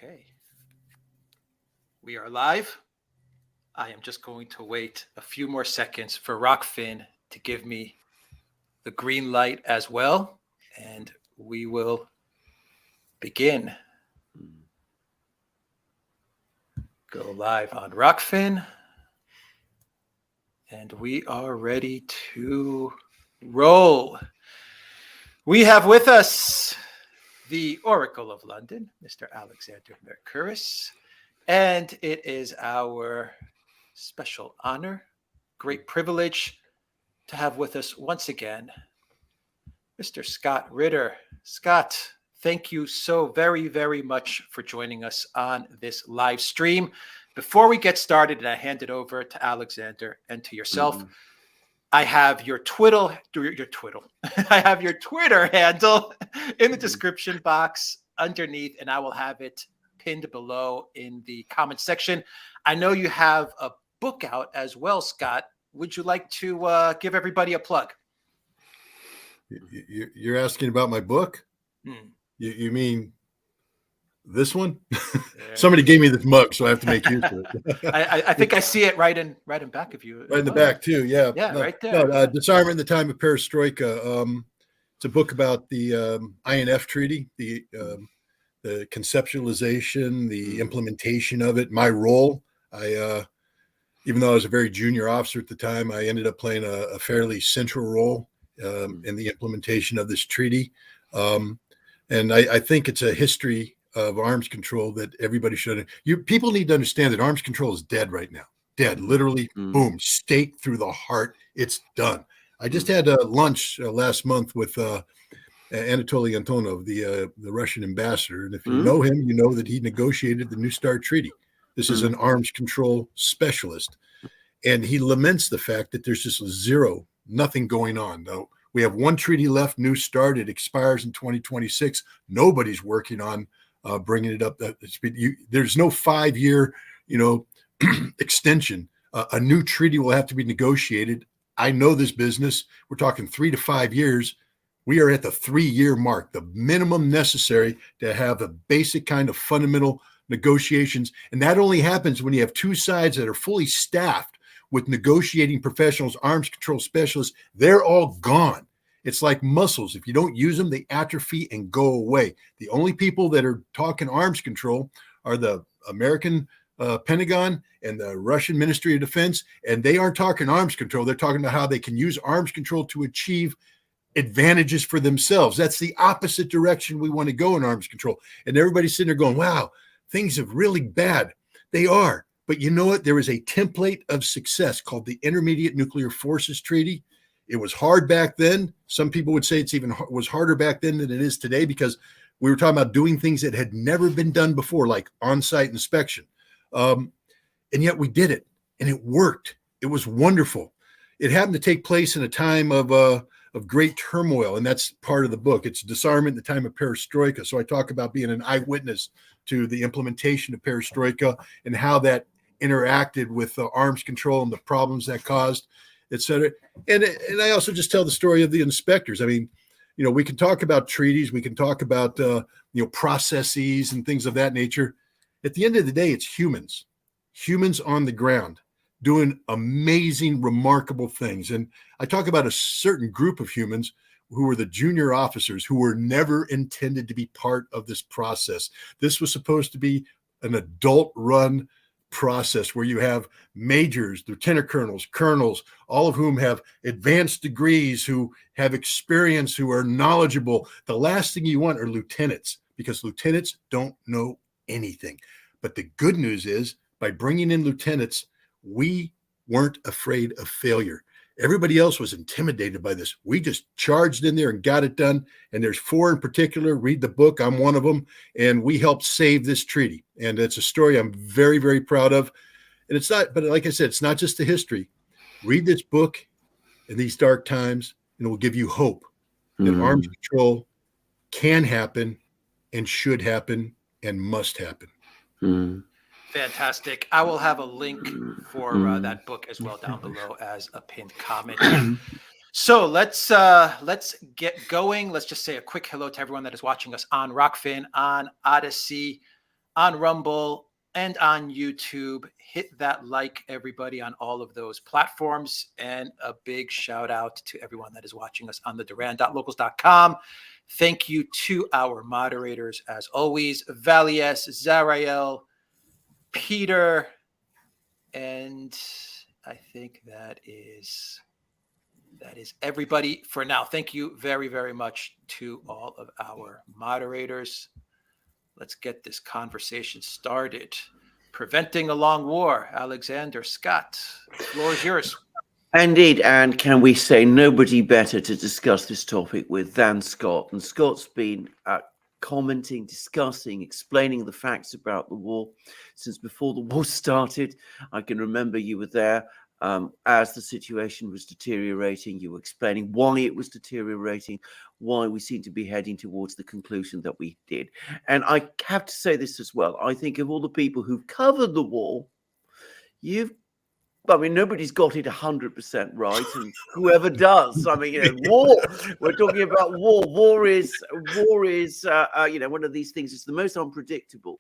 Okay. We are live. I am just going to wait a few more seconds for Rockfin to give me the green light as well, and we will begin. Go live on Rockfin, and we are ready to roll. We have with us the Oracle of London, Mr. Alexander Mercouris, and it is our special honor, great privilege to have with us once again Mr. Scott Ritter. Scott, thank you so very, very much for joining us on this live stream. Before we get started and I hand it over to Alexander and to yourself, I have your Twitter. I have your Twitter handle in the description box underneath, and I will have it pinned below in the comment section. I know you have a book out as well, Scott. Would you like to give everybody a plug? You're asking about my book? You mean this one? Somebody gave me this mug, so I have to make use of it. I think I see it right in back of you. Right in the back too, yeah. Yeah, right there. Disarmament in the Time of Perestroika. It's a book about the INF Treaty, the conceptualization, the implementation of it, my role. Even though I was a very junior officer at the time, I ended up playing a fairly central role in the implementation of this treaty. And I think it's a history of arms control that everybody should. People need to understand that arms control is dead right now. Dead, literally, boom, stake through the heart. It's done. I just had lunch last month with Anatoly Antonov, the Russian ambassador. And if you know him, you know that he negotiated the New START treaty. This is an arms control specialist. And he laments the fact that there's just nothing going on. Though we have one treaty left, New START. It expires in 2026. Nobody's working on bringing it up. There's no 5-year, extension. A new treaty will have to be negotiated. I know this business. We're talking 3 to 5 years. We are at the 3-year mark, the minimum necessary to have a basic kind of fundamental negotiations. And that only happens when you have two sides that are fully staffed with negotiating professionals, arms control specialists. They're all gone. It's like muscles. If you don't use them, they atrophy and go away. The only people that are talking arms control are the American Pentagon and the Russian Ministry of Defense. And they aren't talking arms control. They're talking about how they can use arms control to achieve advantages for themselves. That's the opposite direction we want to go in arms control. And everybody's sitting there going, wow, things are really bad. They are. But you know what? There is a template of success called the Intermediate Nuclear Forces Treaty. It was hard back then. Some people would say was harder back then than it is today because we were talking about doing things that had never been done before, like on-site inspection. And yet we did it, and it worked. It was wonderful. It happened to take place in a time of great turmoil, and that's part of the book. It's Disarmament in the Time of Perestroika. So I talk about being an eyewitness to the implementation of Perestroika and how that interacted with arms control and the problems that caused, et cetera. And I also just tell the story of the inspectors. I mean, we can talk about treaties, we can talk about processes and things of that nature. At the end of the day, it's humans on the ground doing amazing, remarkable things. And I talk about a certain group of humans who were the junior officers who were never intended to be part of this process. This was supposed to be an adult-run process where you have majors, lieutenant colonels, colonels, all of whom have advanced degrees, who have experience, who are knowledgeable. The last thing you want are lieutenants, because lieutenants don't know anything. But the good news is, by bringing in lieutenants, we weren't afraid of failure. Everybody else was intimidated by this. We just charged in there and got it done. And there's 4 in particular. Read the book. I'm one of them. And we helped save this treaty. And it's a story I'm very, very proud of. And it's not, but like I said, it's not just the history. Read this book in these dark times, and it will give you hope that arms control can happen and should happen and must happen. Fantastic. I will have a link for that book as well down below as a pinned comment. So let's get going. Let's just say a quick hello to everyone that is watching us on Rockfin, on Odyssey, on Rumble, and on YouTube. Hit that like, everybody, on all of those platforms. And a big shout out to everyone that is watching us on the Duran.locals.com. Thank you to our moderators, as always, Valies, Zarael, Peter, and I think that is everybody for now. Thank you very, very much to all of our moderators. Let's get this conversation started. Preventing a long war. Alexander Scott, the floor is yours. Indeed, and can we say nobody better to discuss this topic with than Scott? And Scott's been commenting, discussing, explaining the facts about the war since before the war started. I can remember you were there as the situation was deteriorating. You were explaining why it was deteriorating, why we seem to be heading towards the conclusion that we did. And I have to say this as well. I think of all the people who've covered the war, nobody's got it 100% right, and whoever does, war. We're talking about war. War is, one of these things. It's the most unpredictable.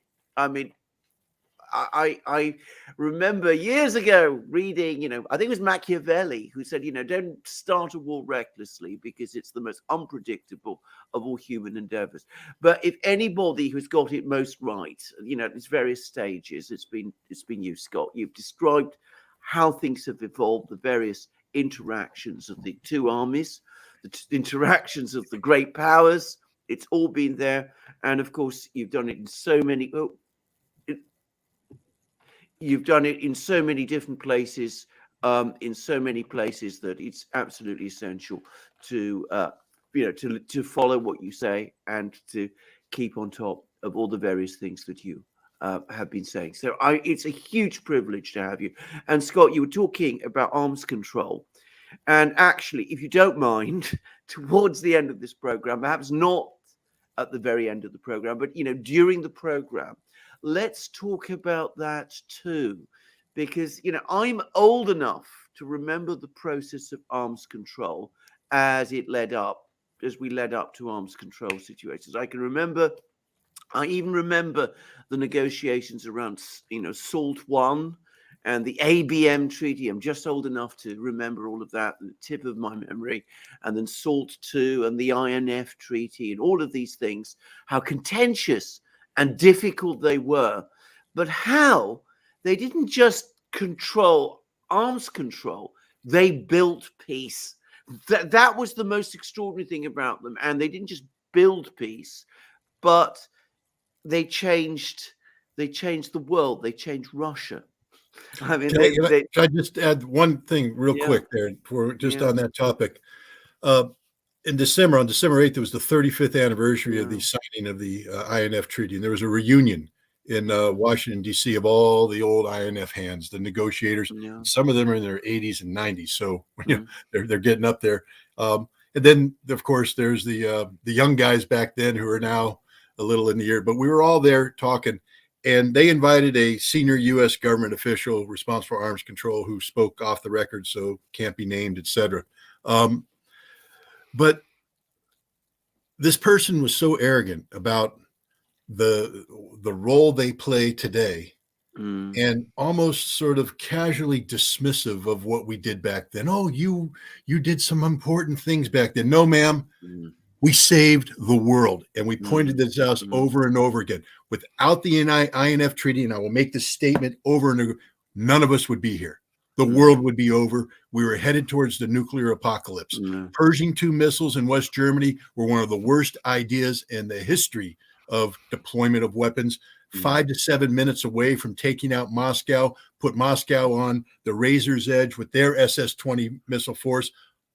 I remember years ago reading, I think it was Machiavelli who said, don't start a war recklessly because it's the most unpredictable of all human endeavors. But if anybody who's got it most right, at its various stages, it's been you, Scott. You've described how things have evolved, the various interactions of the two armies, the interactions of the great powers. It's all been there. And of course, you've done it in so many... You've done it in so many different places, that it's absolutely essential to follow what you say and to keep on top of all the various things that you have been saying. So it's a huge privilege to have you. And Scott, you were talking about arms control. And actually, if you don't mind, towards the end of this program, perhaps not at the very end of the program, but, during the program, let's talk about that too, because, I'm old enough to remember the process of arms control as we led up to arms control situations. I even remember the negotiations around, SALT I and the ABM Treaty. I'm just old enough to remember all of that, the tip of my memory, and then SALT II and the INF Treaty and all of these things, how contentious and difficult they were, but how they didn't just control arms control, they built peace. That was the most extraordinary thing about them. And they didn't just build peace, but they changed the world. They changed Russia. Can I just add one thing real quick there on that topic? On December 8th, it was the 35th anniversary of the signing of the INF Treaty. And there was a reunion in Washington, D.C. of all the old INF hands, the negotiators. Yeah. Some of them are in their 80s and 90s. So they're getting up there. And then, of course, there's the young guys back then who are now a little in the year. But we were all there talking. And they invited a senior U.S. government official responsible for arms control who spoke off the record, so can't be named, et cetera. But this person was so arrogant about the role they play today and almost sort of casually dismissive of what we did back then. Oh, you did some important things back then. No, ma'am. We saved the world. And we pointed this out over and over again. Without the INF Treaty, and I will make this statement over and over, none of us would be here. The world would be over. We were headed towards the nuclear apocalypse. Pershing II missiles in West Germany were one of the worst ideas in the history of deployment of weapons. 5 to 7 minutes away from taking out Moscow, put Moscow on the razor's edge with their SS-20 missile force,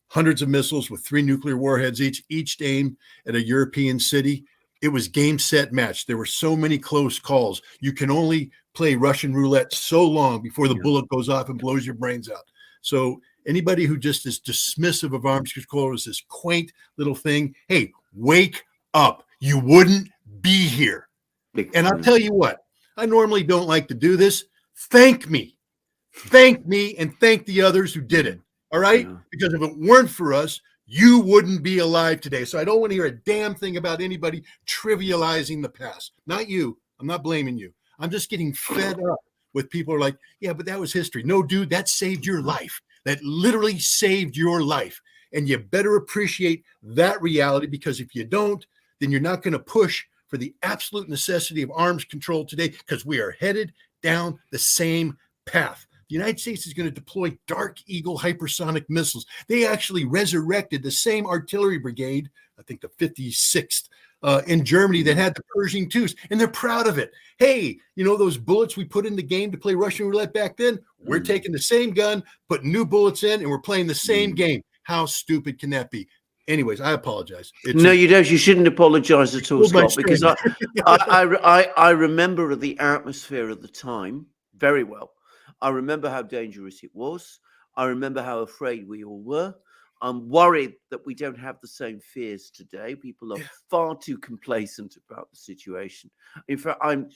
hundreds of missiles with 3 nuclear warheads each aimed at a European city. It was game, set, match. There were so many close calls. You can only play Russian roulette so long before the bullet goes off and blows your brains out. So anybody who just is dismissive of arms control is this quaint little thing. Hey, wake up. You wouldn't be here. And I'll tell you what, I normally don't like to do this. Thank me and thank the others who did it. All right. Because if it weren't for us, you wouldn't be alive today. So I don't want to hear a damn thing about anybody trivializing the past. Not you. I'm not blaming you. I'm just getting fed up with people who are like, yeah, but that was history. No, dude, that saved your life. That literally saved your life. And you better appreciate that reality, because if you don't, then you're not going to push for the absolute necessity of arms control today, because we are headed down the same path. The United States is going to deploy Dark Eagle hypersonic missiles. They actually resurrected the same artillery brigade, I think the 56th, in Germany, that had the Pershing IIs, and they're proud of it. Hey, you know those bullets we put in the game to play Russian roulette back then? We're taking the same gun, putting new bullets in, and we're playing the same game. How stupid can that be? Anyways, I apologize. No, you don't. You shouldn't apologize at all, Scott, because I remember the atmosphere at the time very well. I remember how dangerous it was. I remember how afraid we all were. I'm worried that we don't have the same fears today. People are far too complacent about the situation. In fact, I'm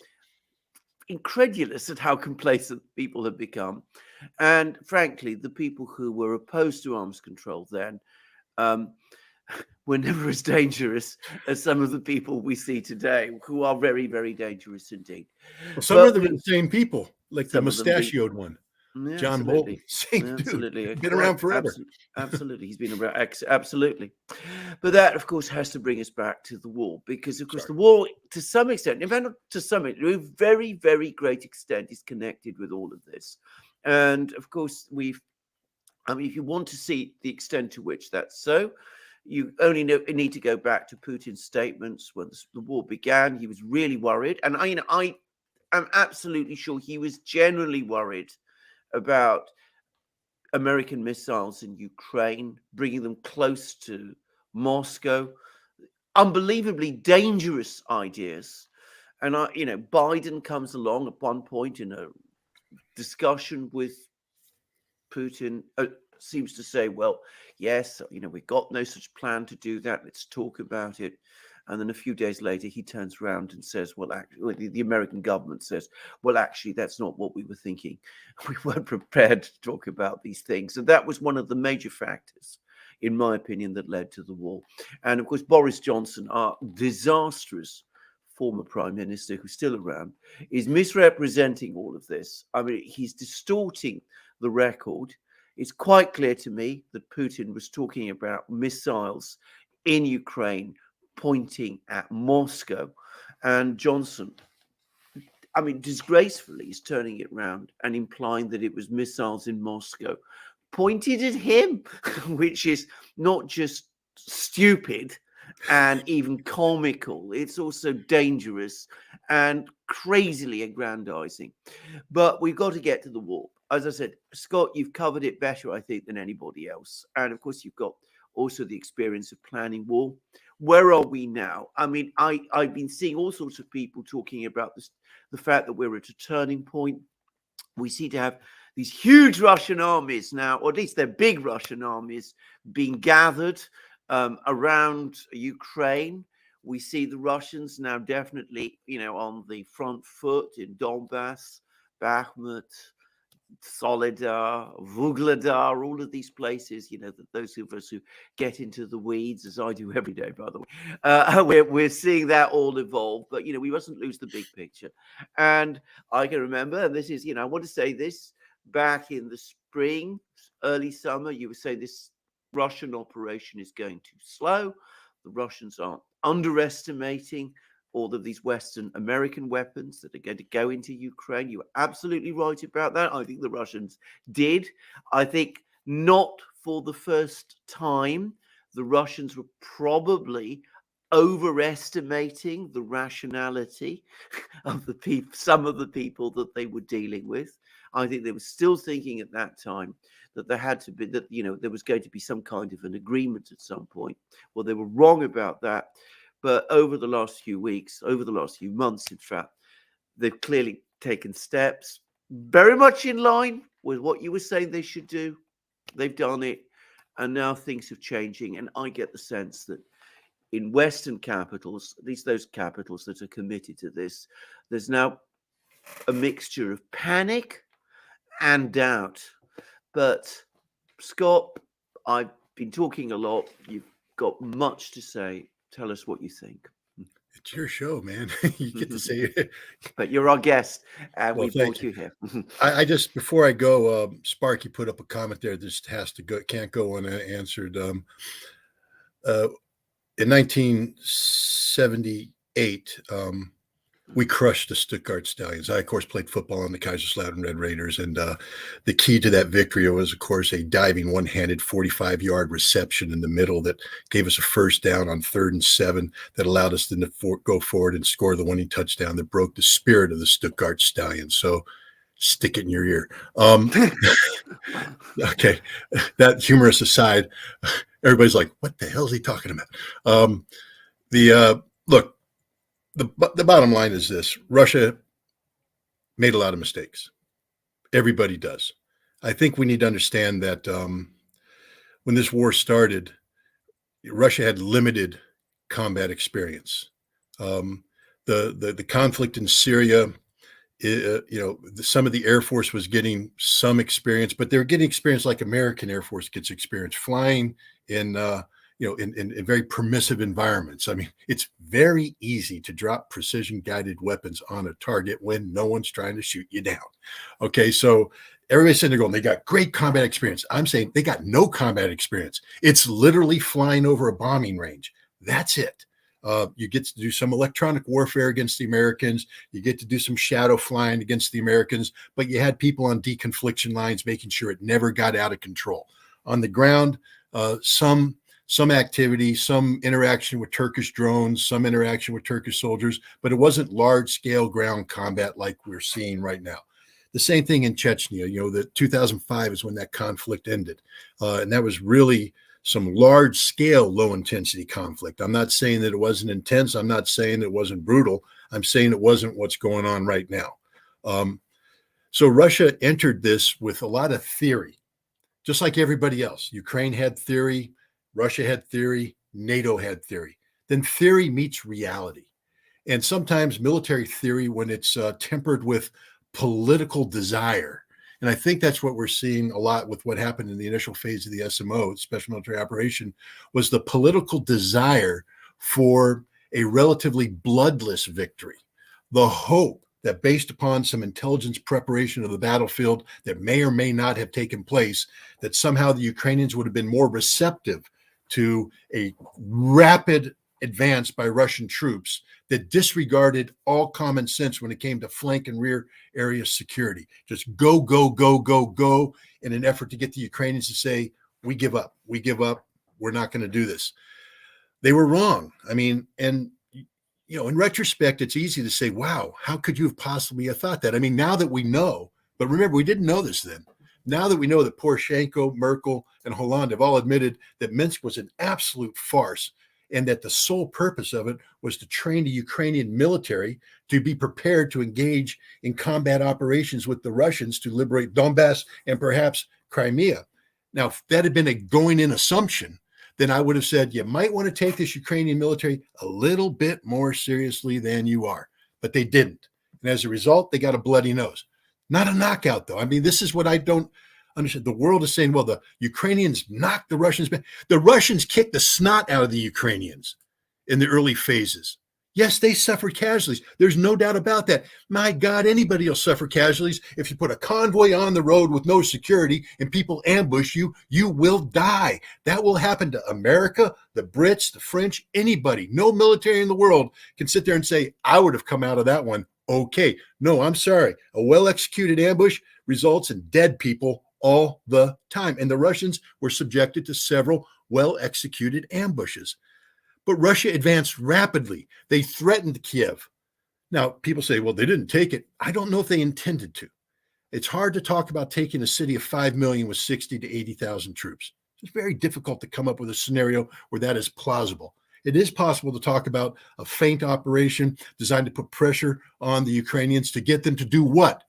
incredulous at how complacent people have become. And frankly, the people who were opposed to arms control then were never as dangerous as some of the people we see today, who are very, very dangerous indeed. Well, some of them are the same people, like the mustachioed one. Yeah, John Bolton, same absolutely. dude. Been around forever. Absolutely. He's been around. Absolutely. But that, of course, has to bring us back to the war, because, of course, the war, to some extent, in fact, not to some extent, to a very, very great extent, is connected with all of this. And, of course, if you want to see the extent to which that's so, you only need to go back to Putin's statements when the war began. He was really worried. And I am absolutely sure he was genuinely worried about American missiles in Ukraine, bringing them close to Moscow, unbelievably dangerous ideas. And Biden comes along at one point in a discussion with Putin, seems to say, well, yes, we've got no such plan to do that. Let's talk about it. And then a few days later, he turns around and says, well, actually, the American government says, well, actually, that's not what we were thinking. We weren't prepared to talk about these things. And that was one of the major factors, in my opinion, that led to the war. And of course, Boris Johnson, our disastrous former prime minister, who's still around, is misrepresenting all of this. I mean, he's distorting the record. It's quite clear to me that Putin was talking about missiles in Ukraine pointing at Moscow, and Johnson, disgracefully, is turning it round and implying that it was missiles in Moscow pointed at him, which is not just stupid and even comical, it's also dangerous and crazily aggrandizing. But we've got to get to the war. As I said, Scott, you've covered it better, I think, than anybody else. And of course, you've got also the experience of planning war. Where are we now? I mean, I've been seeing all sorts of people talking about this, the fact that we're at a turning point. We seem to have these huge Russian armies now, or at least they're big Russian armies, being gathered around Ukraine. We see the Russians now definitely, on the front foot in Donbass, Bakhmut, Solidar, Vuhledar, all of these places, those of us who get into the weeds, as I do every day, by the way, we're seeing that all evolve. But, we mustn't lose the big picture. And I can remember, and this is, I want to say this, back in the spring, early summer, you were saying this Russian operation is going too slow. The Russians are underestimating all of these Western American weapons that are going to go into Ukraine. You were absolutely right about that. I think the Russians did. I think not for the first time. The Russians were probably overestimating the rationality of the people, some of the people that they were dealing with. I think they were still thinking at that time that there had to be, that, there was going to be some kind of an agreement at some point. Well, they were wrong about that. But over the last few weeks, over the last few months, in fact, they've clearly taken steps very much in line with what you were saying they should do. They've done it. And now things are changing. And I get the sense that in Western capitals, at least those capitals that are committed to this, there's now a mixture of panic and doubt. But Scott, I've been talking a lot. You've got much to say. Tell us what you think. It's your show, man. You get to say it. But you're our guest, and Well, we thank brought you here. I just, before I go, Sparky put up a comment there. This has to go, can't go unanswered. In 1978, we crushed the Stuttgart Stallions. I, of course, played football on the Kaiserslautern Red Raiders, and the key to that victory was, of course, a diving one-handed 45-yard reception in the middle that gave us a first down on 3rd and 7 that allowed us to go forward and score the winning touchdown that broke the spirit of the Stuttgart Stallions. So stick it in your ear. Okay, that humorous aside, everybody's like, what the hell is he talking about? Look, the bottom line is this: Russia made a lot of mistakes. Everybody does. I think we need to understand that when this war started, Russia had limited combat experience. The conflict in Syria, some of the Air Force was getting some experience, but they were getting experience like American Air Force gets experience, flying in very permissive environments. I mean, it's very easy to drop precision guided weapons on a target when no one's trying to shoot you down. Okay, so everybody's sitting there going, they got great combat experience. I'm saying they got no combat experience. It's literally flying over a bombing range. That's it. You get to do some electronic warfare against the Americans. You get to do some shadow flying against the Americans, but you had people on deconfliction lines making sure it never got out of control. On the ground, some activity, some interaction with Turkish drones, some interaction with Turkish soldiers, but it wasn't large-scale ground combat like we're seeing right now. The same thing in Chechnya. The 2005 is when that conflict ended, and that was really some large-scale, low-intensity conflict. I'm not saying that it wasn't intense. I'm not saying it wasn't brutal. I'm saying it wasn't what's going on right now. So Russia entered this with a lot of theory, just like everybody else. Ukraine had theory. Russia had theory. NATO had theory. Then theory meets reality. And sometimes military theory, when it's tempered with political desire, and I think that's what we're seeing a lot with what happened in the initial phase of the SMO, Special Military Operation, was the political desire for a relatively bloodless victory. The hope that based upon some intelligence preparation of the battlefield that may or may not have taken place, that somehow the Ukrainians would have been more receptive to a rapid advance by Russian troops that disregarded all common sense when it came to flank and rear area security. Just go, go, go, go, go in an effort to get the Ukrainians to say, we give up, we're not going to do this. They were wrong. I mean, and in retrospect, it's easy to say, wow, how could you have possibly have thought that? I mean, now that we know, but remember, we didn't know this then. Now that we know that Poroshenko, Merkel, and Hollande have all admitted that Minsk was an absolute farce, and that the sole purpose of it was to train the Ukrainian military to be prepared to engage in combat operations with the Russians to liberate Donbass and perhaps Crimea. Now, if that had been a going-in assumption, then I would have said you might want to take this Ukrainian military a little bit more seriously than you are. But they didn't. And as a result, they got a bloody nose. Not a knockout, though. I mean, this is what I don't understand. The world is saying, well, the Ukrainians knocked the Russians back. The Russians kicked the snot out of the Ukrainians in the early phases. Yes, they suffered casualties. There's no doubt about that. My God, anybody will suffer casualties. If you put a convoy on the road with no security and people ambush you, you will die. That will happen to America, the Brits, the French, anybody. No military in the world can sit there and say, I would have come out of that one okay. No, I'm sorry. A well-executed ambush results in dead people all the time. And the Russians were subjected to several well-executed ambushes. But Russia advanced rapidly. They threatened Kiev. Now, people say, well, they didn't take it. I don't know if they intended to. It's hard to talk about taking a city of 5 million with 60 to 80,000 troops. It's very difficult to come up with a scenario where that is plausible. It is possible to talk about a feint operation designed to put pressure on the Ukrainians to get them to do what?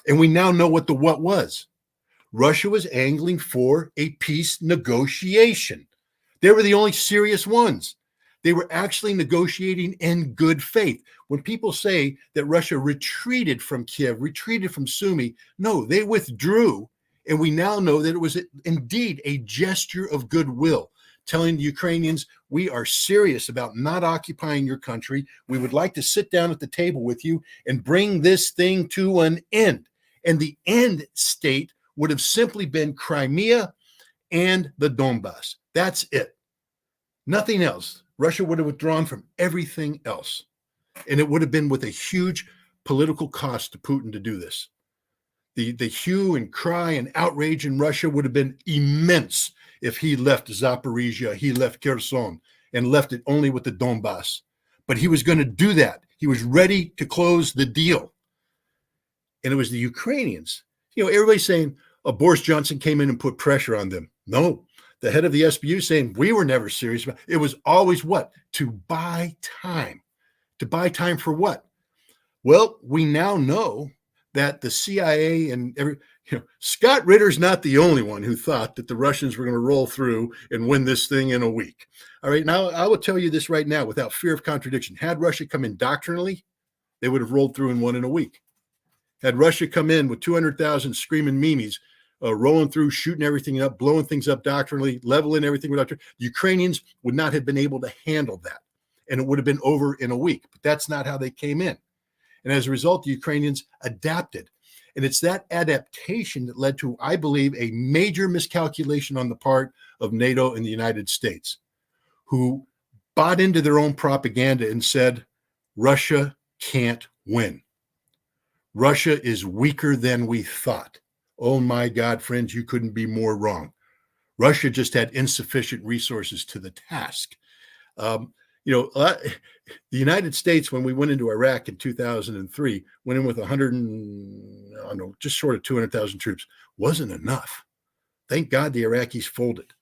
And we now know what the what was. Russia was angling for a peace negotiation. They were the only serious ones. They were actually negotiating in good faith. When people say that Russia retreated from Kiev, retreated from Sumy, no, they withdrew. And we now know that it was indeed a gesture of goodwill telling the Ukrainians, we are serious about not occupying your country. We would like to sit down at the table with you and bring this thing to an end. And the end state would have simply been Crimea and the Donbass. That's it. Nothing else. Russia would have withdrawn from everything else. And it would have been with a huge political cost to Putin to do this. The hue and cry and outrage in Russia would have been immense if he left Zaporizhia, he left Kherson, and left it only with the Donbass. But he was going to do that. He was ready to close the deal. And it was the Ukrainians. You know, everybody's saying, oh, Boris Johnson came in and put pressure on them. No, the head of the SBU saying we were never serious about it. It was always what? To buy time. To buy time for what? Well, we now know that the CIA and Scott Ritter's not the only one who thought that the Russians were going to roll through and win this thing in a week. All right, now I will tell you this right now without fear of contradiction. Had Russia come in doctrinally, they would have rolled through and won in a week. Had Russia come in with 200,000 screaming memes, rolling through, shooting everything up, blowing things up doctrinally, leveling everything with doctrine, the Ukrainians would not have been able to handle that. And it would have been over in a week. But that's not how they came in. And as a result, the Ukrainians adapted. And it's that adaptation that led to, I believe, a major miscalculation on the part of NATO and the United States, who bought into their own propaganda and said, Russia can't win. Russia is weaker than we thought. Oh my God, friends, you couldn't be more wrong. Russia just had insufficient resources to the task. The United States, when we went into Iraq in 2003, went in with just short of 200,000 troops. Wasn't enough. Thank God the Iraqis folded,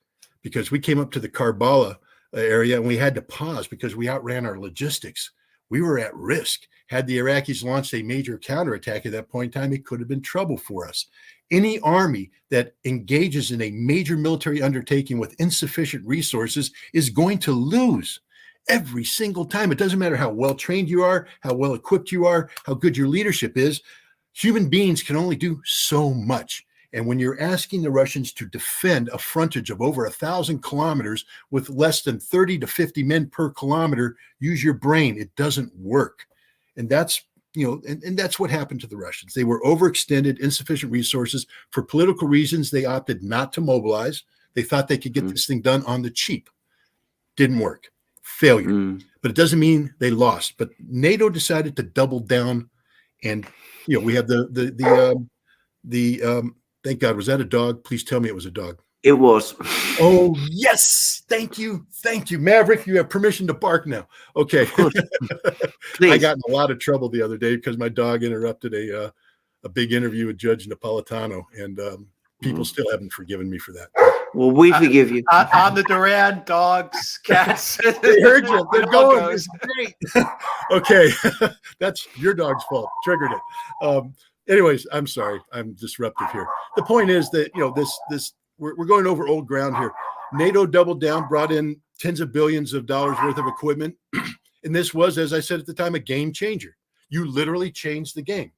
because we came up to the Karbala area and we had to pause because we outran our logistics. We were at risk. Had the Iraqis launched a major counterattack at that point in time, it could have been trouble for us. Any army that engages in a major military undertaking with insufficient resources is going to lose. Every single time. It doesn't matter how well trained you are, how well equipped you are, how good your leadership is. Human beings can only do so much. And when you're asking the Russians to defend a frontage of over 1,000 kilometers with less than 30 to 50 men per kilometer, use your brain. It doesn't work. And that's, and that's what happened to the Russians. They were overextended, insufficient resources. For political reasons, they opted not to mobilize. They thought they could get this thing done on the cheap. Didn't work. Failure. But it doesn't mean they lost. But NATO decided to double down, and we have the thank God, was that a dog? Please tell me it was a dog. It was. Oh yes, thank you, Maverick. You have permission to bark now. Okay. I got in a lot of trouble the other day because my dog interrupted a big interview with Judge Napolitano, and people still haven't forgiven me for that. Well, we forgive you. On the Duran, dogs, cats. They heard you. They're going. It's great. Okay. That's your dog's fault. Triggered it. Anyways, I'm sorry. I'm disruptive here. The point is that, we're going over old ground here. NATO doubled down, brought in tens of billions of dollars worth of equipment. And this was, as I said at the time, a game changer. You literally changed the game.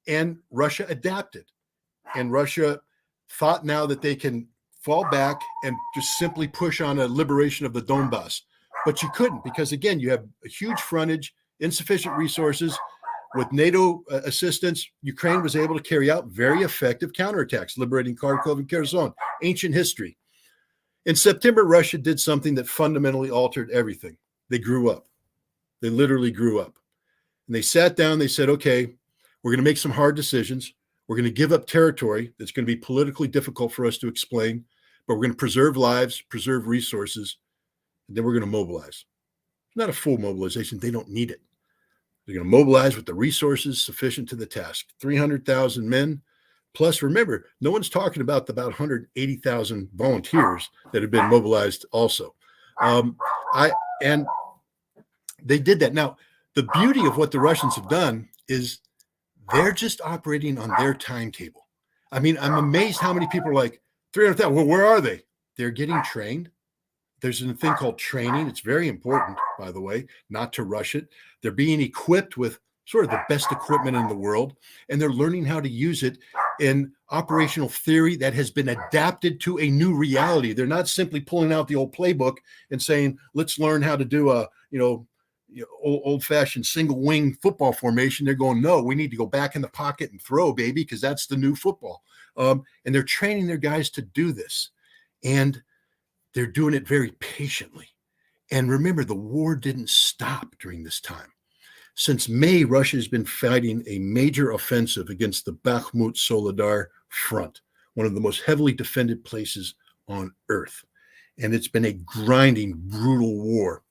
And Russia adapted. And Russia thought now that they can fall back and just simply push on a liberation of the Donbass. But you couldn't, because, again, you have a huge frontage, insufficient resources. With NATO assistance, Ukraine was able to carry out very effective counterattacks, liberating Kharkov and Kherson. Ancient history. In September, Russia did something that fundamentally altered everything. They grew up. They literally grew up. And they sat down, they said, okay, we're going to make some hard decisions. We're going to give up territory that's going to be politically difficult for us to explain, but we're going to preserve lives, preserve resources, and then we're going to mobilize. Not a full mobilization. They don't need it. They're going to mobilize with the resources sufficient to the task. 300,000 men. Plus, remember, no one's talking about the about 180,000 volunteers that have been mobilized also. And they did that. Now, the beauty of what the Russians have done is they're just operating on their timetable. I mean, I'm amazed how many people are like, 300,000, well, where are they? They're getting trained. There's a thing called training. It's very important, by the way, not to rush it. They're being equipped with sort of the best equipment in the world, and they're learning how to use it in operational theory that has been adapted to a new reality. They're not simply pulling out the old playbook and saying, let's learn how to do a, old-fashioned single wing football formation. They're going, no, we need to go back in the pocket and throw, baby, because that's the new football. And they're training their guys to do this. And they're doing it very patiently. And remember, the war didn't stop during this time. Since May, Russia has been fighting a major offensive against the Bakhmut-Soledar front, one of the most heavily defended places on earth. And it's been a grinding, brutal war.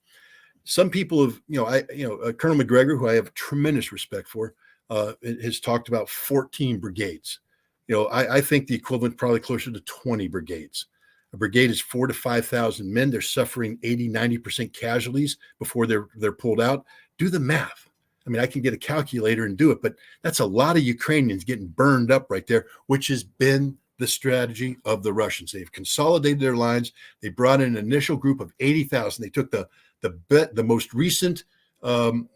Some people have, Colonel McGregor, who I have tremendous respect for, has talked about 14 brigades. I think the equivalent probably closer to 20 brigades. A brigade is 4,000 to 5,000 men. They're suffering 80, 90% casualties before they're pulled out. Do the math. I mean, I can get a calculator and do it, but that's a lot of Ukrainians getting burned up right there, which has been the strategy of the Russians. They've consolidated their lines. They brought in an initial group of 80,000. They took the most recent, people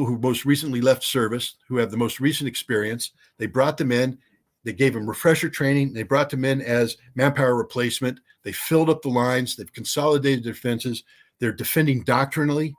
who most recently left service, who have the most recent experience. They brought them in. They gave them refresher training. They brought them in as manpower replacement. They filled up the lines. They've consolidated their defenses. They're defending doctrinally.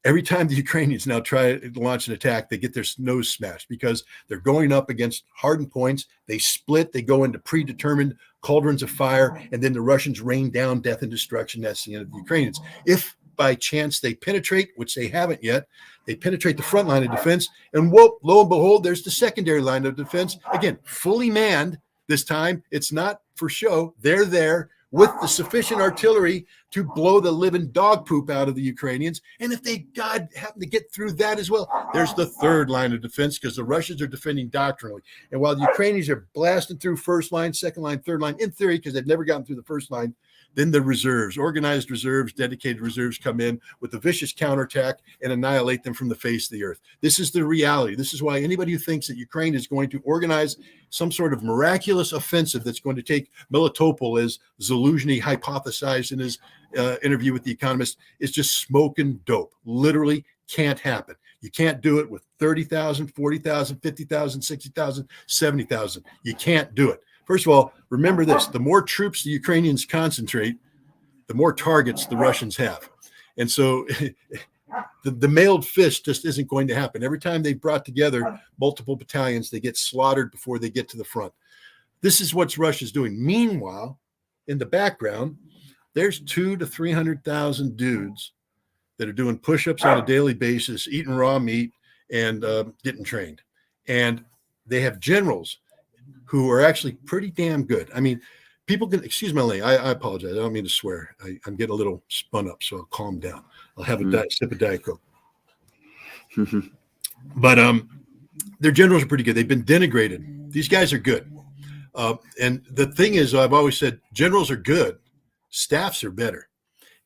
Every time the Ukrainians now try to launch an attack, they get their nose smashed because they're going up against hardened points. They split. They go into predetermined cauldrons of fire, and then the Russians rain down death and destruction. That's the end of the Ukrainians. If by chance they penetrate, which they haven't yet, they penetrate the front line of defense, and whoop, lo and behold, there's the secondary line of defense. Again, fully manned this time. It's not for show. They're there with the sufficient artillery to blow the living dog poop out of the Ukrainians. And if they, God, happen to get through that as well, there's the third line of defense because the Russians are defending doctrinally. And while the Ukrainians are blasting through first line, second line, third line, in theory, because they've never gotten through the first line, then the reserves, organized reserves, dedicated reserves come in with a vicious counterattack and annihilate them from the face of the earth. This is the reality. This is why anybody who thinks that Ukraine is going to organize some sort of miraculous offensive that's going to take Melitopol, as Zaluzhny hypothesized in his interview with The Economist, is just smoking dope. Literally can't happen. You can't do it with 30,000, 40,000, 50,000, 60,000, 70,000. You can't do it. First of all, remember this: the more troops the Ukrainians concentrate, the more targets the Russians have. And so the mailed fist just isn't going to happen. Every time they've brought together multiple battalions, they get slaughtered before they get to the front. This is what Russia's doing. Meanwhile, in the background, there's 200,000 to 300,000 dudes that are doing push-ups on a daily basis, eating raw meat, and getting trained. And they have generals who are actually pretty damn good. I mean, people can, excuse my language, I apologize. I don't mean to swear. I'm getting a little spun up, so I'll calm down. I'll have a sip of Diet Coke. But their generals are pretty good. They've been denigrated. These guys are good. And the thing is, I've always said, generals are good. Staffs are better.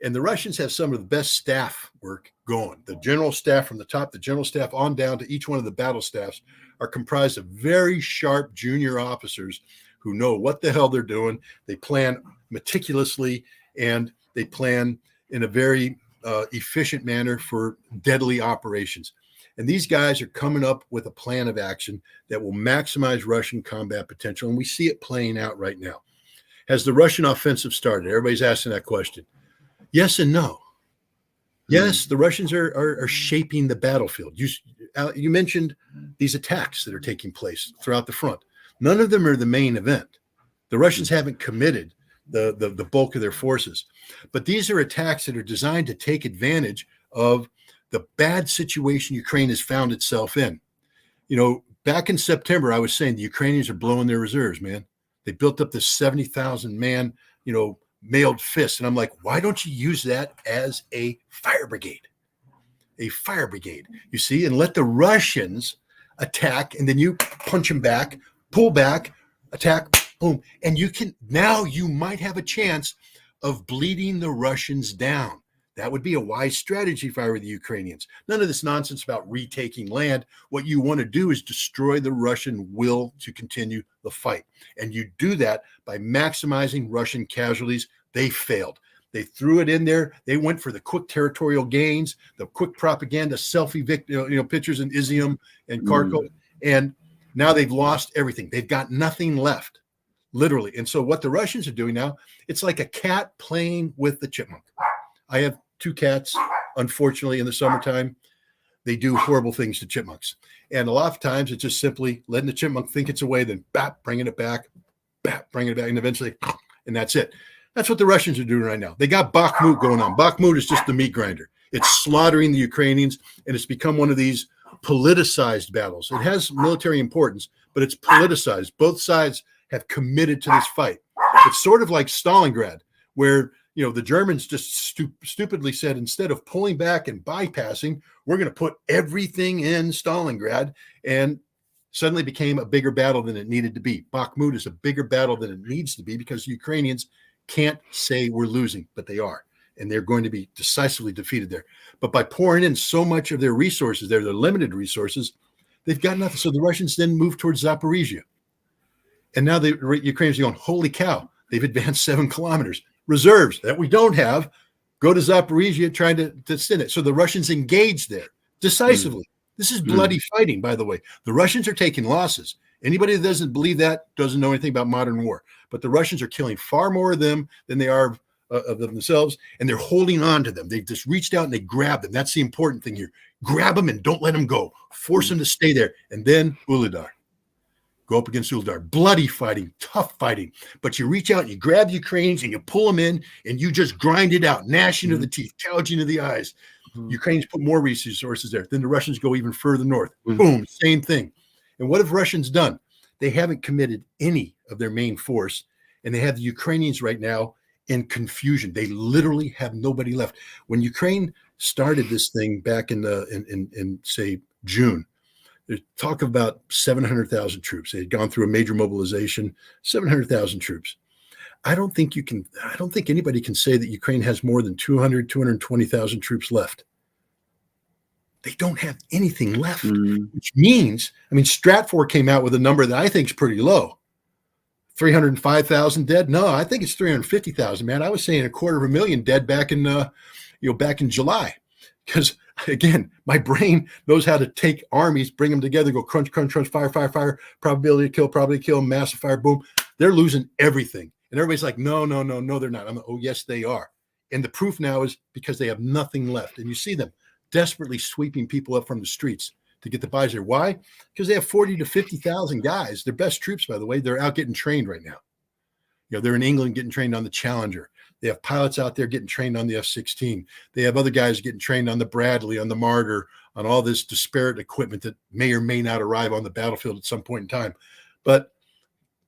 And the Russians have some of the best staff work going. The general staff from the top, the general staff on down to each one of the battle staffs are comprised of very sharp junior officers who know what the hell they're doing. They plan meticulously, and they plan in a very efficient manner for deadly operations. And these guys are coming up with a plan of action that will maximize Russian combat potential. And we see it playing out right now. Has the Russian offensive started? Everybody's asking that question. Yes and no. Yes, the Russians are shaping the battlefield. You mentioned these attacks that are taking place throughout the front. None of them are the main event. The Russians haven't committed the bulk of their forces. But these are attacks that are designed to take advantage of the bad situation Ukraine has found itself in. Back in September, I was saying the Ukrainians are blowing their reserves, man. They built up this 70,000 man, mailed fist. And I'm like, why don't you use that as a fire brigade? A fire brigade, you see, and let the Russians attack, and then you punch them back, pull back, attack, boom. And you might have a chance of bleeding the Russians down. That would be a wise strategy if I were the Ukrainians. None of this nonsense about retaking land. What you want to do is destroy the Russian will to continue the fight. And you do that by maximizing Russian casualties. They failed. They threw it in there. They went for the quick territorial gains, the quick propaganda, selfie pictures in Izium and Kharkov. And Now they've lost everything. They've got nothing left, literally. And so what the Russians are doing now, it's like a cat playing with the chipmunk. I have 2 cats. Unfortunately, in the summertime, they do horrible things to chipmunks. And a lot of times it's just simply letting the chipmunk think it's away, then bap, bringing it back, bap, bringing it back, and eventually, and that's it. That's what the Russians are doing right now. They got Bakhmut going on. Bakhmut is just the meat grinder. It's slaughtering the Ukrainians, and it's become one of these politicized battles. It has military importance, but it's politicized. Both sides have committed to this fight. It's sort of like Stalingrad, where the Germans just stupidly said, instead of pulling back and bypassing, we're going to put everything in Stalingrad, and suddenly became a bigger battle than it needed to be. Bakhmut is a bigger battle than it needs to be because the Ukrainians can't say we're losing, but they are. And they're going to be decisively defeated there. But by pouring in so much of their resources there, their limited resources, they've got nothing. So the Russians then move towards Zaporizhia. And now the Ukrainians are going, holy cow, they've advanced 7 kilometers. Reserves that we don't have go to Zaporizhia trying to send it. So the Russians engage there decisively. This is bloody fighting, by the way. The Russians are taking losses. Anybody that doesn't believe that doesn't know anything about modern war. But the Russians are killing far more of them than they are of themselves, and they're holding on to them. They've just reached out and they grab them. That's the important thing here. Grab them and don't let them go. Force them to stay there. And then Uladar. Go up against Uldar. Bloody fighting, tough fighting. But you reach out and you grab the Ukrainians and you pull them in and you just grind it out, gnashing of the teeth, gouging of the eyes. Ukrainians put more resources there. Then the Russians go even further north. Boom, same thing. And what have Russians done? They haven't committed any of their main force, and they have the Ukrainians right now in confusion. They literally have nobody left. When Ukraine started this thing back in say June, there's talk of about 700,000 troops. They had gone through a major mobilization, 700,000 troops. I don't think anybody can say that Ukraine has more than 220,000 troops left. They don't have anything left, which means, Stratfor came out with a number that I think is pretty low. 305,000 dead. No, I think it's 350,000, man. I was saying 250,000 dead back in July. Because again, my brain knows how to take armies, bring them together, go crunch, crunch, crunch, fire, fire, fire, probability to kill, massive fire, boom. They're losing everything. And everybody's like, no, they're not. I'm like, oh, yes, they are. And the proof now is because they have nothing left. And you see them desperately sweeping people up from the streets to get the buys there. Why? Because they have 40 to 50,000 guys. Their best troops, by the way, they're out getting trained right now. They're in England getting trained on the Challenger. They have pilots out there getting trained on the F-16. They have other guys getting trained on the Bradley, on the Martyr, on all this disparate equipment that may or may not arrive on the battlefield at some point in time. But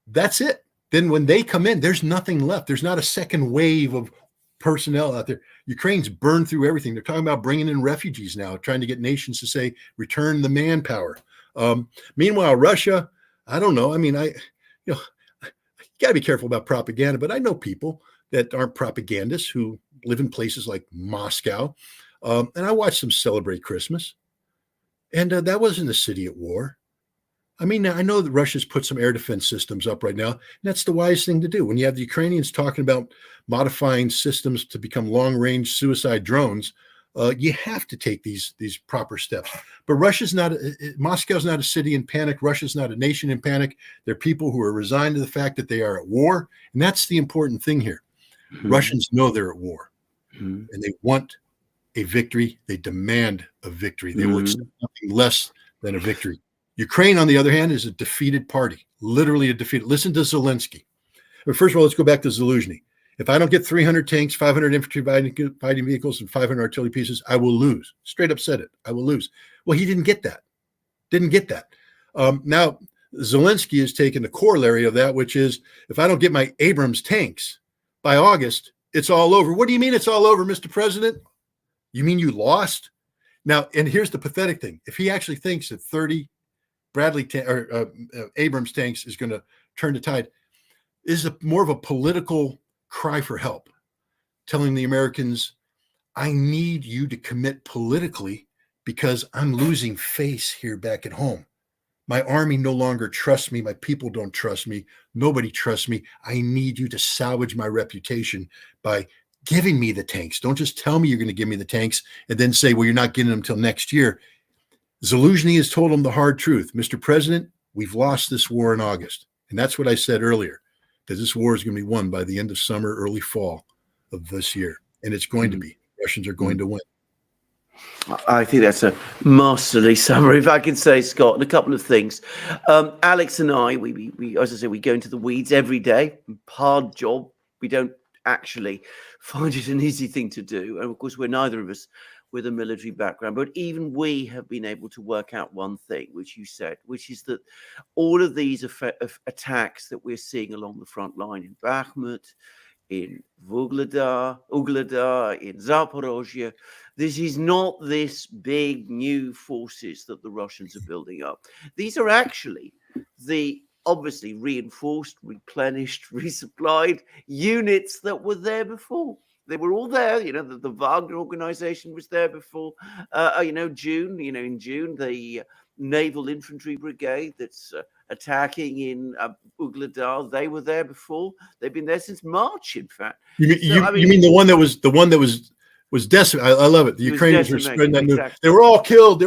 that's it. Then when they come in, there's nothing left. There's not a second wave of personnel out there. Ukraine's burned through everything. They're talking about bringing in refugees now, trying to get nations to say, return the manpower. Meanwhile, Russia, I don't know. You got to be careful about propaganda, but I know people that aren't propagandists who live in places like Moscow. And I watched them celebrate Christmas. And that wasn't a city at war. I know that Russia's put some air defense systems up right now. And that's the wise thing to do. When you have the Ukrainians talking about modifying systems to become long-range suicide drones, you have to take these proper steps. But Moscow's not a city in panic. Russia's not a nation in panic. They're people who are resigned to the fact that they are at war. And that's the important thing here. Russians know they're at war. And they want a victory. They demand a victory. They will accept nothing less than a victory. Ukraine, on the other hand, is a defeated party, literally a defeated. Listen to Zelensky. But first of all, let's go back to Zaluzhny. If I don't get 300 tanks, 500 infantry fighting vehicles, and 500 artillery pieces, I will lose. Straight up said it. I will lose. Well, he didn't get that. Now, Zelensky has taken the corollary of that, which is, if I don't get my Abrams tanks by August, it's all over. What do you mean it's all over, Mr. President? You mean you lost? Now, and here's the pathetic thing. If he actually thinks that 30 Abrams tanks is going to turn the tide, is more of a political cry for help, telling the Americans, I need you to commit politically because I'm losing face here back at home. My army no longer trusts me. My people don't trust me. Nobody trusts me. I need you to salvage my reputation by giving me the tanks. Don't just tell me you're going to give me the tanks and then say, well, you're not getting them until next year. Zaluzhny has told him the hard truth. Mr. President, we've lost this war in August. And that's what I said earlier, that this war is going to be won by the end of summer, early fall of this year. And it's going to be. Russians are going to win. I think that's a masterly summary, if I can say, Scott. And a couple of things. Alex and I, we as I say, we go into the weeds every day. Hard job. We don't actually find it an easy thing to do. And of course, we're neither of us with a military background. But even we have been able to work out one thing, which you said, which is that all of these attacks that we're seeing along the front line in Bakhmut, in Vuhledar, in Zaporozhye, this is not this big new forces that the Russians are building up. These are actually the obviously reinforced, replenished, resupplied units that were there before. They were all there. The Wagner organization was there before. In June, the Naval Infantry Brigade that's attacking in Vuhledar, they were there before. They've been there since March, in fact. You mean the one that was decimated? I love it. The Ukrainians were spreading that news. They were all killed.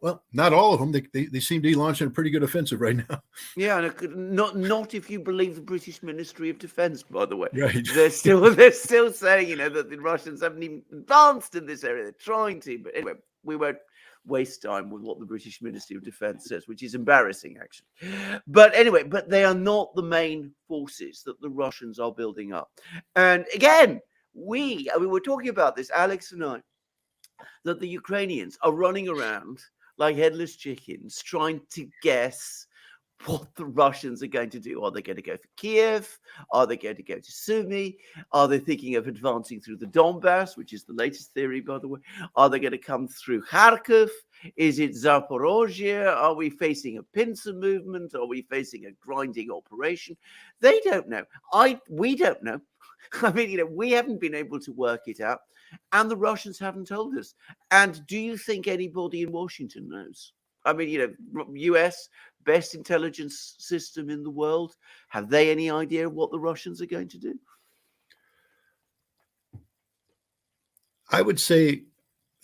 Well, not all of them. They seem to be launching a pretty good offensive right now. Yeah, and not if you believe the British Ministry of Defence, by the way. Right. They're still saying, that the Russians haven't even advanced in this area. They're trying to, but anyway, we won't waste time with what the British Ministry of Defence says, which is embarrassing, actually. But anyway, they are not the main forces that the Russians are building up. And again, we're talking about this, Alex and I, that the Ukrainians are running around like headless chickens trying to guess what the Russians are going to do. Are they going to go for Kiev? Are they going to go to Sumy? Are they thinking of advancing through the Donbass, which is the latest theory, by the way? Are they going to come through Kharkiv? Is it Zaporozhye? Are we facing a pincer movement? Are we facing a grinding operation? They don't know. We don't know. I mean, we haven't been able to work it out, and the Russians haven't told us. And do you think anybody in Washington knows? I mean, US, best intelligence system in the world. Have they any idea of what the Russians are going to do? I would say,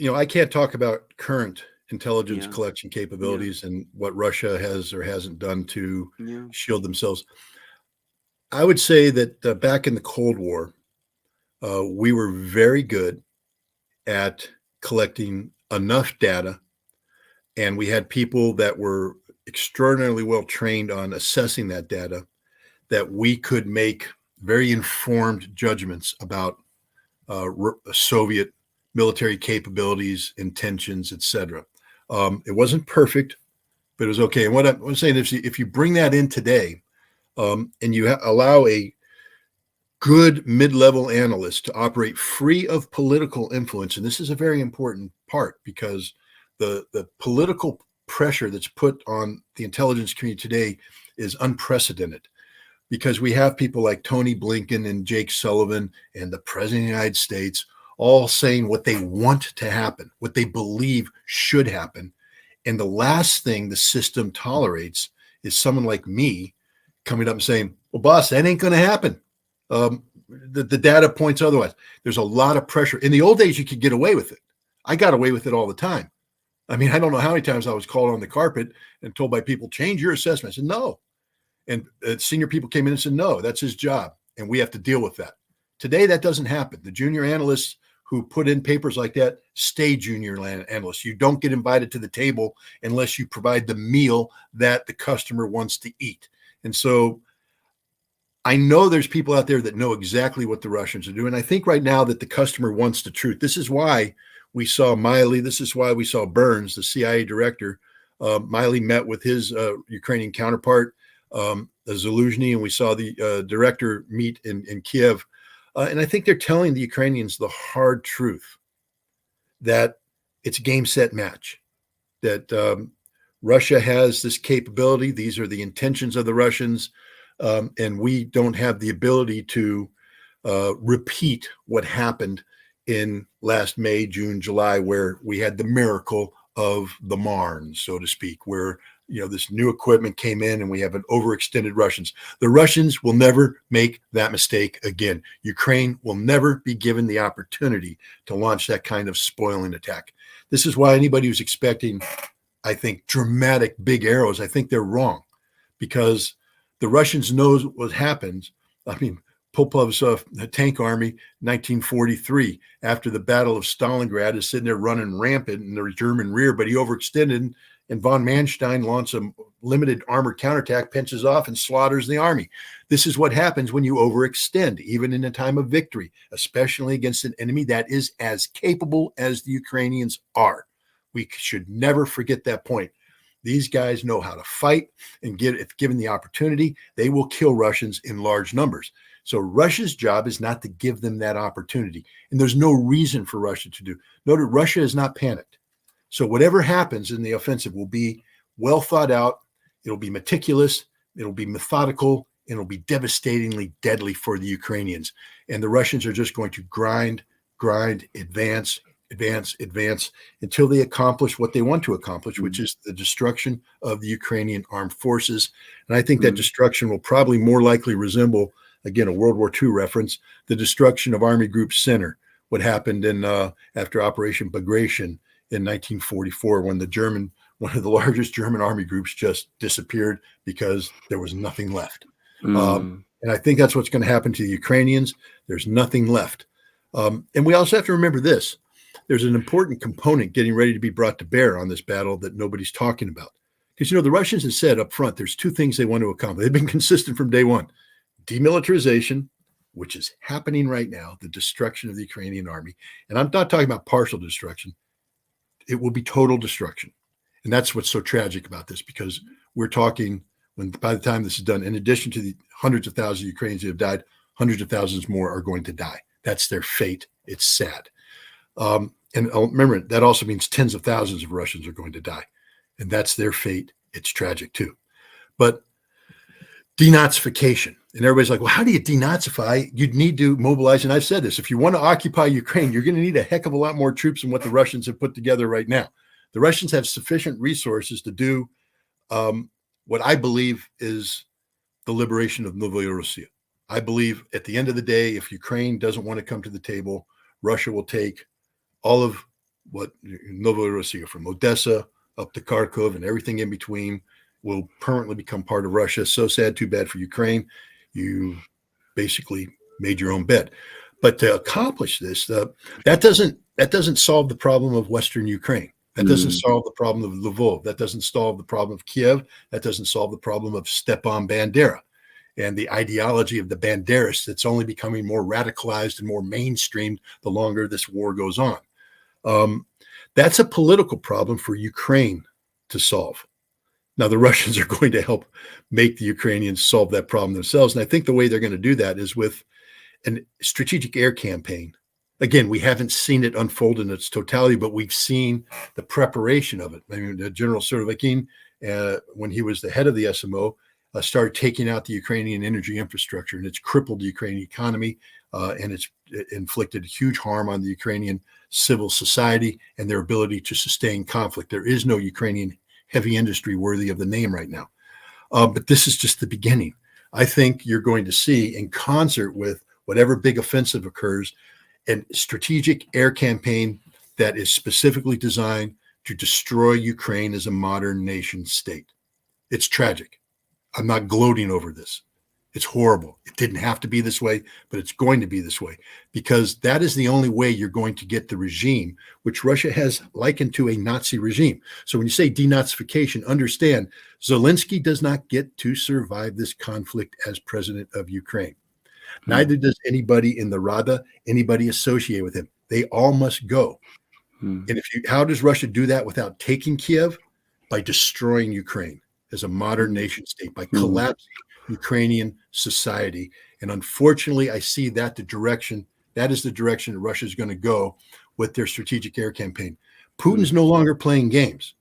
I can't talk about current intelligence collection capabilities and what Russia has or hasn't done to shield themselves. I would say that back in the Cold War, we were very good at collecting enough data, and we had people that were extraordinarily well trained on assessing that data, that we could make very informed judgments about Soviet military capabilities, intentions, etc. It wasn't perfect, but it was okay. And what I'm saying is, if you bring that in today, and you allow a good mid-level analyst to operate free of political influence, and this is a very important part, because the political pressure that's put on the intelligence community today is unprecedented, because we have people like Tony Blinken and Jake Sullivan and the President of the United States all saying what they want to happen, what they believe should happen. And the last thing the system tolerates is someone like me coming up and saying, well, boss, that ain't going to happen. The data points otherwise. There's a lot of pressure. In the old days, you could get away with it. I got away with it all the time. I mean, I don't know how many times I was called on the carpet and told by people, change your assessment. I said, no. And senior people came in and said, no, that's his job, and we have to deal with that. Today, that doesn't happen. The junior analysts who put in papers like that stay junior analysts. You don't get invited to the table unless you provide the meal that the customer wants to eat. And so I know there's people out there that know exactly what the Russians are doing. I think right now that the customer wants the truth. This is why we saw Miley. This is why we saw Burns, the CIA director. Miley met with his Ukrainian counterpart, Zaluzhny, and we saw the director meet in Kiev. And I think they're telling the Ukrainians the hard truth, that it's game, set, match, that Russia has this capability. These are the intentions of the Russians. And we don't have the ability to repeat what happened in last May, June, July, where we had the miracle of the Marne, so to speak, where this new equipment came in and we have an overextended Russians. The Russians will never make that mistake again. Ukraine will never be given the opportunity to launch that kind of spoiling attack. This is why anybody who's expecting I think, dramatic big arrows. I think they're wrong because the Russians know what happens. I mean, Popov's tank army, 1943, after the Battle of Stalingrad, is sitting there running rampant in the German rear, but he overextended, and von Manstein launches a limited armored counterattack, pinches off, and slaughters the army. This is what happens when you overextend, even in a time of victory, especially against an enemy that is as capable as the Ukrainians are. We should never forget that point. These guys know how to fight, and if given the opportunity, they will kill Russians in large numbers. So Russia's job is not to give them that opportunity. And there's no reason for Russia to do. Note that Russia is not panicked. So whatever happens in the offensive will be well thought out. It'll be meticulous. It'll be methodical. And it'll be devastatingly deadly for the Ukrainians. And the Russians are just going to grind, advance until they accomplish what they want to accomplish, which is the destruction of the Ukrainian armed forces. And I think that destruction will probably more likely resemble, again, a World War II reference, the destruction of Army Group Center, what happened in after Operation Bagration in 1944, when one of the largest German army groups just disappeared because there was nothing left. And I think that's what's going to happen to the Ukrainians. There's nothing left. And we also have to remember this. There's an important component getting ready to be brought to bear on this battle that nobody's talking about. Because, the Russians have said up front, there's two things they want to accomplish. They've been consistent from day one. Demilitarization, which is happening right now, the destruction of the Ukrainian army. And I'm not talking about partial destruction. It will be total destruction. And that's what's so tragic about this, because we're talking by the time this is done, in addition to the hundreds of thousands of Ukrainians who have died, hundreds of thousands more are going to die. That's their fate. It's sad. And remember, that also means tens of thousands of Russians are going to die. And that's their fate. It's tragic too. But denazification. And everybody's like, well, how do you denazify? You'd need to mobilize. And I've said this, if you want to occupy Ukraine, you're going to need a heck of a lot more troops than what the Russians have put together right now. The Russians have sufficient resources to do what I believe is the liberation of Novaya Russia. I believe at the end of the day, if Ukraine doesn't want to come to the table, Russia will take all of what Novaya Russia, from Odessa up to Kharkov and everything in between, will permanently become part of Russia. So sad, too bad for Ukraine. You basically made your own bed. But to accomplish this, that doesn't solve the problem of Western Ukraine. That doesn't solve the problem of Lvov. That doesn't solve the problem of Kiev. That doesn't solve the problem of Stepan Bandera and the ideology of the Banderists that's only becoming more radicalized and more mainstreamed the longer this war goes on. That's a political problem for Ukraine to solve. Now, the Russians are going to help make the Ukrainians solve that problem themselves. And I think the way they're going to do that is with a strategic air campaign. Again, we haven't seen it unfold in its totality, but we've seen the preparation of it. I mean, General Surovikin, when he was the head of the SMO, started taking out the Ukrainian energy infrastructure, and it's crippled the Ukrainian economy, and it's inflicted huge harm on the Ukrainian civil society and their ability to sustain conflict. There is no Ukrainian heavy industry worthy of the name right now. But this is just the beginning. I think you're going to see, in concert with whatever big offensive occurs, a strategic air campaign that is specifically designed to destroy Ukraine as a modern nation state. It's tragic. I'm not gloating over this. It's horrible. It didn't have to be this way, but it's going to be this way, because that is the only way you're going to get the regime, which Russia has likened to a Nazi regime. So when you say denazification, understand Zelensky does not get to survive this conflict as president of Ukraine. Neither does anybody in the Rada, anybody associated with him. They all must go. And how does Russia do that without taking Kiev? By destroying Ukraine as a modern nation state, by collapsing Ukrainian society. And unfortunately, I see that that is the direction Russia is going to go with their strategic air campaign. Putin's no longer playing games.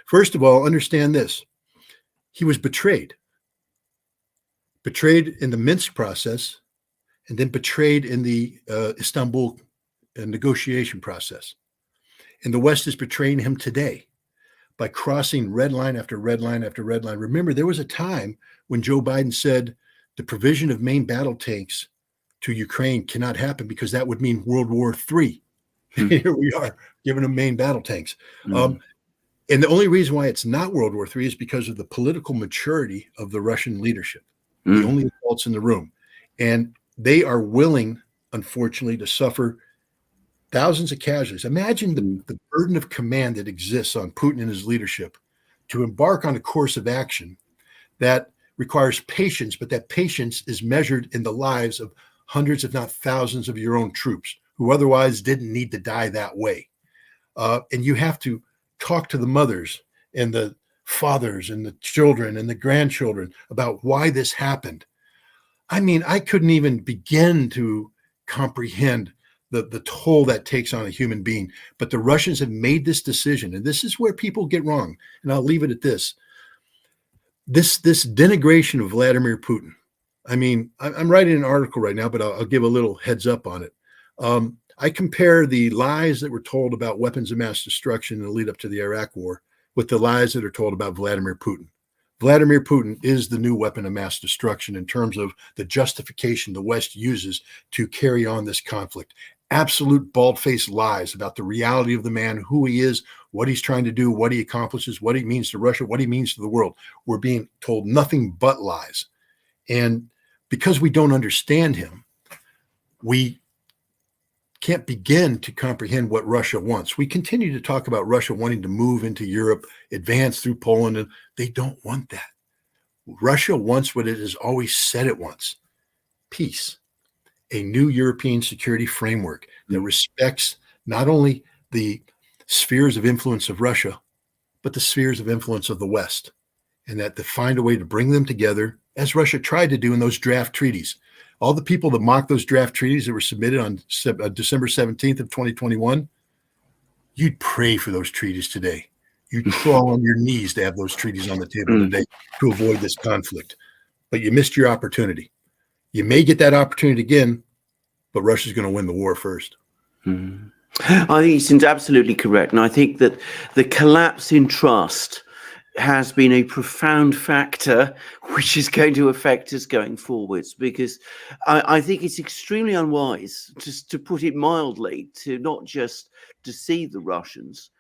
First of all, understand this. He was betrayed in the Minsk process, and then betrayed in the Istanbul negotiation process. And the West is betraying him today by crossing red line after red line after red line. Remember, there was a time when Joe Biden said the provision of main battle tanks to Ukraine cannot happen because that would mean World War III. Here we are giving them main battle tanks. And the only reason why it's not World War III is because of the political maturity of the Russian leadership, the only adults in the room. And they are willing, unfortunately, to suffer thousands of casualties. Imagine the burden of command that exists on Putin and his leadership to embark on a course of action that requires patience, but that patience is measured in the lives of hundreds, if not thousands, of your own troops who otherwise didn't need to die that way. And you have to talk to the mothers and the fathers and the children and the grandchildren about why this happened. I mean, I couldn't even begin to comprehend the toll that takes on a human being. But the Russians have made this decision, and this is where people get wrong. And I'll leave it at this. This denigration of Vladimir Putin. I mean, I'm writing an article right now, but I'll give a little heads up on it. I compare the lies that were told about weapons of mass destruction in the lead up to the Iraq War with the lies that are told about Vladimir Putin. Vladimir Putin is the new weapon of mass destruction in terms of the justification the West uses to carry on this conflict. Absolute bald-faced lies about the reality of the man, who he is, what he's trying to do, what he accomplishes, what he means to Russia, what he means to the world. We're being told nothing but lies. And because we don't understand him, we can't begin to comprehend what Russia wants. We continue to talk about Russia wanting to move into Europe, advance through Poland, and they don't want that. Russia wants what it has always said it wants: peace, a new European security framework that respects not only the spheres of influence of Russia, but the spheres of influence of the West, and that to find a way to bring them together, as Russia tried to do in those draft treaties. All the people that mocked those draft treaties that were submitted on December 17th of 2021, you'd pray for those treaties today. You'd crawl on your knees to have those treaties on the table today to avoid this conflict. But you missed your opportunity. You may get that opportunity again, but Russia's going to win the war first. I think he's absolutely correct. And I think that the collapse in trust has been a profound factor which is going to affect us going forwards, because I think it's extremely unwise, just to put it mildly, to not just deceive the Russians,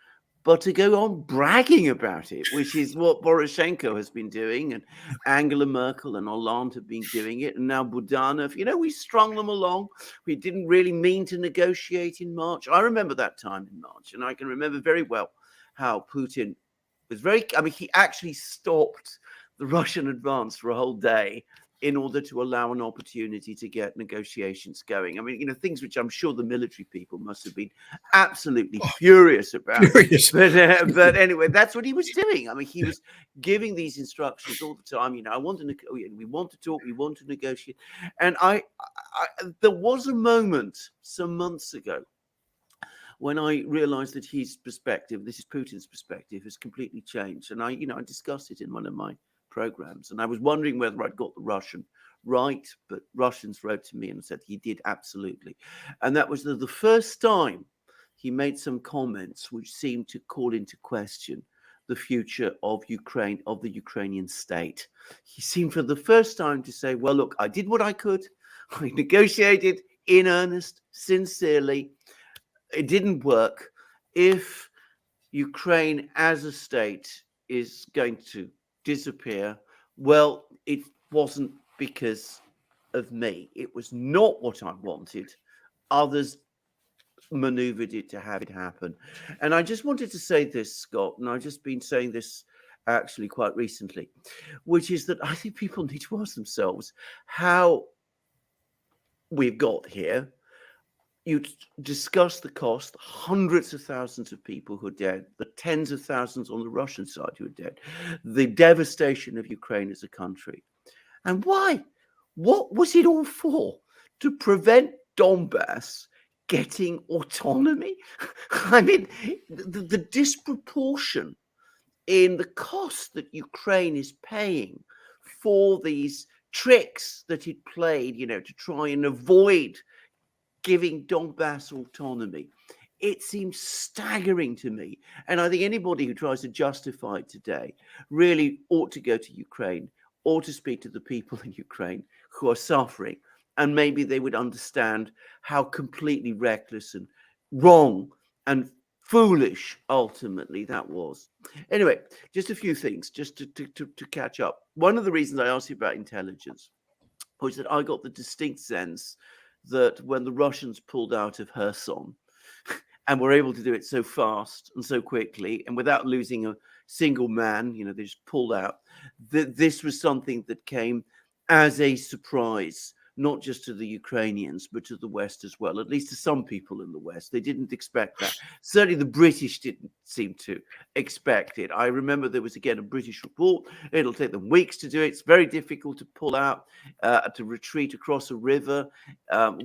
but to go on bragging about it, which is what Poroshenko has been doing, and Angela Merkel and Hollande have been doing it, and now Budanov. We strung them along. We didn't really mean to negotiate in March. I remember that time in March, and I can remember very well how Putin was he actually stopped the Russian advance for a whole day in order to allow an opportunity to get negotiations going. Things which I'm sure the military people must have been absolutely furious about. Furious. But anyway, that's what he was doing. He was giving these instructions all the time. We want to talk, we want to negotiate. And there was a moment some months ago when I realized that his perspective, this is Putin's perspective, has completely changed. And I discussed it in one of my programs, and I was wondering whether I'd got the Russian right, but Russians wrote to me and said he did absolutely. And that was the first time he made some comments which seemed to call into question the future of Ukraine, of the Ukrainian state. He seemed for the first time to say, well, look, I did what I could. I negotiated in earnest, sincerely. It didn't work. If Ukraine as a state is going to disappear, well, it wasn't because of me. It was not what I wanted. Others maneuvered it to have it happen. And I just wanted to say this, Scott, and I've just been saying this actually quite recently, which is that I think people need to ask themselves how we've got here. You discuss the cost, hundreds of thousands of people who are dead, the tens of thousands on the Russian side who are dead, the devastation of Ukraine as a country. And why? What was it all for? To prevent Donbass getting autonomy? The disproportion in the cost that Ukraine is paying for these tricks that it played, to try and avoid giving Donbass autonomy. It seems staggering to me. And I think anybody who tries to justify it today really ought to go to Ukraine, or to speak to the people in Ukraine who are suffering. And maybe they would understand how completely reckless and wrong and foolish, ultimately, that was. Anyway, just a few things, just to catch up. One of the reasons I asked you about intelligence was that I got the distinct sense that when the Russians pulled out of Kherson, and were able to do it so fast and so quickly and without losing a single man, they just pulled out, that this was something that came as a surprise, not just to the Ukrainians, but to the West as well, at least to some people in the West. They didn't expect that. Certainly the British didn't seem to expect it. I remember there was, again, a British report. It'll take them weeks to do it. It's very difficult to pull out, to retreat across a river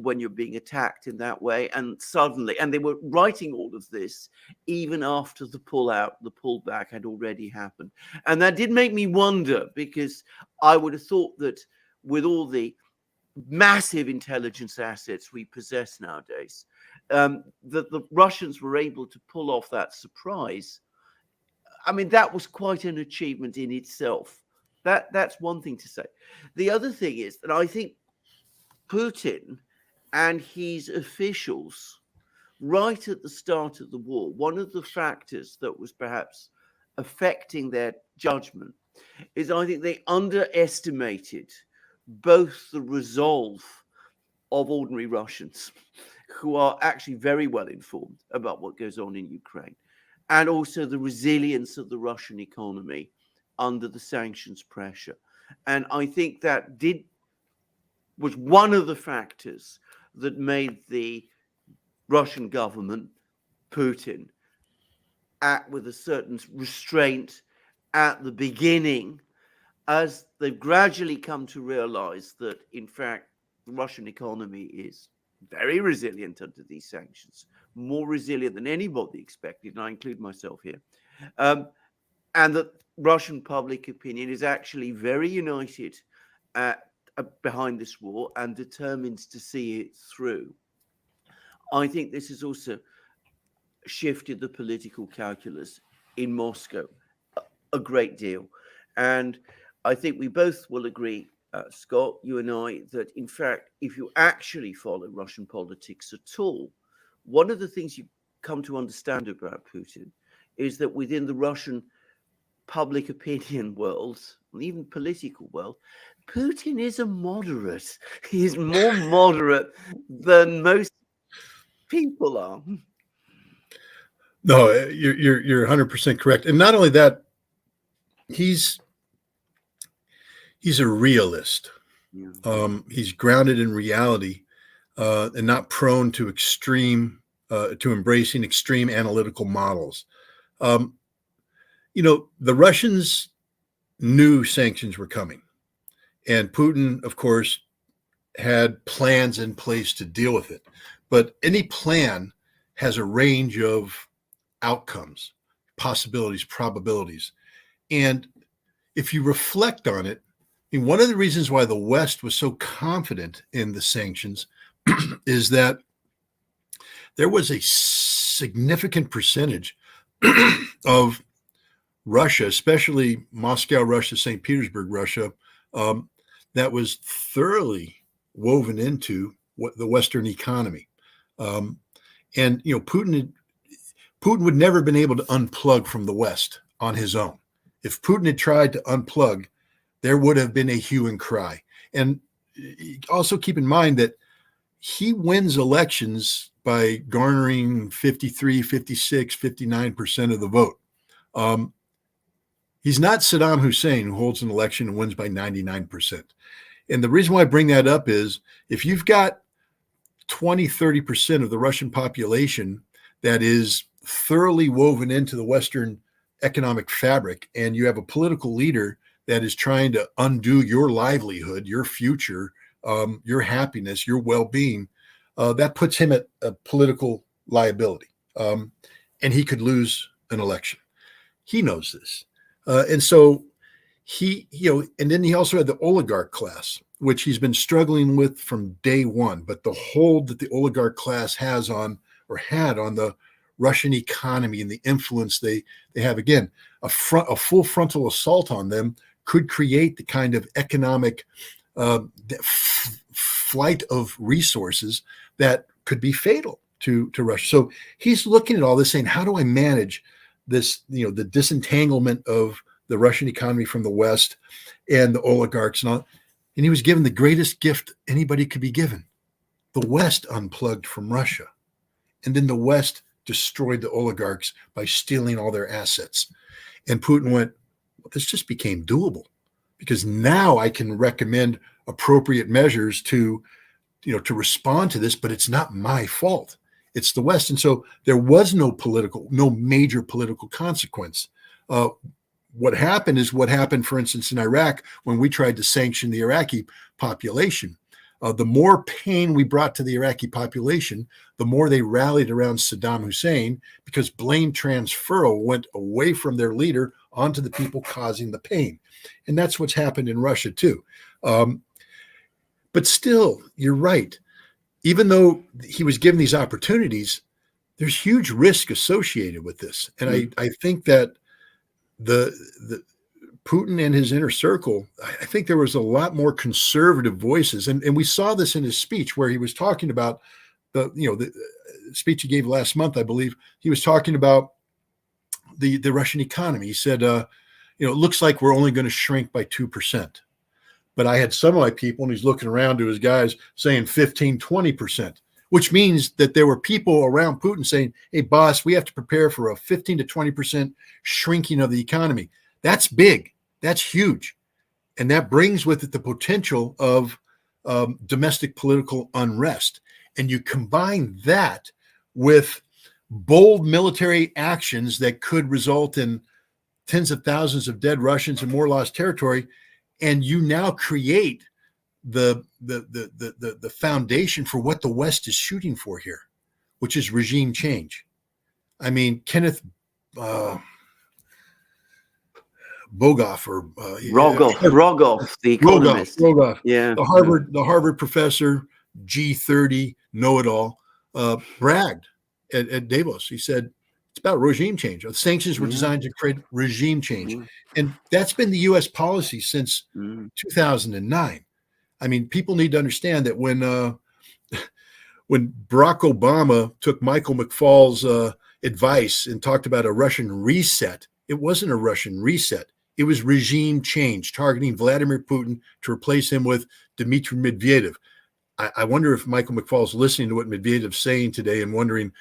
when you're being attacked in that way. And suddenly, and they were writing all of this even after the pullback had already happened. And that did make me wonder, because I would have thought that with all the massive intelligence assets we possess nowadays, that the Russians were able to pull off that surprise. I mean, that was quite an achievement in itself. That's one thing to say. The other thing is that I think Putin and his officials, right at the start of the war, one of the factors that was perhaps affecting their judgment is I think they underestimated both the resolve of ordinary Russians, who are actually very well informed about what goes on in Ukraine, and also the resilience of the Russian economy under the sanctions pressure. And I think that was one of the factors that made the Russian government, Putin, act with a certain restraint at the beginning, as they've gradually come to realize that, in fact, the Russian economy is very resilient under these sanctions, more resilient than anybody expected, and I include myself here. And that Russian public opinion is actually very united behind this war and determined to see it through. I think this has also shifted the political calculus in Moscow a great deal. And I think we both will agree, Scott, you and I, that in fact, if you actually follow Russian politics at all, one of the things you come to understand about Putin is that within the Russian public opinion world, and even political world, Putin is a moderate. He is more moderate than most people are. No, you're 100% correct. And not only that, he's a realist. Yeah. He's grounded in reality and not prone to embracing extreme analytical models. The Russians knew sanctions were coming, and Putin, of course, had plans in place to deal with it. But any plan has a range of outcomes, possibilities, probabilities. And if you reflect on it, I mean, one of the reasons why the West was so confident in the sanctions is that there was a significant percentage of Russia, especially Moscow, Russia, St. Petersburg, Russia, that was thoroughly woven into the Western economy. And Putin would never have been able to unplug from the West on his own. If Putin had tried to unplug, there would have been a hue and cry. And also keep in mind that he wins elections by garnering 53, 56, 59% of the vote. He's not Saddam Hussein, who holds an election and wins by 99%. And the reason why I bring that up is if you've got 20, 30% of the Russian population that is thoroughly woven into the Western economic fabric, and you have a political leader that is trying to undo your livelihood, your future, your happiness, your well-being, that puts him at a political liability. And he could lose an election. He knows this. And so and then he also had the oligarch class, which he's been struggling with from day one. But the hold that the oligarch class has on, or had on, the Russian economy and the influence they have, again, a full frontal assault on them could create the kind of economic flight of resources that could be fatal to Russia. So he's looking at all this saying, how do I manage this, the disentanglement of the Russian economy from the West and the oligarchs and all. And he was given the greatest gift anybody could be given. The West unplugged from Russia. And then the West destroyed the oligarchs by stealing all their assets. And Putin went, well, this just became doable because now I can recommend appropriate measures to respond to this, but it's not my fault. It's the West. And so there was no major political consequence. What happened is what happened, for instance, in Iraq when we tried to sanction the Iraqi population. The more pain we brought to the Iraqi population, the more they rallied around Saddam Hussein because blame transferal went away from their leader onto the people causing the pain. And that's what's happened in Russia too. But still, you're right. Even though he was given these opportunities, there's huge risk associated with this. And I think that the Putin and his inner circle, I think there was a lot more conservative voices. And we saw this in his speech where he was talking about the speech he gave last month, I believe. He was talking about the Russian economy. He said, it looks like we're only going to shrink by 2%. But I had some of my people, and he's looking around to his guys saying 15, 20%, which means that there were people around Putin saying, hey, boss, we have to prepare for a 15 to 20% shrinking of the economy. That's big. That's huge. And that brings with it the potential of domestic political unrest. And you combine that with bold military actions that could result in tens of thousands of dead Russians and more lost territory, and you now create the foundation for what the West is shooting for here, which is regime change. I mean, Kenneth Rogoff, the economist, Rogoff, yeah, the Harvard professor, G30 know-it-all, bragged at Davos. He said it's about regime change. The sanctions were designed to create regime change, and that's been the U.S. policy since 2009. I mean, people need to understand that when Barack Obama took Michael McFaul's advice and talked about a Russian reset, it wasn't a Russian reset. It was regime change, targeting Vladimir Putin to replace him with Dmitry Medvedev. I wonder if Michael McFaul's listening to what Medvedev's saying today and wondering,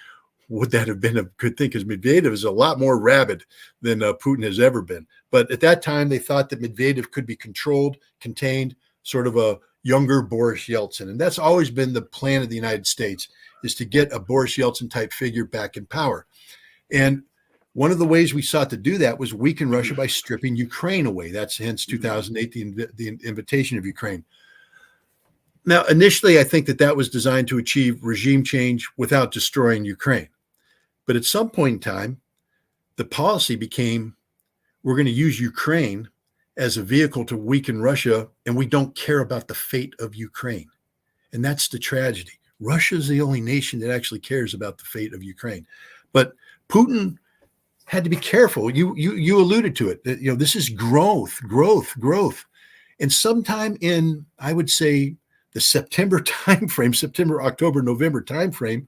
would that have been a good thing? Because Medvedev is a lot more rabid than Putin has ever been. But at that time, they thought that Medvedev could be controlled, contained, sort of a younger Boris Yeltsin. And that's always been the plan of the United States, is to get a Boris Yeltsin type figure back in power. And one of the ways we sought to do that was weaken Russia by stripping Ukraine away. That's hence 2008, the invitation of Ukraine. Now, initially, I think that was designed to achieve regime change without destroying Ukraine. But at some point in time, the policy became, we're going to use Ukraine as a vehicle to weaken Russia, and we don't care about the fate of Ukraine. And that's the tragedy. Russia is the only nation that actually cares about the fate of Ukraine. But Putin had to be careful. You alluded to it. This is growth. And sometime in, I would say, the September timeframe, September, October, November timeframe,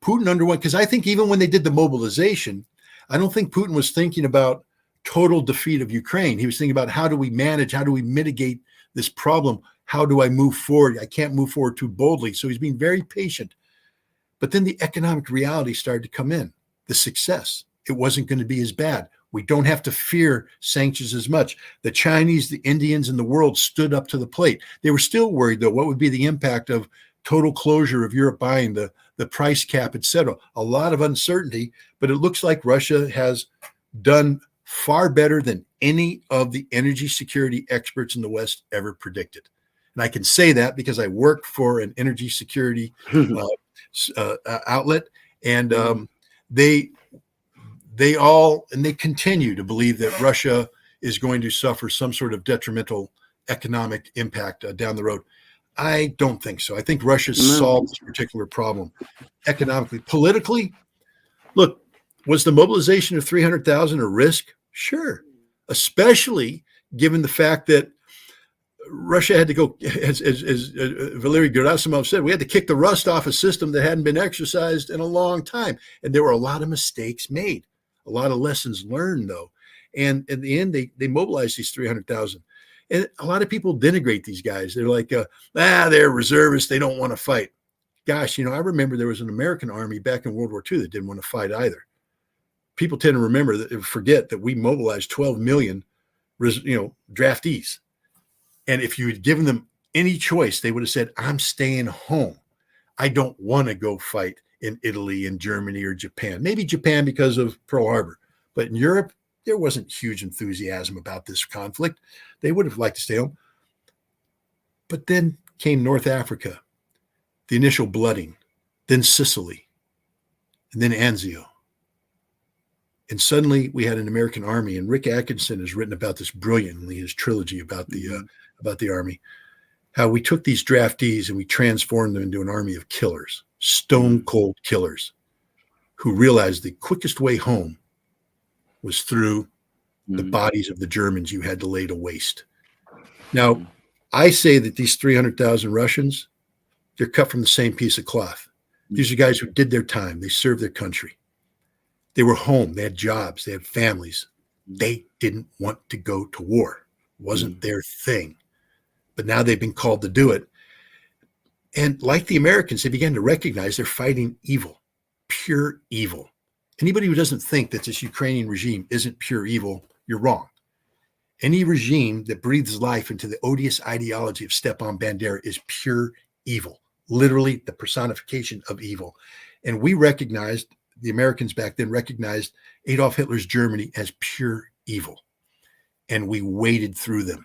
Putin underwent, because I think even when they did the mobilization, I don't think Putin was thinking about total defeat of Ukraine. He was thinking about, how do we manage, how do we mitigate this problem? How do I move forward? I can't move forward too boldly. So he's being very patient. But then the economic reality started to come in, the success. It wasn't going to be as bad. We don't have to fear sanctions as much. The Chinese, the Indians, and the world stood up to the plate. They were still worried, though, what would be the impact of total closure of Europe buying, the price cap, et cetera. A lot of uncertainty, but it looks like Russia has done far better than any of the energy security experts in the West ever predicted. And I can say that because I worked for an energy security outlet, and they continue to believe that Russia is going to suffer some sort of detrimental economic impact down the road. I don't think so. I think Russia's solved this particular problem economically. Politically, look, was the mobilization of 300,000 a risk? Sure, especially given the fact that Russia had to go, as Valery Gerasimov said, we had to kick the rust off a system that hadn't been exercised in a long time. And there were a lot of mistakes made, a lot of lessons learned, though. And at the end, they mobilized these 300,000. And a lot of people denigrate these guys. They're like, they're reservists. They don't want to fight. Gosh, I remember there was an American army back in World War II that didn't want to fight either. People tend to forget that we mobilized 12 million, draftees. And if you had given them any choice, they would have said, I'm staying home. I don't want to go fight in Italy and Germany or Japan. Maybe Japan because of Pearl Harbor. But in Europe, there wasn't huge enthusiasm about this conflict. They would have liked to stay home. But then came North Africa, the initial blooding, then Sicily, and then Anzio. And suddenly we had an American army, and Rick Atkinson has written about this brilliantly, his trilogy about the army, how we took these draftees and we transformed them into an army of killers, stone cold killers, who realized the quickest way home was through the bodies of the Germans you had to lay to waste. Now, I say that these 300,000 Russians, they're cut from the same piece of cloth. These are guys who did their time. They served their country. They were home. They had jobs. They had families. They didn't want to go to war. It wasn't their thing. But now they've been called to do it. And like the Americans, they began to recognize they're fighting evil, pure evil. Anybody who doesn't think that this Ukrainian regime isn't pure evil, you're wrong. Any regime that breathes life into the odious ideology of Stepan Bandera is pure evil, literally the personification of evil. And we recognized, the Americans back then recognized Adolf Hitler's Germany as pure evil. And we waded through them.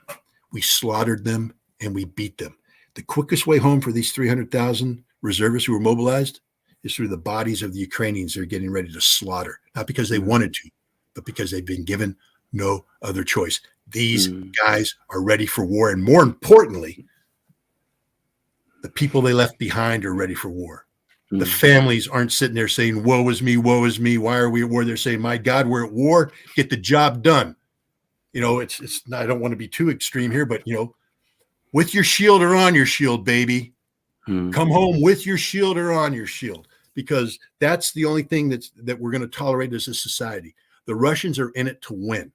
We slaughtered them and we beat them. The quickest way home for these 300,000 reservists who were mobilized is through the bodies of the Ukrainians they're getting ready to slaughter, not because they wanted to, but because they've been given no other choice. These guys are ready for war. And more importantly, the people they left behind are ready for war. The families aren't sitting there saying, woe is me, why are we at war? They're saying, my God, we're at war, get the job done. It's I don't want to be too extreme here, but with your shield or on your shield, baby. Come home with your shield or on your shield, because that's the only thing that we're going to tolerate as a society. The Russians are in it to win.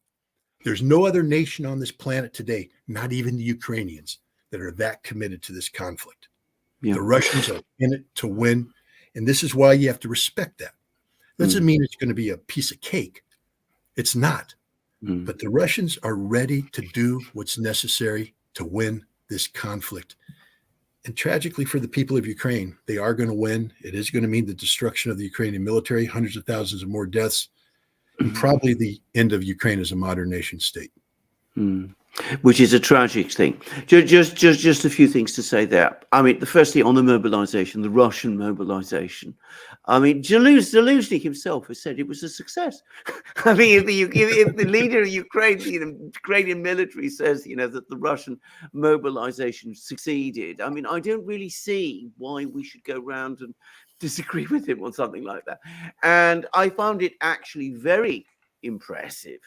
There's no other nation on this planet today, not even the Ukrainians, that are that committed to this conflict. Yeah. The Russians are in it to win. And this is why you have to respect that. Doesn't mean it's going to be a piece of cake. It's not. But the Russians are ready to do what's necessary to win this conflict. And tragically for the people of Ukraine, they are going to win. It is going to mean the destruction of the Ukrainian military, hundreds of thousands of more deaths, and probably the end of Ukraine as a modern nation state. Which is a tragic thing. Just a few things to say there. I mean, the first thing on the mobilization, the Russian mobilization. I mean, Zelensky himself has said it was a success. I mean, if the leader of Ukraine, the Ukrainian military says, that the Russian mobilization succeeded. I mean, I don't really see why we should go around and disagree with him on something like that. And I found it actually very impressive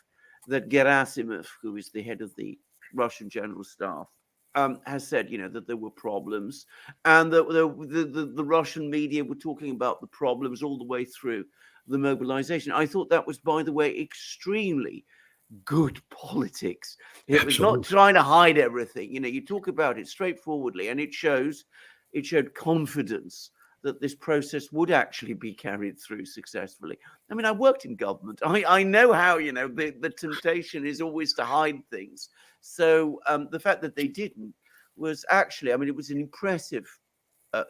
that Gerasimov, who is the head of the Russian General Staff, has said, that there were problems, and that the Russian media were talking about the problems all the way through the mobilization. I thought that was, by the way, extremely good politics. It was not trying to hide everything. You talk about it straightforwardly, and it showed confidence that this process would actually be carried through successfully. I mean, I worked in government. I know how, the temptation is always to hide things. So the fact that they didn't was actually, it was an impressive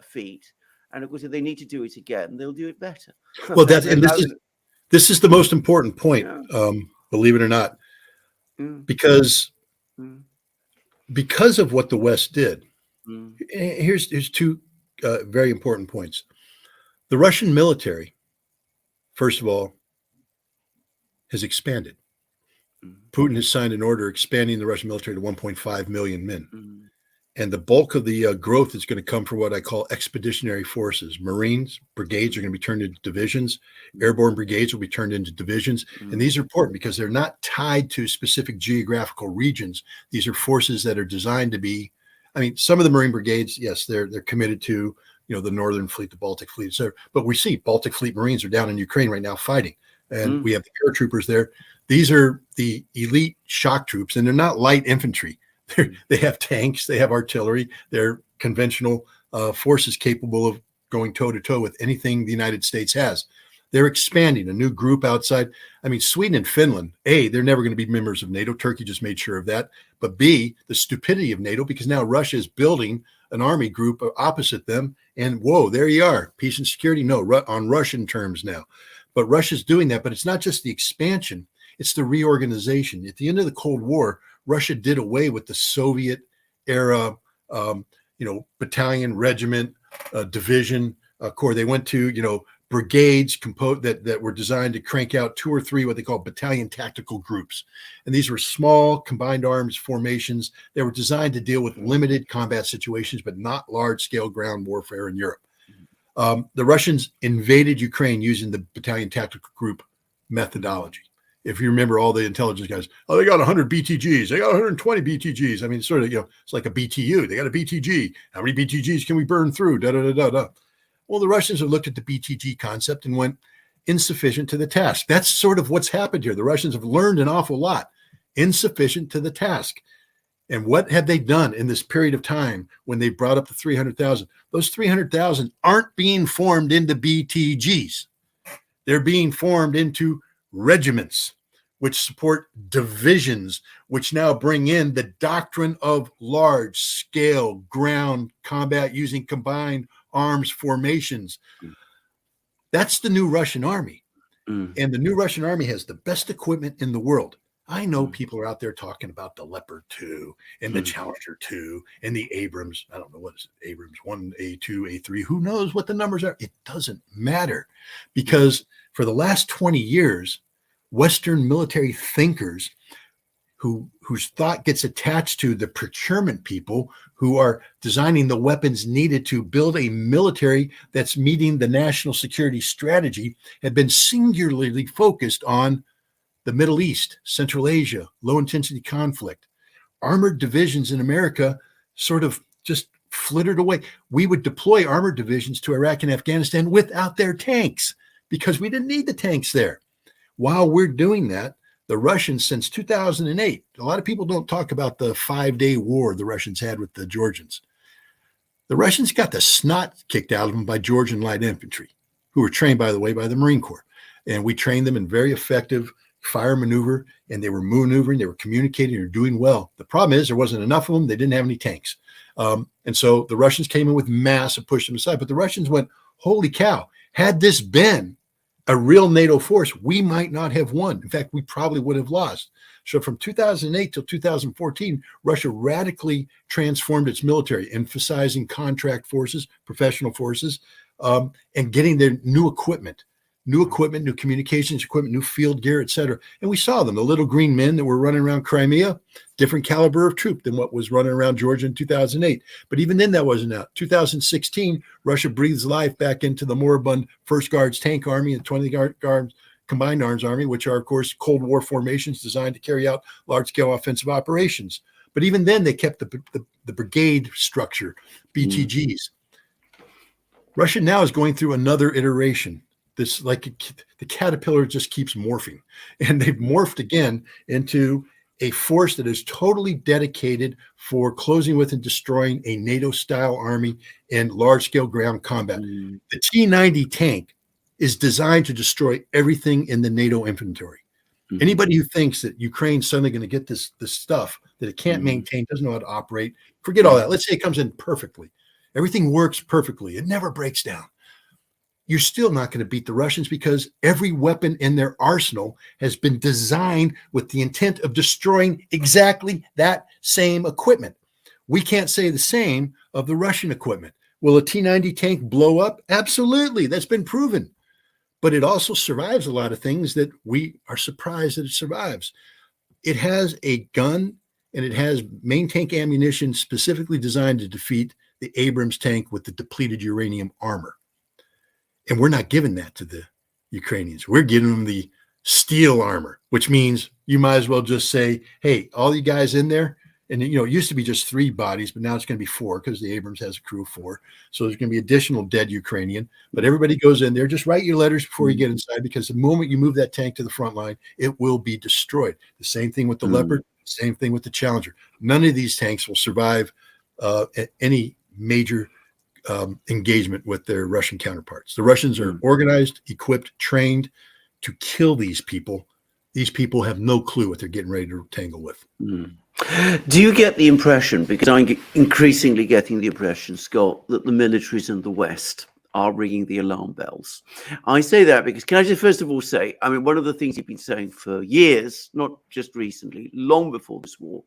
feat. And of course, if they need to do it again, they'll do it better. Well, this is the most important point, believe it or not, because of what the West did. Here's two very important points. The Russian military, first of all, has expanded. Putin has signed an order expanding the Russian military to 1.5 million men. And the bulk of the growth is going to come from what I call expeditionary forces. Marines, brigades are going to be turned into divisions. Airborne brigades will be turned into divisions. And these are important because they're not tied to specific geographical regions. These are forces that are designed to be, I mean, some of the Marine brigades, yes, they're committed to, the Northern Fleet, the Baltic Fleet, etc. But we see Baltic Fleet Marines are down in Ukraine right now fighting. And we have the paratroopers there. These are the elite shock troops, and they're not light infantry. They have tanks, they have artillery, they're conventional forces capable of going toe-to-toe with anything the United States has. They're expanding a new group outside. I mean, Sweden and Finland, A, they're never going to be members of NATO. Turkey just made sure of that. But B, the stupidity of NATO, because now Russia is building an army group opposite them. And whoa, there you are. Peace and security, no, on Russian terms now. But Russia's doing that. But it's not just the expansion, it's the reorganization. At the end of the Cold War, Russia did away with the Soviet era, battalion, regiment, division, corps. They went to, brigades that were designed to crank out 2 or 3 what they call battalion tactical groups. And these were small combined arms formations that were designed to deal with limited combat situations, but not large-scale ground warfare in Europe. The Russians invaded Ukraine using the battalion tactical group methodology. If you remember all the intelligence guys, they got 100 BTGs, they got 120 BTGs. I mean, sort of, it's like a BTU. They got a BTG. How many BTGs can we burn through? Well, the Russians have looked at the BTG concept and went insufficient to the task. That's sort of what's happened here. The Russians have learned an awful lot. Insufficient to the task. And what have they done in this period of time when they brought up the 300,000? Those 300,000 aren't being formed into BTGs. They're being formed into regiments, which support divisions, which now bring in the doctrine of large-scale ground combat using combined arms formations. That's the new Russian army. And the new Russian army has the best equipment in the world. I know people are out there talking about the Leopard 2 and the Challenger 2 and the Abrams. I don't know what is it, Abrams 1, A2, A3. Who knows what the numbers are? It doesn't matter, because for the last 20 years, Western military thinkers whose thought gets attached to the procurement people who are designing the weapons needed to build a military that's meeting the national security strategy have been singularly focused on the Middle East, Central Asia, low-intensity conflict. Armored divisions in America sort of just flittered away. We would deploy armored divisions to Iraq and Afghanistan without their tanks because we didn't need the tanks there. While we're doing that, the Russians, since 2008, a lot of people don't talk about the 5-day war the Russians had with the Georgians. The Russians got the snot kicked out of them by Georgian light infantry, who were trained, by the way, by the Marine Corps. And we trained them in very effective fire maneuver, and they were maneuvering, they were communicating, they were doing well. The problem is there wasn't enough of them. They didn't have any tanks. And so the Russians came in with mass and pushed them aside. But the Russians went, holy cow, had this been a real NATO force, we might not have won. In fact, we probably would have lost. So from 2008 till 2014, Russia radically transformed its military, emphasizing contract forces, professional forces, and getting their new equipment, new communications equipment, new field gear, et cetera. And we saw them, the little green men that were running around Crimea, different caliber of troop than what was running around Georgia in 2008. But even then, that wasn't out. 2016, Russia breathes life back into the moribund First Guards Tank Army and 20 Guards Combined Arms Army, which are, of course, Cold War formations designed to carry out large-scale offensive operations. But even then, they kept the brigade structure, BTGs. Russia now is going through another iteration. This, like the caterpillar, just keeps morphing, and they've morphed again into a force that is totally dedicated for closing with and destroying a NATO-style army and large-scale ground combat. The T-90 tank is designed to destroy everything in the NATO inventory. Anybody who thinks that Ukraine's suddenly going to get this stuff that it can't maintain, doesn't know how to operate, forget all that. Let's say it comes in perfectly. Everything works perfectly. It never breaks down. You're still not going to beat the Russians because every weapon in their arsenal has been designed with the intent of destroying exactly that same equipment. We can't say the same of the Russian equipment. Will a T-90 tank blow up? Absolutely. That's been proven. But it also survives a lot of things that we are surprised that it survives. It has a gun and it has main tank ammunition specifically designed to defeat the Abrams tank with the depleted uranium armor. And we're not giving that to the Ukrainians. We're giving them the steel armor, which means you might as well just say, hey, all you guys in there, and it used to be just 3 bodies, but now it's going to be 4 because the Abrams has a crew of 4. So there's going to be additional dead Ukrainian. But everybody goes in there. Just write your letters before you get inside, because the moment you move that tank to the front line, it will be destroyed. The same thing with the Leopard, same thing with the Challenger. None of these tanks will survive any major engagement with their Russian counterparts. The Russians are organized, equipped, trained to kill these people. These people have no clue what they're getting ready to tangle with. Do you get the impression, because I'm increasingly getting the impression, Scott, that the militaries in the West are ringing the alarm bells? I say that because, can I just first of all say, I mean, one of the things you've been saying for years, not just recently, long before this war,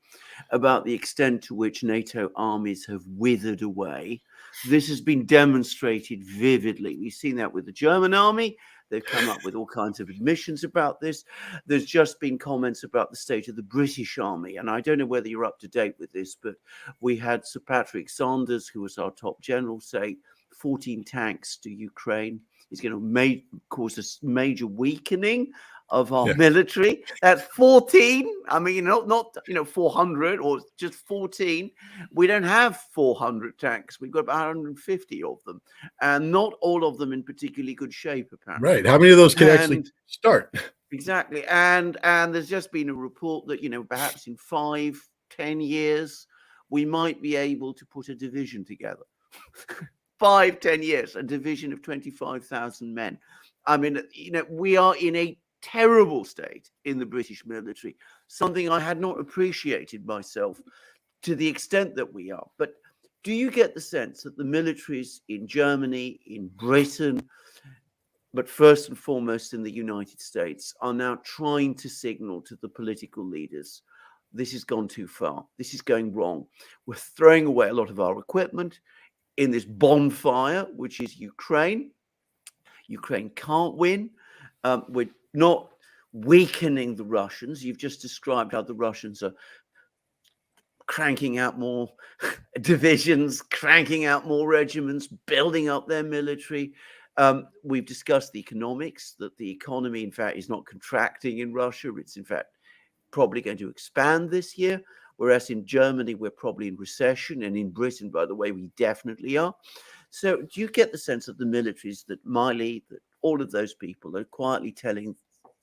about the extent to which NATO armies have withered away, this has been demonstrated vividly. We've seen that with the German army. They've come up with all kinds of admissions about this. There's just been comments about the state of the British Army. And I don't know whether you're up to date with this, but we had Sir Patrick Sanders, who was our top general, say 14 tanks to Ukraine is going to cause a major weakening of our military. That's 14. I mean, not 400 or just 14. We don't have 400 tanks. We've got about 150 of them, and not all of them in particularly good shape, apparently. Right. How many of those can actually start? Exactly. And there's just been a report that, perhaps in 5-10 years, we might be able to put a division together. 5-10 years, a division of 25,000 men. I mean, we are in a terrible state in the British military, something I had not appreciated myself to the extent that we are. But do you get the sense that the militaries in Germany, in Britain, but first and foremost in the United States, are now trying to signal to the political leaders, this has gone too far, this is going wrong, we're throwing away a lot of our equipment in this bonfire, which is Ukraine. Ukraine can't win. We're not weakening the Russians. You've just described how the Russians are cranking out more divisions, cranking out more regiments, building up their military. We've discussed the economics, that the economy, in fact, is not contracting in Russia. It's, in fact, probably going to expand this year. Whereas in Germany, we're probably in recession. And in Britain, by the way, we definitely are. So do you get the sense that the militaries, that Miley, that all of those people are quietly telling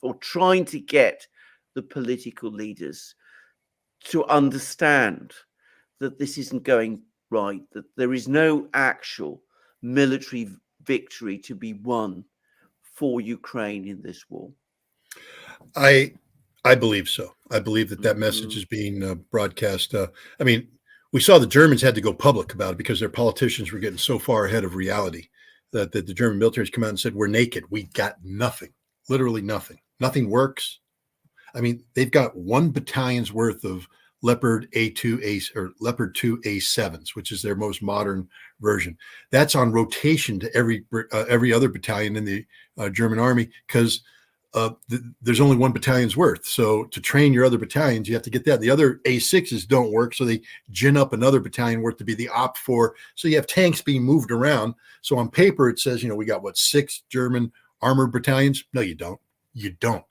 or trying to get the political leaders to understand that this isn't going right, that there is no actual military victory to be won for Ukraine in this war? I believe so. I believe that message is being broadcast. I mean, we saw the Germans had to go public about it because their politicians were getting so far ahead of reality that the German military has come out and said, we're naked. We got nothing, literally nothing. Nothing works. I mean, they've got 1 battalion's worth of Leopard A2 or Leopard 2 A7s, which is their most modern version. That's on rotation to every other battalion in the German army because there's only 1 battalion's worth. So to train your other battalions, you have to get that. The other A6s don't work, so they gin up another battalion worth to be the OP4. So you have tanks being moved around. So on paper, it says, we got 6 German armored battalions? No, you don't. You don't.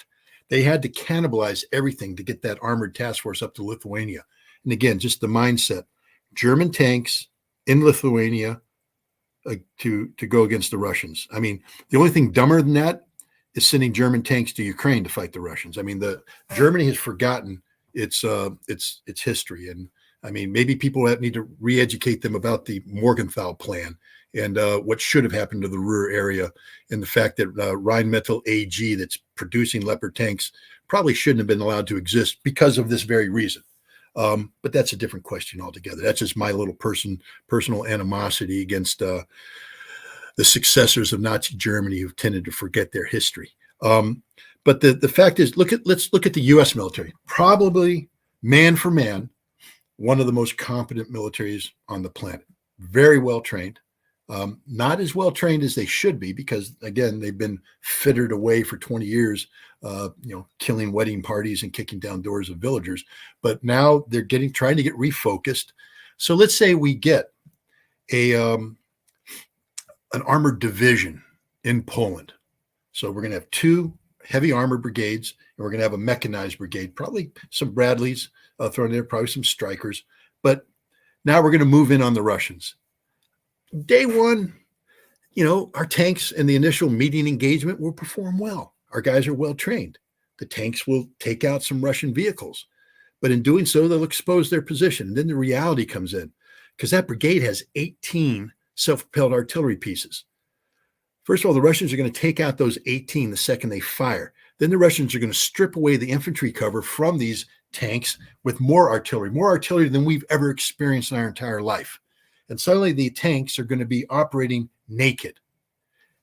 They had to cannibalize everything to get that armored task force up to Lithuania. And again, just the mindset, German tanks in Lithuania to go against the Russians. I mean, the only thing dumber than that is sending German tanks to Ukraine to fight the Russians. I mean, Germany has forgotten its history. And I mean, maybe people need to re-educate them about the Morgenthau plan and what should have happened to the Ruhr area, and the fact that Rheinmetall AG, that's producing Leopard tanks, probably shouldn't have been allowed to exist because of this very reason. But that's a different question altogether. That's just my little personal animosity against the successors of Nazi Germany, who've tended to forget their history. But the fact is, let's look at the U.S. military. Probably man for man, one of the most competent militaries on the planet. Very well trained. Not as well trained as they should be because, again, they've been fittered away for 20 years, killing wedding parties and kicking down doors of villagers. But now they're trying to get refocused. So let's say we get an armored division in Poland. So we're going to have 2 heavy armored brigades, and we're going to have a mechanized brigade, probably some Bradleys thrown in there, probably some Strykers. But now we're going to move in on the Russians. Day one, our tanks in the initial meeting engagement will perform well. Our guys are well trained. The tanks will take out some Russian vehicles, but in doing so, they'll expose their position. And then the reality comes in because that brigade has 18 self-propelled artillery pieces. First of all, the Russians are going to take out those 18 the second they fire. Then the Russians are going to strip away the infantry cover from these tanks with more artillery than we've ever experienced in our entire life. And suddenly the tanks are going to be operating naked.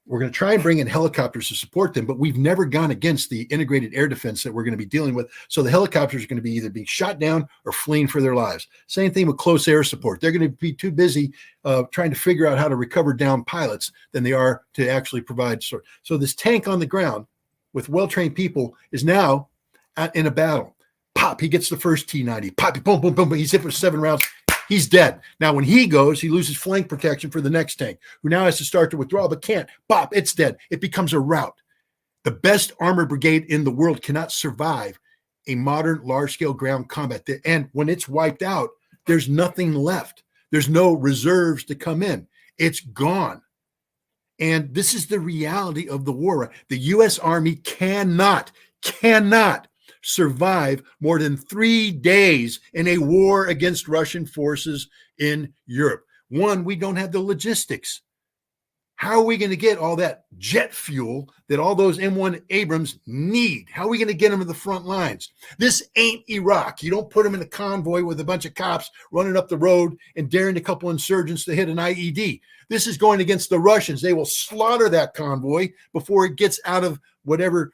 We're going to try and bring in helicopters to support them, but we've never gone against the integrated air defense that we're going to be dealing with. So the helicopters are going to be either being shot down or fleeing for their lives. Same thing with close air support. They're going to be too busy trying to figure out how to recover down pilots than they are to actually provide. So this tank on the ground with well-trained people is now in a battle. Pop, he gets the first T-90. Pop, boom, boom, boom, boom. He's hit with 7 rounds. He's dead. Now, when he goes, he loses flank protection for the next tank, who now has to start to withdraw, but can't. Bop, it's dead. It becomes a rout. The best armored brigade in the world cannot survive a modern large-scale ground combat. And when it's wiped out, there's nothing left. There's no reserves to come in. It's gone. And this is the reality of the war. The U.S. Army cannot survive more than 3 days in a war against Russian forces in Europe. One, we don't have the logistics. How are we going to get all that jet fuel that all those M1 Abrams need? How are we going to get them to the front lines? This ain't Iraq. You don't put them in a convoy with a bunch of cops running up the road and daring a couple insurgents to hit an IED. This is going against the Russians. They will slaughter that convoy before it gets out of whatever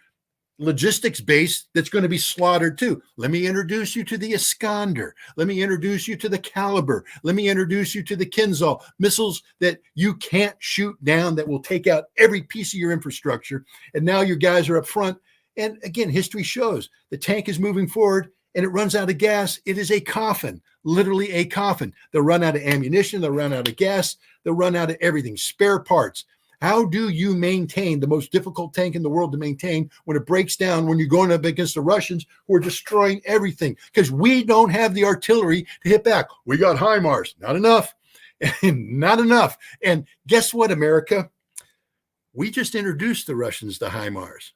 logistics base that's going to be slaughtered too. Let me introduce you to the Iskander. Let me introduce you to the Caliber. Let me introduce you to the Kinzhal, missiles that you can't shoot down that will take out every piece of your infrastructure. And now your guys are up front. And again, history shows the tank is moving forward and it runs out of gas. It is a coffin, literally a coffin. They'll run out of ammunition. They'll run out of gas. They'll run out of everything, spare parts. How do you maintain the most difficult tank in the world to maintain when it breaks down, when you're going up against the Russians who are destroying everything? Because we don't have the artillery to hit back. We got HIMARS, not enough, not enough. And guess what, America? We just introduced the Russians to HIMARS.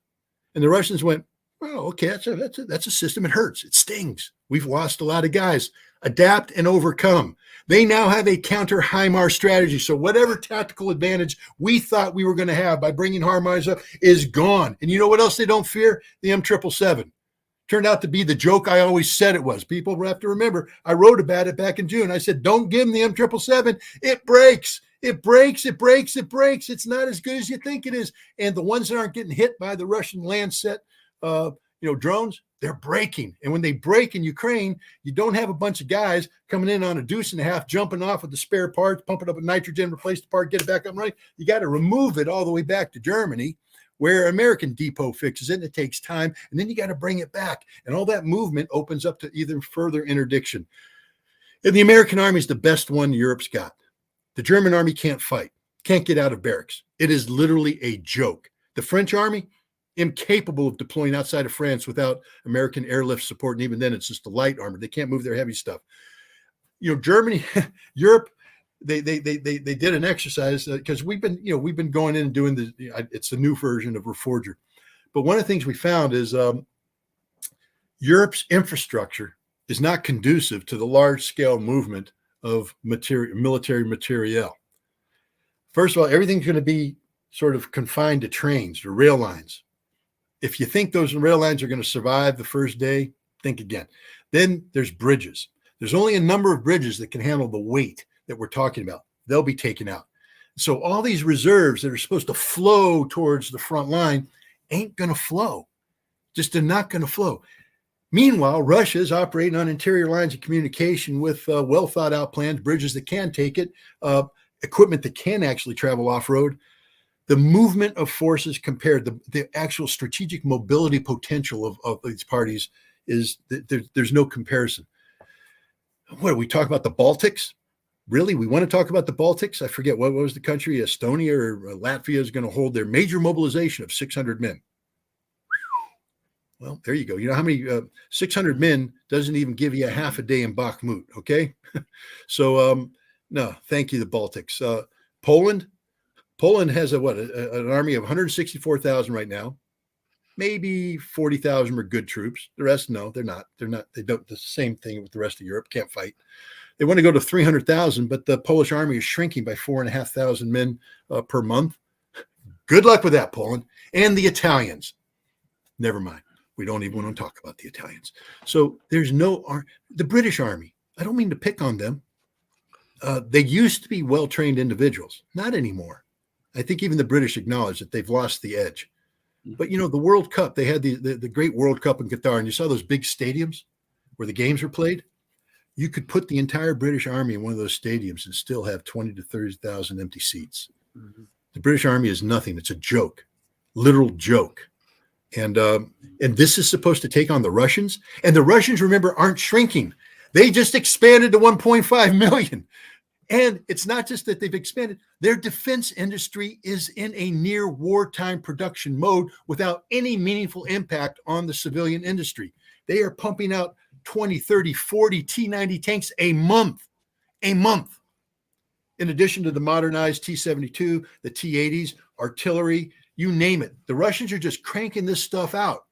And the Russians went, oh, okay, that's a system. It hurts. It stings. We've lost a lot of guys. Adapt and overcome. They now have a counter HIMARS strategy. So whatever tactical advantage we thought we were going to have by bringing HIMARS up is gone. And you know what else they don't fear? The M777. Turned out to be the joke I always said it was. People have to remember, I wrote about it back in June. I said, don't give them the M777. It breaks. It breaks. It breaks. It breaks. It's not as good as you think it is. And the ones that aren't getting hit by the Russian Lancet drones, they're breaking. And when they break in Ukraine, you don't have a bunch of guys coming in on a deuce and a half, jumping off with the spare parts, pumping up with nitrogen, replace the part, get it back up and running. You got to remove it all the way back to Germany, where American Depot fixes it, and it takes time. And then you got to bring it back. And all that movement opens up to either further interdiction. And the American Army is the best one Europe's got. The German Army can't fight, can't get out of barracks. It is literally a joke. The French Army, incapable of deploying outside of France without American airlift support. And even then, it's just the light armor. They can't move their heavy stuff. Germany, Europe, they did an exercise because we've been going in and doing it's the new version of Reforger. But one of the things we found is Europe's infrastructure is not conducive to the large scale movement of military materiel. First of all, everything's going to be sort of confined to trains or rail lines. If you think those rail lines are going to survive the first day, think again. Then there's bridges. There's only a number of bridges that can handle the weight that we're talking about. They'll be taken out. So all these reserves that are supposed to flow towards the front line ain't going to flow. Just they're not going to flow. Meanwhile, Russia is operating on interior lines of communication with well thought out plans, bridges that can take it, equipment that can actually travel off-road, the movement of forces compared, the actual strategic mobility potential of these parties is there's no comparison. What, we talk about the Baltics? Really? We want to talk about the Baltics? I forget, what was the country? Estonia or Latvia is going to hold their major mobilization of 600 men. Well, there you go. You know how many 600 men doesn't even give you a half a day in Bakhmut, okay? So, no, thank you, the Baltics. Poland has an army of 164,000 right now. Maybe 40,000 are good troops. The rest, no, they're not. They don't. The same thing with the rest of Europe. Can't fight. They want to go to 300,000, but the Polish army is shrinking by 4,500 men per month. Good luck with that, Poland. And the Italians. Never mind. We don't even want to talk about the Italians. So there's the British army. I don't mean to pick on them. They used to be well-trained individuals. Not anymore. I think even the British acknowledge that they've lost the edge. But, you know, the World Cup, they had the great World Cup in Qatar, and you saw those big stadiums where the games were played. You could put the entire British army in one of those stadiums and still have 20 to 30,000 empty seats. Mm-hmm. The British army is nothing. It's a joke, literal joke. And this is supposed to take on the Russians. And the Russians, remember, aren't shrinking. They just expanded to 1.5 million. And it's not just that they've expanded. Their defense industry is in a near wartime production mode without any meaningful impact on the civilian industry. They are pumping out 20, 30, 40 T-90 tanks a month. In addition to the modernized T-72, the T-80s, artillery, you name it. The Russians are just cranking this stuff out.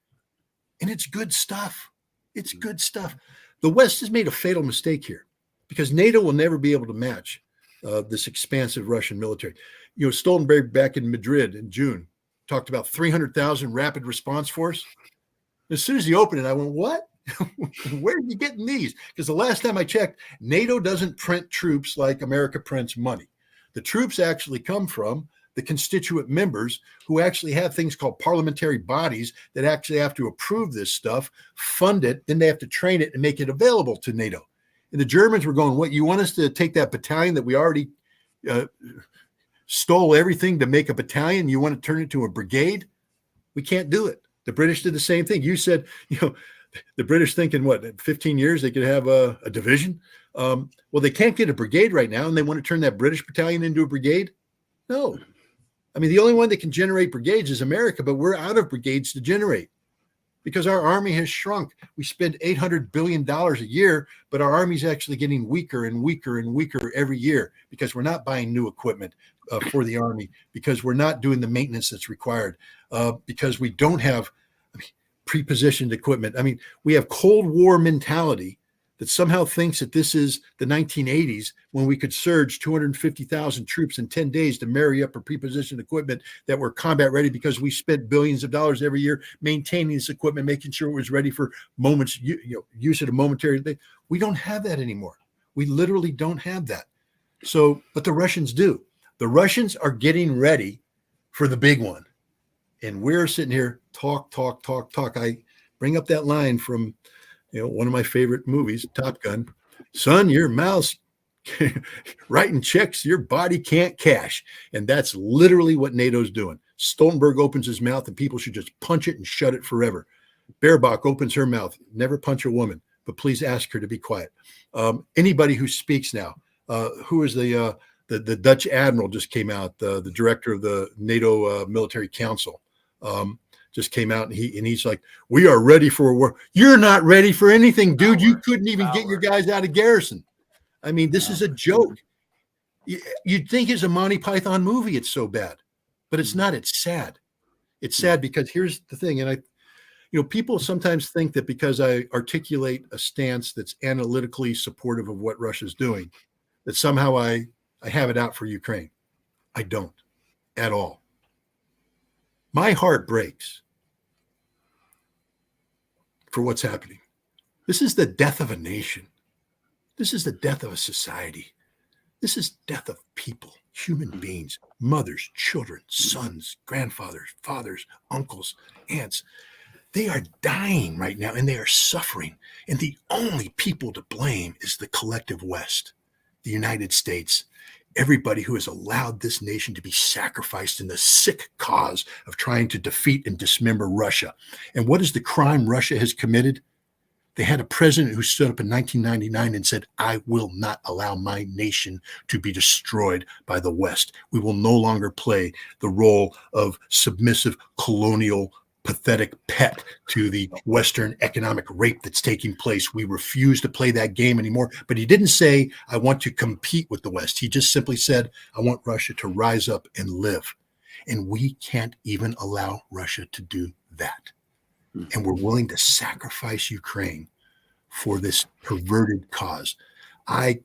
And it's good stuff. It's good stuff. The West has made a fatal mistake here because NATO will never be able to match this expansive Russian military. You know, Stoltenberg back in Madrid in June talked about 300,000 rapid response force. As soon as he opened it, I went, what? Where are you getting these? Because the last time I checked, NATO doesn't print troops like America prints money. The troops actually come from the constituent members who actually have things called parliamentary bodies that actually have to approve this stuff, fund it, then they have to train it and make it available to NATO. And the Germans were going, what, you want us to take that battalion that we already stole everything to make a battalion? You want to turn it to a brigade? We can't do it. The British did the same thing. You said, you know, the British thinking, what, in 15 years they could have a division? Well, they can't get a brigade right now, and they want to turn that British battalion into a brigade? No. I mean, the only one that can generate brigades is America, but we're out of brigades to generate because our army has shrunk. We spend $800 billion a year, but our army's actually getting weaker and weaker and weaker every year because we're not buying new equipment for the army, because we're not doing the maintenance that's required, because we don't have pre-positioned equipment. I mean, we have Cold War mentality that somehow thinks that this is the 1980s when we could surge 250,000 troops in 10 days to marry up a pre-positioned equipment that were combat ready because we spent billions of dollars every year maintaining this equipment, making sure it was ready for moments, use at a momentary thing. We don't have that anymore. We literally don't have that. So, but the Russians do. The Russians are getting ready for the big one. And we're sitting here, talk. I bring up that line from, one of my favorite movies, Top Gun. Son, your mouth's writing checks your body can't cash. And that's literally what NATO's doing. Stoltenberg opens his mouth and people should just punch it and shut it forever. Baerbock opens her mouth. Never punch a woman, but please ask her to be quiet. Anybody who speaks now, who is the Dutch admiral just came out, the director of the NATO Military Council. Just came out and he's like, we are ready for a war. You're not ready for anything, dude. You couldn't even get your guys out of garrison. I mean, this is a joke. You'd think it's a Monty Python movie. It's so bad, but it's not. It's sad. It's sad because here's the thing. And people sometimes think that because I articulate a stance that's analytically supportive of what Russia's doing, that somehow I have it out for Ukraine. I don't at all. My heart breaks for what's happening. This is the death of a nation. This is the death of a society. This is death of people, human beings, mothers, children, sons, grandfathers, fathers, uncles, aunts. They are dying right now and they are suffering. And the only people to blame is the collective West, the United States, everybody who has allowed this nation to be sacrificed in the sick cause of trying to defeat and dismember Russia. And what is the crime Russia has committed? They had a president who stood up in 1999 and said, I will not allow my nation to be destroyed by the West. We will no longer play the role of submissive, colonial, pathetic pet to the Western economic rape that's taking place. We refuse to play that game anymore. But he didn't say, I want to compete with the West. He just simply said, I want Russia to rise up and live. And we can't even allow Russia to do that. And we're willing to sacrifice Ukraine for this perverted cause. I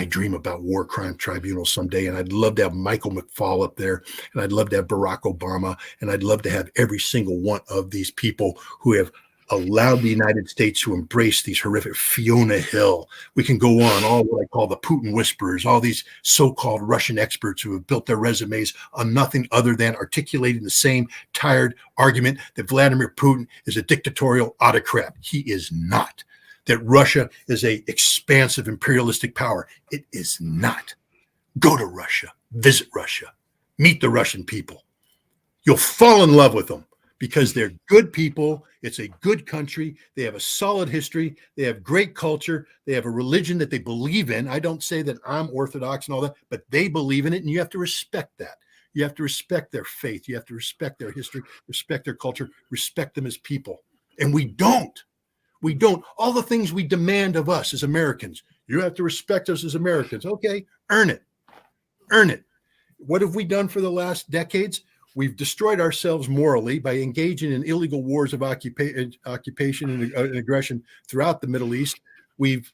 dream about war crime tribunals someday, and I'd love to have Michael McFaul up there, and I'd love to have Barack Obama, and I'd love to have every single one of these people who have allowed the United States to embrace these horrific Fiona Hill. We can go on, all what I call the Putin whisperers, all these so-called Russian experts who have built their resumes on nothing other than articulating the same tired argument that Vladimir Putin is a dictatorial autocrat. He is not. That Russia is a expansive imperialistic power. It is not. Go to Russia, visit Russia, meet the Russian people. You'll fall in love with them because they're good people. It's a good country. They have a solid history. They have great culture. They have a religion that they believe in. I don't say that I'm Orthodox and all that, but they believe in it, and you have to respect that. You have to respect their faith. You have to respect their history, respect their culture, respect them as people. And we don't. We don't. All the things we demand of us as Americans. You have to respect us as Americans. Okay, earn it. Earn it. What have we done for the last decades? We've destroyed ourselves morally by engaging in illegal wars of occupation and aggression throughout the Middle East. We've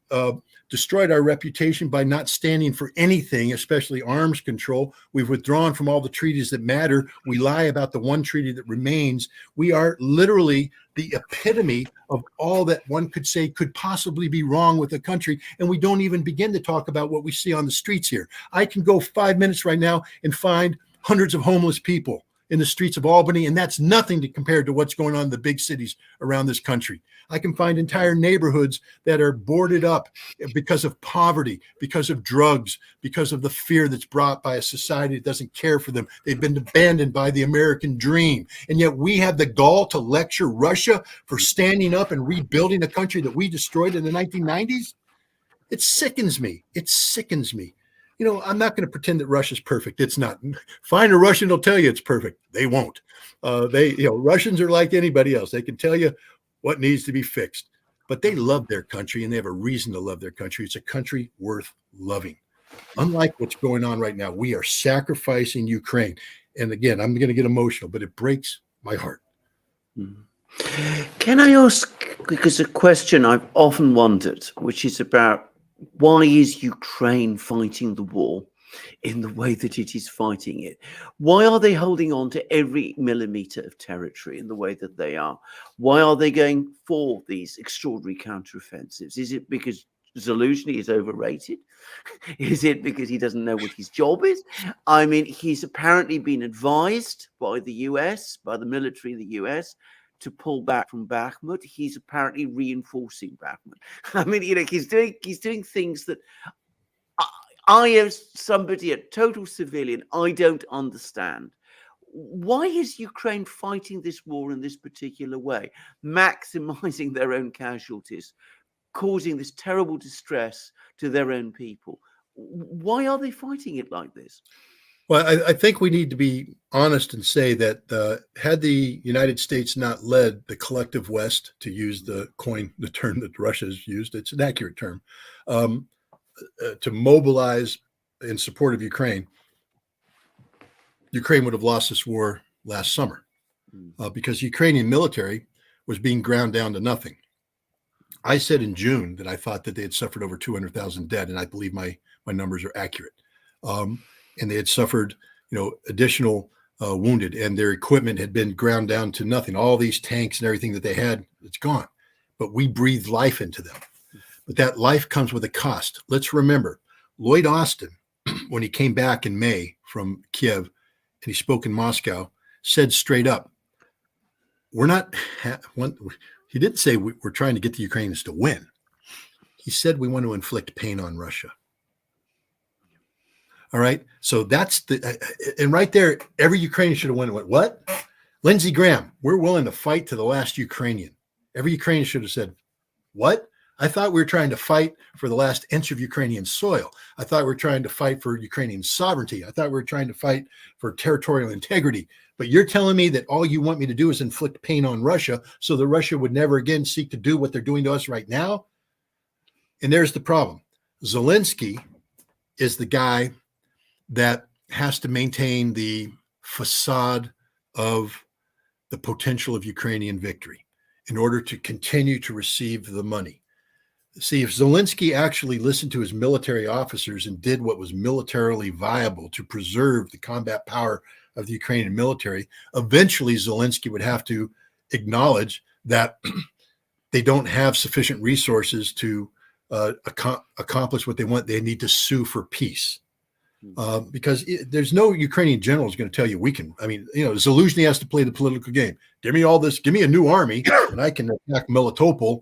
destroyed our reputation by not standing for anything, especially arms control. We've withdrawn from all the treaties that matter. We lie about the one treaty that remains. We are literally the epitome of all that one could say could possibly be wrong with the country. And we don't even begin to talk about what we see on the streets here. I can go 5 minutes right now and find hundreds of homeless people in the streets of Albany, and that's nothing to compare to what's going on in the big cities around this country. I can find entire neighborhoods that are boarded up because of poverty, because of drugs, because of the fear that's brought by a society that doesn't care for them. They've been abandoned by the American dream. And yet we have the gall to lecture Russia for standing up and rebuilding a country that we destroyed in the 1990s. It sickens me. It sickens me. You know, I'm not going to pretend that Russia's perfect. It's not. Find a Russian, they'll tell you it's perfect. They won't. Russians are like anybody else. They can tell you what needs to be fixed, but they love their country and they have a reason to love their country. It's a country worth loving. Unlike what's going on right now, we are sacrificing Ukraine. And again, I'm going to get emotional, but it breaks my heart. Can I ask, because a question I've often wondered, which is about why is Ukraine fighting the war in the way that it is fighting it? Why are they holding on to every millimeter of territory in the way that they are? Why are they going for these extraordinary counteroffensives? Is it because Zelensky is overrated? Is it because he doesn't know what his job is? I mean, he's apparently been advised by the US, by the military of the US, to pull back from Bakhmut. He's apparently reinforcing Bakhmut. I mean, he's doing things that I, as somebody, a total civilian, I don't understand. Why is Ukraine fighting this war in this particular way, maximizing their own casualties, causing this terrible distress to their own people? Why are they fighting it like this? Well, I think we need to be honest and say that had the United States not led the collective West, to use the term that Russia has used, it's an accurate term, to mobilize in support of Ukraine, Ukraine would have lost this war last summer because the Ukrainian military was being ground down to nothing. I said in June that I thought that they had suffered over 200,000 dead, and I believe my numbers are accurate. And they had suffered, additional wounded, and their equipment had been ground down to nothing. All these tanks and everything that they had, it's gone. But we breathed life into them. But that life comes with a cost. Let's remember, Lloyd Austin, when he came back in May from Kiev and he spoke in Moscow, said straight up, he didn't say we're trying to get the Ukrainians to win. He said we want to inflict pain on Russia. All right. So that's and right there, every Ukrainian should have went, what? Lindsey Graham, we're willing to fight to the last Ukrainian. Every Ukrainian should have said, what? I thought we were trying to fight for the last inch of Ukrainian soil. I thought we were trying to fight for Ukrainian sovereignty. I thought we were trying to fight for territorial integrity. But you're telling me that all you want me to do is inflict pain on Russia so that Russia would never again seek to do what they're doing to us right now? And there's the problem. Zelensky is the guy that has to maintain the facade of the potential of Ukrainian victory in order to continue to receive the money. See, if Zelensky actually listened to his military officers and did what was militarily viable to preserve the combat power of the Ukrainian military, eventually Zelensky would have to acknowledge that they don't have sufficient resources to accomplish what they want. They need to sue for peace. Because there's no Ukrainian general who's going to tell you we can. I mean, Zelensky has to play the political game. Give me all this. Give me a new army, and I can attack Melitopol,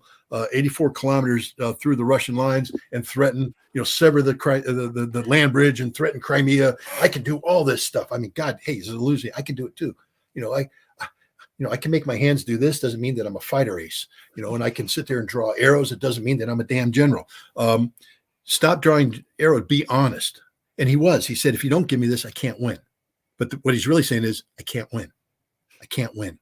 84 kilometers through the Russian lines, and threaten, sever the land bridge and threaten Crimea. I can do all this stuff. I mean, God, hey, Zelensky, I can do it too. I can make my hands do this. Doesn't mean that I'm a fighter ace. And I can sit there and draw arrows. It doesn't mean that I'm a damn general. Stop drawing arrows. Be honest. And he said, if you don't give me this, I can't win. But what he's really saying is, I can't win. I can't win.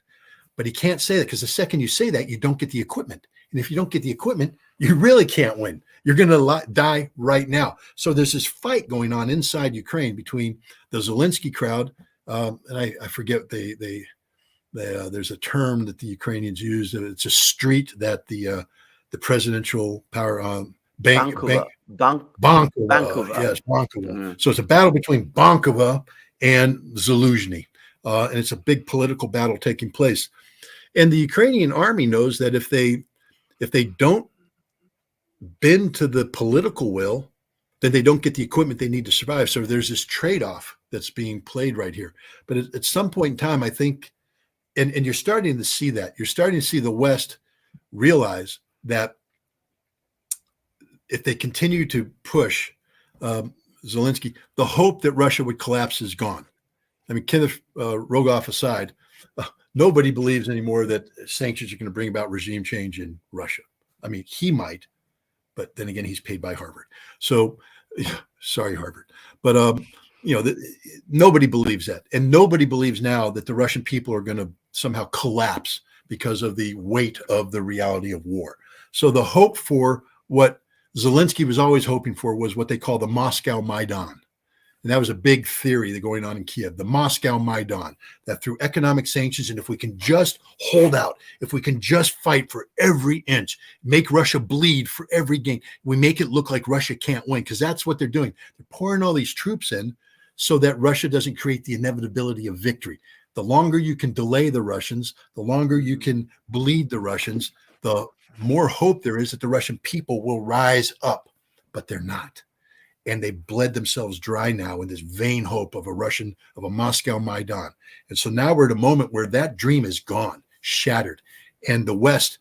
But he can't say that because the second you say that, you don't get the equipment. And if you don't get the equipment, you really can't win. You're going to die right now. So there's this fight going on inside Ukraine between the Zelensky crowd. And I forget, there's a term that the Ukrainians use. It's a street that the presidential power Bankova. Yes, Bankova. So it's a battle between Bankova and Zelensky, and it's a big political battle taking place. And the Ukrainian army knows that if they don't bend to the political will, then they don't get the equipment they need to survive. So there's this trade-off that's being played right here. But at some point in time, I think, and you're starting to see that. You're starting to see the West realize that if they continue to push Zelensky, the hope that Russia would collapse is gone. I mean, Kenneth Rogoff aside, nobody believes anymore that sanctions are going to bring about regime change in Russia. I mean, he might, but then again, he's paid by Harvard. So, sorry, Harvard. But, nobody believes that. And nobody believes now that the Russian people are going to somehow collapse because of the weight of the reality of war. So the hope for what Zelensky was always hoping for was what they call the Moscow Maidan. And that was a big theory that going on in Kiev, the Moscow Maidan, that through economic sanctions, and if we can just hold out, if we can just fight for every inch, make Russia bleed for every gain, we make it look like Russia can't win, because that's what they're doing. They're pouring all these troops in so that Russia doesn't create the inevitability of victory. The longer you can delay the Russians, the longer you can bleed the Russians, the more hope there is that the Russian people will rise up, but they're not. And they bled themselves dry now in this vain hope of a Moscow Maidan. And so now we're at a moment where that dream is gone, shattered. And the West,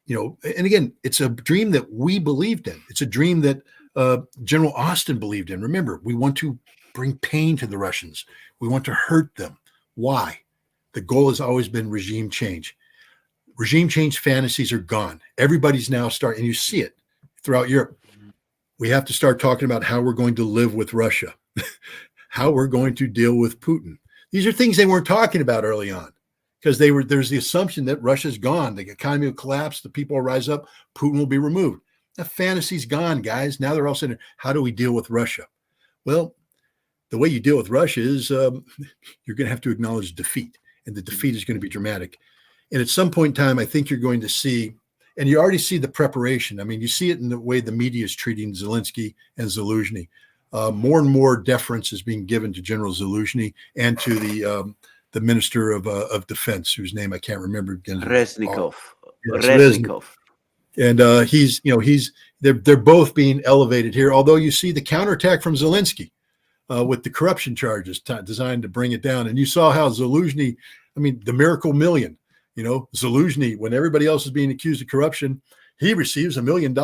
and again, it's a dream that we believed in. It's a dream that General Austin believed in. Remember, we want to bring pain to the Russians. We want to hurt them. Why? The goal has always been regime change. Regime change fantasies are gone. Everybody's now starting, and you see it throughout Europe. We have to start talking about how we're going to live with Russia, how we're going to deal with Putin. These are things they weren't talking about early on because there's the assumption that Russia's gone. The economy will collapse. The people will rise up. Putin will be removed. That fantasy's gone, guys. Now they're all saying, how do we deal with Russia? Well, the way you deal with Russia is you're going to have to acknowledge defeat, and the defeat is going to be dramatic. And at some point in time, I think you're going to see, and you already see the preparation. I mean, you see it in the way the media is treating Zelensky and Zelensky. More and more deference is being given to General Zelensky and to the Minister of Defense, whose name I can't remember again. Reznikov. Reznikov. And they're both being elevated here. Although you see the counterattack from Zelensky with the corruption charges designed to bring it down. And you saw how Zelensky, the miracle million. Zelensky, when everybody else is being accused of corruption, He receives $1 million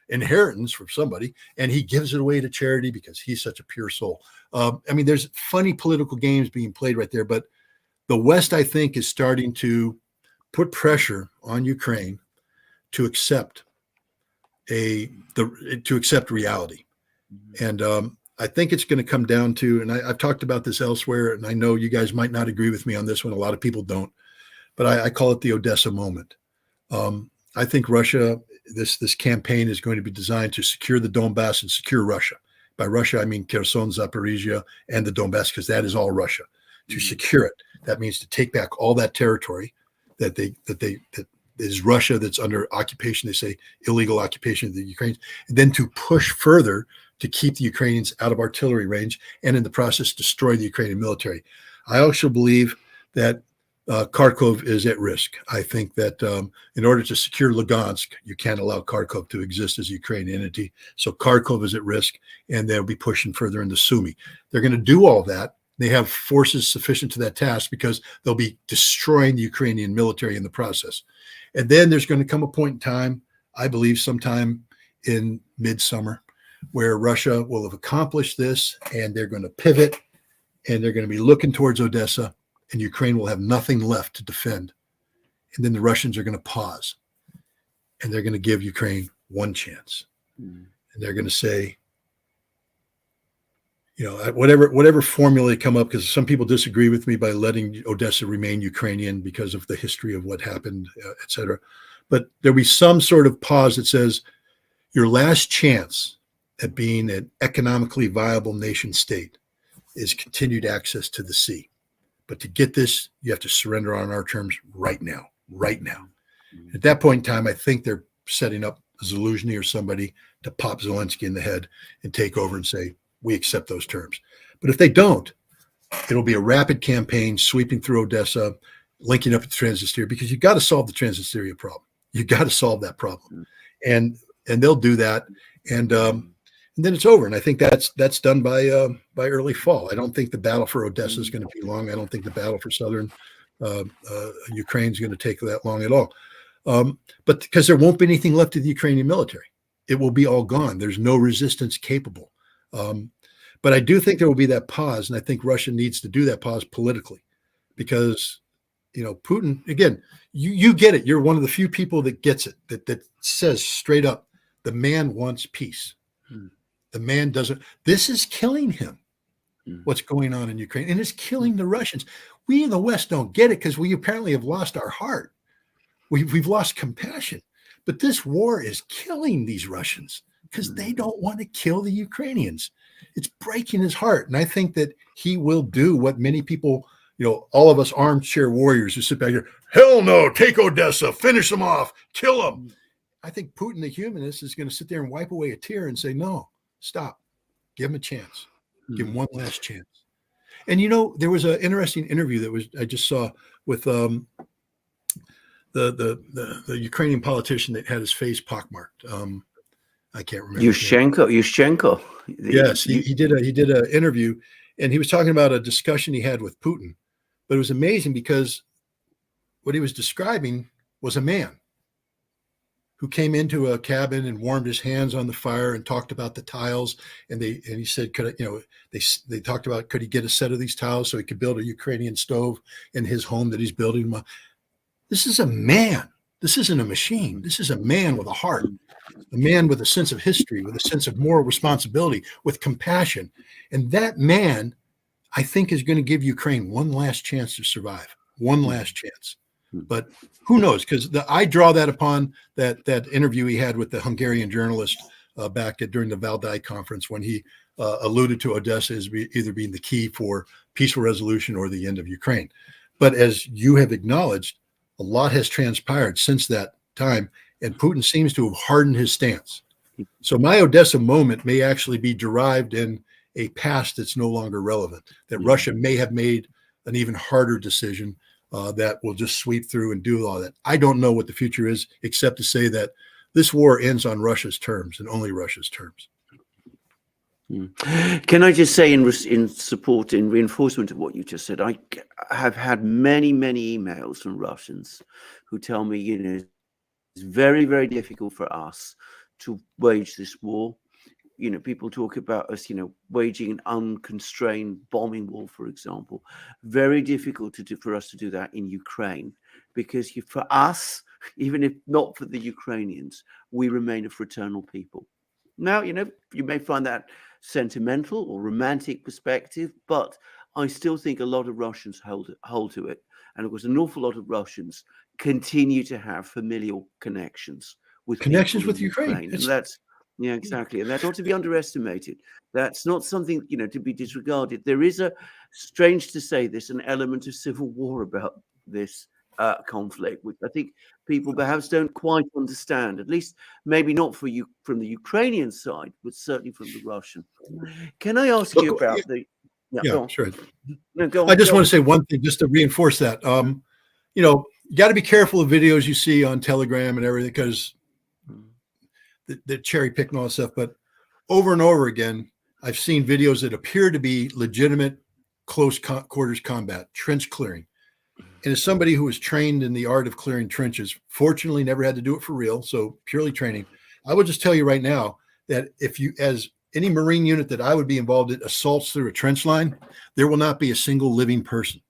inheritance from somebody, and he gives it away to charity because he's such a pure soul. I mean, there's funny political games being played right there, but the West, I think, is starting to put pressure on Ukraine to accept reality. And I think it's going to come down to, and I've talked about this elsewhere, and I know you guys might not agree with me on this one. A lot of people don't, but I call it the Odessa moment. I think Russia, this campaign is going to be designed to secure the Donbass and secure Russia. By Russia, I mean Kherson, Zaporizhia, and the Donbass, because that is all Russia. To secure it, that means to take back all that territory that is Russia, that's under occupation. They say illegal occupation of the Ukrainians, and then to push further to keep the Ukrainians out of artillery range, and in the process destroy the Ukrainian military. I also believe that Kharkov is at risk. I think that in order to secure Lugansk, you can't allow Kharkov to exist as a Ukrainian entity. So Kharkov is at risk, and they'll be pushing further into Sumy. They're going to do all that. They have forces sufficient to that task because they'll be destroying the Ukrainian military in the process. And then there's going to come a point in time, I believe sometime in midsummer, where Russia will have accomplished this, and they're going to pivot, and they're going to be looking towards Odessa, and Ukraine will have nothing left to defend. And then the Russians are going to pause, and they're going to give Ukraine one chance. And they're going to say, whatever formula they come up, because some people disagree with me by letting Odessa remain Ukrainian because of the history of what happened, et cetera. But there'll be some sort of pause that says your last chance at being an economically viable nation state is continued access to the sea. But to get this, you have to surrender on our terms right now. At that point in time, I think they're setting up Zelensky or somebody to pop Zelensky in the head and take over and say, we accept those terms. But if they don't, it'll be a rapid campaign sweeping through Odessa, linking up with Transnistria, because you've got to solve the Transnistria problem. You've got to solve that problem. And they'll do that. And then it's over. And I think that's done by early fall. I don't think the battle for Odessa is going to be long. I don't think the battle for southern Ukraine is going to take that long at all. But because there won't be anything left of the Ukrainian military. It will be all gone. There's no resistance capable. But I do think there will be that pause, and I think Russia needs to do that pause politically, because Putin, again, you get it. You're one of the few people that gets it, that says straight up, the man wants peace. The man doesn't. This is killing him. What's going on in Ukraine, and it's killing the Russians. We in the West don't get it because we apparently have lost our heart. We've lost compassion. But this war is killing these Russians because they don't want to kill the Ukrainians. It's breaking his heart. And I think that he will do what many people, all of us armchair warriors who sit back here, hell no, take Odessa, finish them off, kill them. I think Putin, the humanist, is going to sit there and wipe away a tear and say, no, stop, give him a chance, give him one last chance. And, there was an interesting interview I just saw with the Ukrainian politician that had his face pockmarked. I can't remember. Yushchenko. Yes, he did an interview, and he was talking about a discussion he had with Putin. But it was amazing because what he was describing was a man who came into a cabin and warmed his hands on the fire and talked about the tiles. And he said, they talked about, could he get a set of these tiles so he could build a Ukrainian stove in his home that he's building? This is a man. This isn't a machine. This is a man with a heart, a man with a sense of history, with a sense of moral responsibility, with compassion. And that man, I think, is going to give Ukraine one last chance to survive, one last chance. But who knows? Because I draw that upon that interview he had with the Hungarian journalist during the Valdai conference, when he alluded to Odessa as either being the key for peaceful resolution or the end of Ukraine. But as you have acknowledged, a lot has transpired since that time, and Putin seems to have hardened his stance. So my Odessa moment may actually be derived in a past that's no longer relevant, that Russia may have made an even harder decision that will just sweep through and do all that. I don't know what the future is, except to say that this war ends on Russia's terms and only Russia's terms. Can I just say, in support, in reinforcement of what you just said, I have had many emails from Russians who tell me, very, very difficult for us to wage this war. People talk about us, waging an unconstrained bombing war, for example. Very difficult for us to do that in Ukraine, because for us, even if not for the Ukrainians, we remain a fraternal people. Now, you may find that sentimental or romantic perspective, but I still think a lot of Russians hold to it. And of course, an awful lot of Russians continue to have familial connections with Ukraine. And that's, yeah, exactly. And that's not to be underestimated. That's not something, to be disregarded. There is strange to say this, an element of civil war about this conflict, which I think people perhaps don't quite understand, at least maybe not for you from the Ukrainian side, but certainly from the Russian. Can I ask you about the... Yeah, sure. No, go on, I just want to say one thing just to reinforce that. You got to be careful of videos you see on Telegram and everything, because the cherry picking all this stuff. But over and over again, I've seen videos that appear to be legitimate close quarters combat, trench clearing. And as somebody who was trained in the art of clearing trenches, fortunately never had to do it for real, so purely training, I will just tell you right now that if you, as any Marine unit that I would be involved in, assaults through a trench line, there will not be a single living person.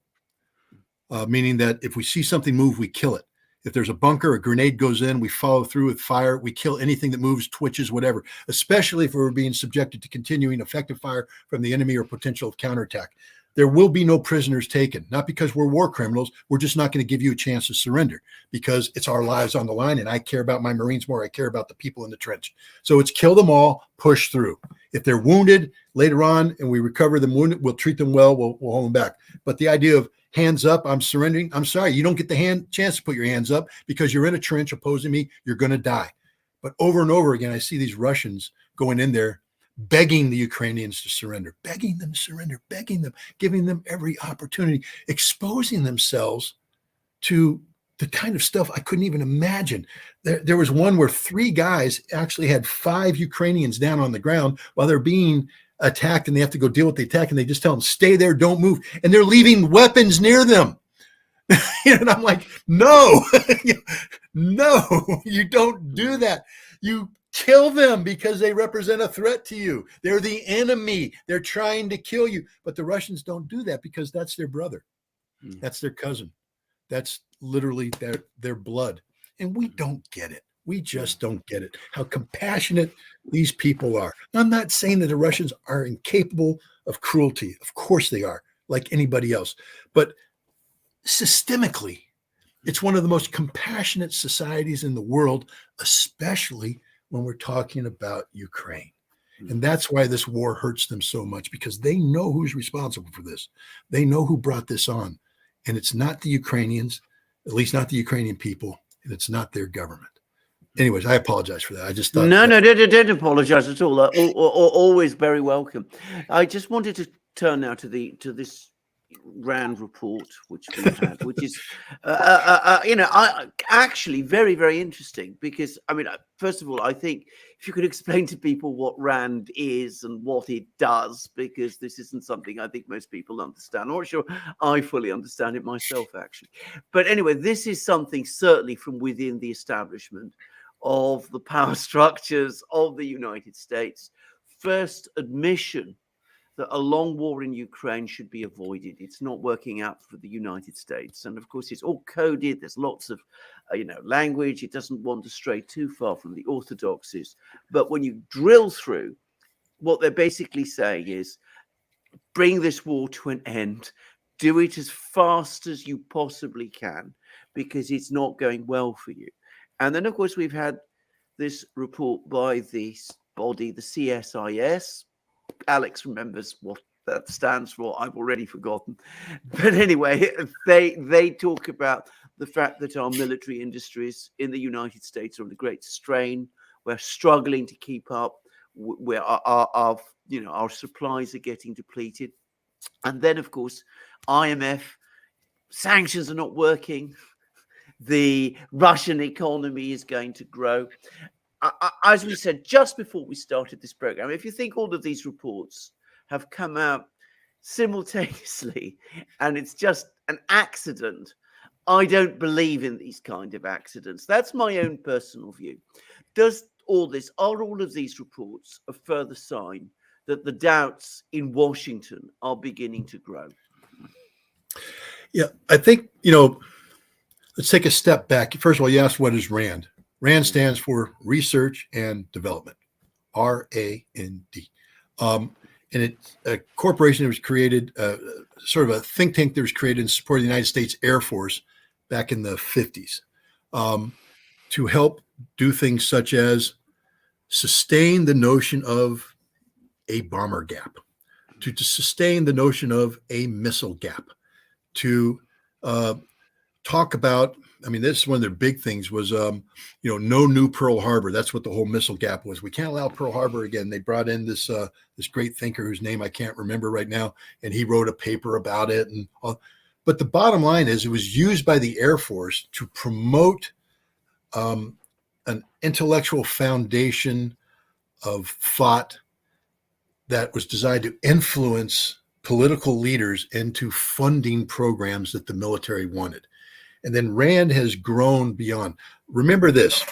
Meaning that if we see something move, we kill it. If there's a bunker, a grenade goes in, we follow through with fire. We kill anything that moves, twitches, whatever, especially if we're being subjected to continuing effective fire from the enemy or potential counterattack. There will be no prisoners taken, not because we're war criminals. We're just not going to give you a chance to surrender, because it's our lives on the line. And I care about my Marines more. I care about the people in the trench. So it's kill them all, push through. If they're wounded later on and we recover them wounded, we'll treat them well. We'll hold them back. But the idea of hands up, I'm surrendering. I'm sorry, you don't get the chance to put your hands up because you're in a trench opposing me. You're going to die. But over and over again, I see these Russians going in there, begging the Ukrainians to surrender, begging them to surrender, begging them, giving them every opportunity, exposing themselves to the kind of stuff I couldn't even imagine. There was one where 3 guys actually had 5 Ukrainians down on the ground while they're being attacked, and they have to go deal with the attack, and they just tell them, stay there, don't move. And they're leaving weapons near them. And I'm like, no, no, you don't do that. You kill them because they represent a threat to you. They're the enemy. They're trying to kill you. But the Russians don't do that because that's their brother. That's their cousin. That's literally their blood. And we don't get it. We just don't get it, how compassionate these people are. I'm not saying that the Russians are incapable of cruelty. Of course they are, like anybody else. But systemically, it's one of the most compassionate societies in the world, especially when we're talking about Ukraine. And that's why this war hurts them so much, because they know who's responsible for this. They know who brought this on. And it's not the Ukrainians, at least not the Ukrainian people, and it's not their government. Anyways, I apologize for that. I just thought... No, don't apologize at all. Always very welcome. I just wanted to turn now to this RAND report which we had, which is, actually very, very interesting, because, first of all, I think if you could explain to people what RAND is and what it does, because this isn't something I think most people understand. I'm not sure I fully understand it myself, actually. But anyway, this is something certainly from within the establishment of the power structures of the United States. First admission that a long war in Ukraine should be avoided. It's not working out for the United States. And of course, it's all coded. There's lots of, language. It doesn't want to stray too far from the orthodoxies. But when you drill through, what they're basically saying is, bring this war to an end. Do it as fast as you possibly can, because it's not going well for you. And then, of course, we've had this report by this body, the CSIS. Alex remembers what that stands for. I've already forgotten. But anyway, they talk about the fact that our military industries in the United States are under great strain. We're struggling to keep up. Where our supplies are getting depleted. And then, of course, IMF, sanctions are not working. The Russian economy is going to grow. As we said just before we started this program, if you think all of these reports have come out simultaneously and it's just an accident, I don't believe in these kind of accidents. That's my own personal view. Are all of these reports a further sign that the doubts in Washington are beginning to grow? Yeah, I think, let's take a step back. First of all, you asked what is RAND. RAND stands for Research and Development, RAND. And it's a corporation that was created, sort of a think tank that was created in support of the United States Air Force back in the 50s, to help do things such as sustain the notion of a bomber gap, to sustain the notion of a missile gap, to talk about, this is one of their big things was, no new Pearl Harbor. That's what the whole missile gap was. We can't allow Pearl Harbor again. They brought in this great thinker whose name I can't remember right now, and he wrote a paper about it. But the bottom line is, it was used by the Air Force to promote an intellectual foundation of thought that was designed to influence political leaders into funding programs that the military wanted. And then RAND has grown beyond. Remember this,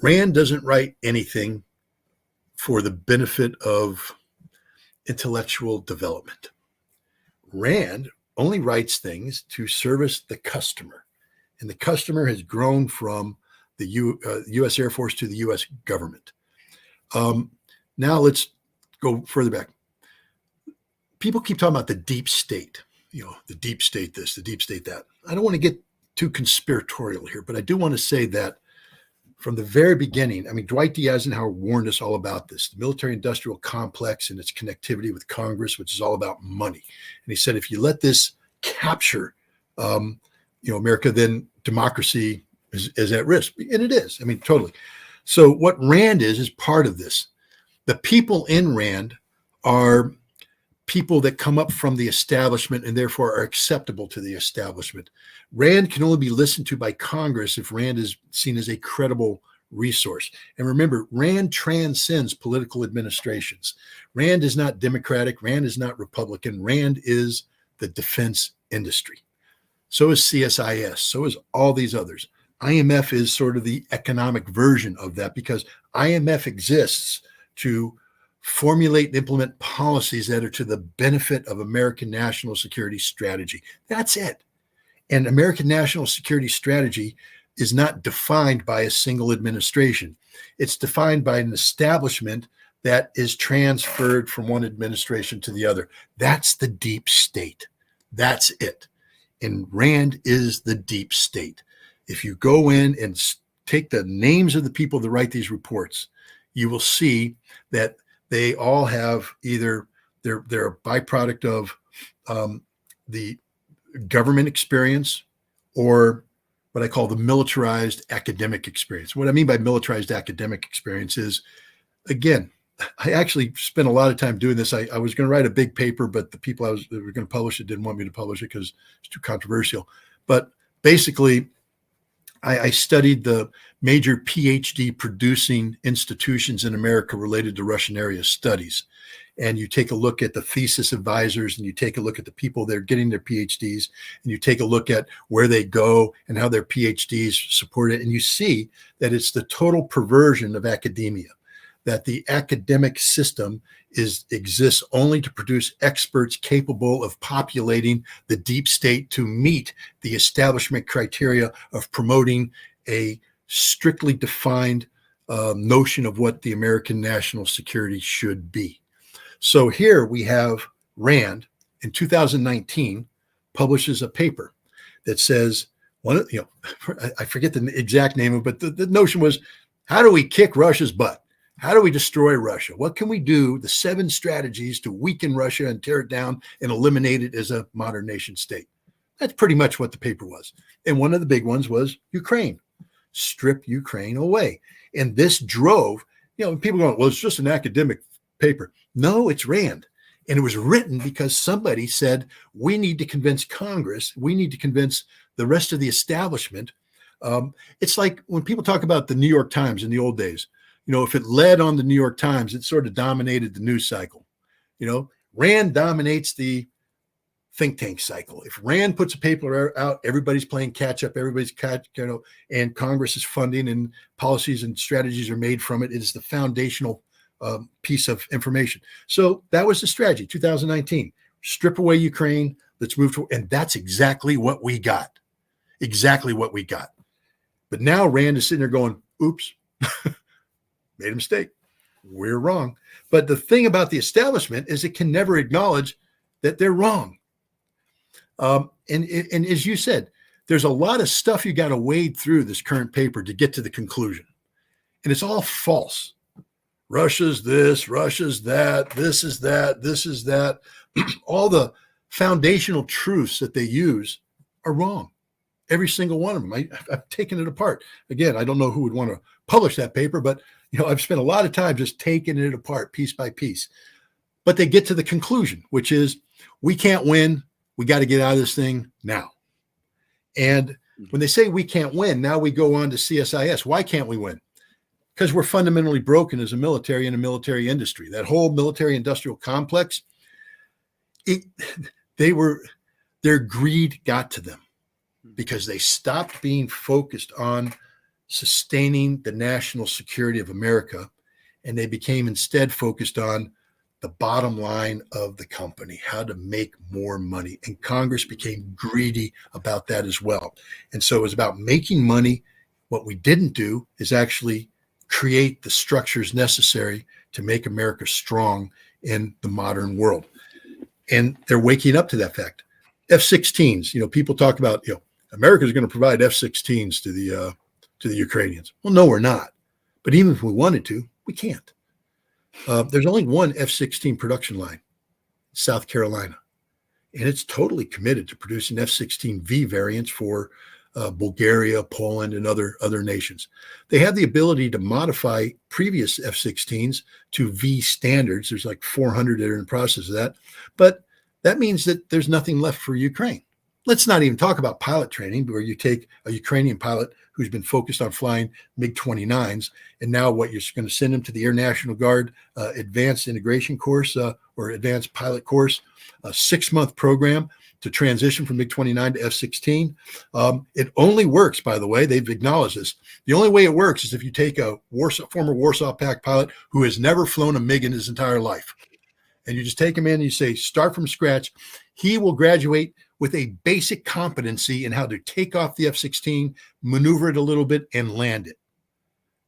RAND doesn't write anything for the benefit of intellectual development. RAND only writes things to service the customer. And the customer has grown from the U.S. Air Force to the U.S. government. Now let's go further back. People keep talking about the deep state, the deep state this, the deep state that. I don't want to get too conspiratorial here, but I do want to say that from the very beginning, Dwight D. Eisenhower warned us all about this, the military-industrial complex and its connectivity with Congress, which is all about money. And he said, if you let this capture, America, then democracy is at risk. And it is, totally. So what RAND is part of this. The people in RAND are people that come up from the establishment and therefore are acceptable to the establishment. RAND can only be listened to by Congress if RAND is seen as a credible resource. And remember, RAND transcends political administrations. RAND is not Democratic. RAND is not Republican. RAND is the defense industry. So is CSIS. So is all these others. IMF is sort of the economic version of that, because IMF exists to formulate and implement policies that are to the benefit of American national security strategy. That's it. And American national security strategy is not defined by a single administration. It's defined by an establishment that is transferred from one administration to the other. That's the deep state. That's it. And RAND is the deep state. If you go in and take the names of the people that write these reports, you will see that they all have either they're a byproduct of the government experience or what I call the militarized academic experience. What I mean by militarized academic experience is, again, I actually spent a lot of time doing this. I was going to write a big paper, but the people that were going to publish it didn't want me to publish it because it's too controversial. But basically, I studied the major PhD producing institutions in America related to Russian area studies. And you take a look at the thesis advisors, and you take a look at the people that are getting their PhDs, and you take a look at where they go and how their PhDs support it. And you see that it's the total perversion of academia, that the academic system exists only to produce experts capable of populating the deep state to meet the establishment criteria of promoting a strictly defined notion of what the American national security should be. So here we have RAND in 2019 publishes a paper that says, I forget the exact name of it, but the notion was, how do we kick Russia's butt? How do we destroy Russia? What can we do? The 7 strategies to weaken Russia and tear it down and eliminate it as a modern nation state. That's pretty much what the paper was. And one of the big ones was Ukraine. Strip Ukraine away. And this drove, people going, well, it's just an academic paper. No, it's RAND. And it was written because somebody said, we need to convince Congress, we need to convince the rest of the establishment. It's like when people talk about the New York Times in the old days, if it led on the New York Times, it sort of dominated the news cycle. RAND dominates the think tank cycle. If Rand puts a paper out, everybody's playing catch up, and Congress is funding and policies and strategies are made from it. It is the foundational piece of information. So that was the strategy, 2019. Strip away Ukraine. Let's move to, and that's exactly what we got. Exactly what we got. But now Rand is sitting there going, oops, made a mistake. We're wrong. But the thing about the establishment is it can never acknowledge that they're wrong. And as you said, there's a lot of stuff you got to wade through this current paper to get to the conclusion. And it's all false. Russia's this, Russia's that, this is that, this is that. All the foundational truths that they use are wrong. Every single one of them. I've taken it apart. Again, I don't know who would want to publish that paper, but I've spent a lot of time just taking it apart piece by piece. But they get to the conclusion, which is we can't win. We got to get out of this thing now. And when they say we can't win, now we go on to CSIS. Why can't we win? Because we're fundamentally broken as a military and a military industry. That whole military industrial complex, their greed got to them because they stopped being focused on sustaining the national security of America, and they became instead focused on the bottom line of the company, how to make more money. And Congress became greedy about that as well. And so it was about making money. What we didn't do is actually create the structures necessary to make America strong in the modern world. And they're waking up to that fact. F-16s, people talk about, America is going to provide F-16s to the Ukrainians. Well, no, we're not. But even if we wanted to, we can't. There's only one F-16 production line, South Carolina, and it's totally committed to producing F-16V variants for Bulgaria, Poland, and other nations. They have the ability to modify previous F-16s to V standards. There's like 400 that are in the process of that. But that means that there's nothing left for Ukraine. Let's not even talk about pilot training, where you take a Ukrainian pilot who's been focused on flying MiG-29s, and now what you're going to send him to the Air National Guard advanced integration course or advanced pilot course, a 6-month program to transition from MiG-29 to F-16. It only works, by the way, they've acknowledged this. The only way it works is if you take a former Warsaw Pact pilot who has never flown a MiG in his entire life, and you just take him in and you say, start from scratch. He will graduate with a basic competency in how to take off the F-16, maneuver it a little bit, and land it.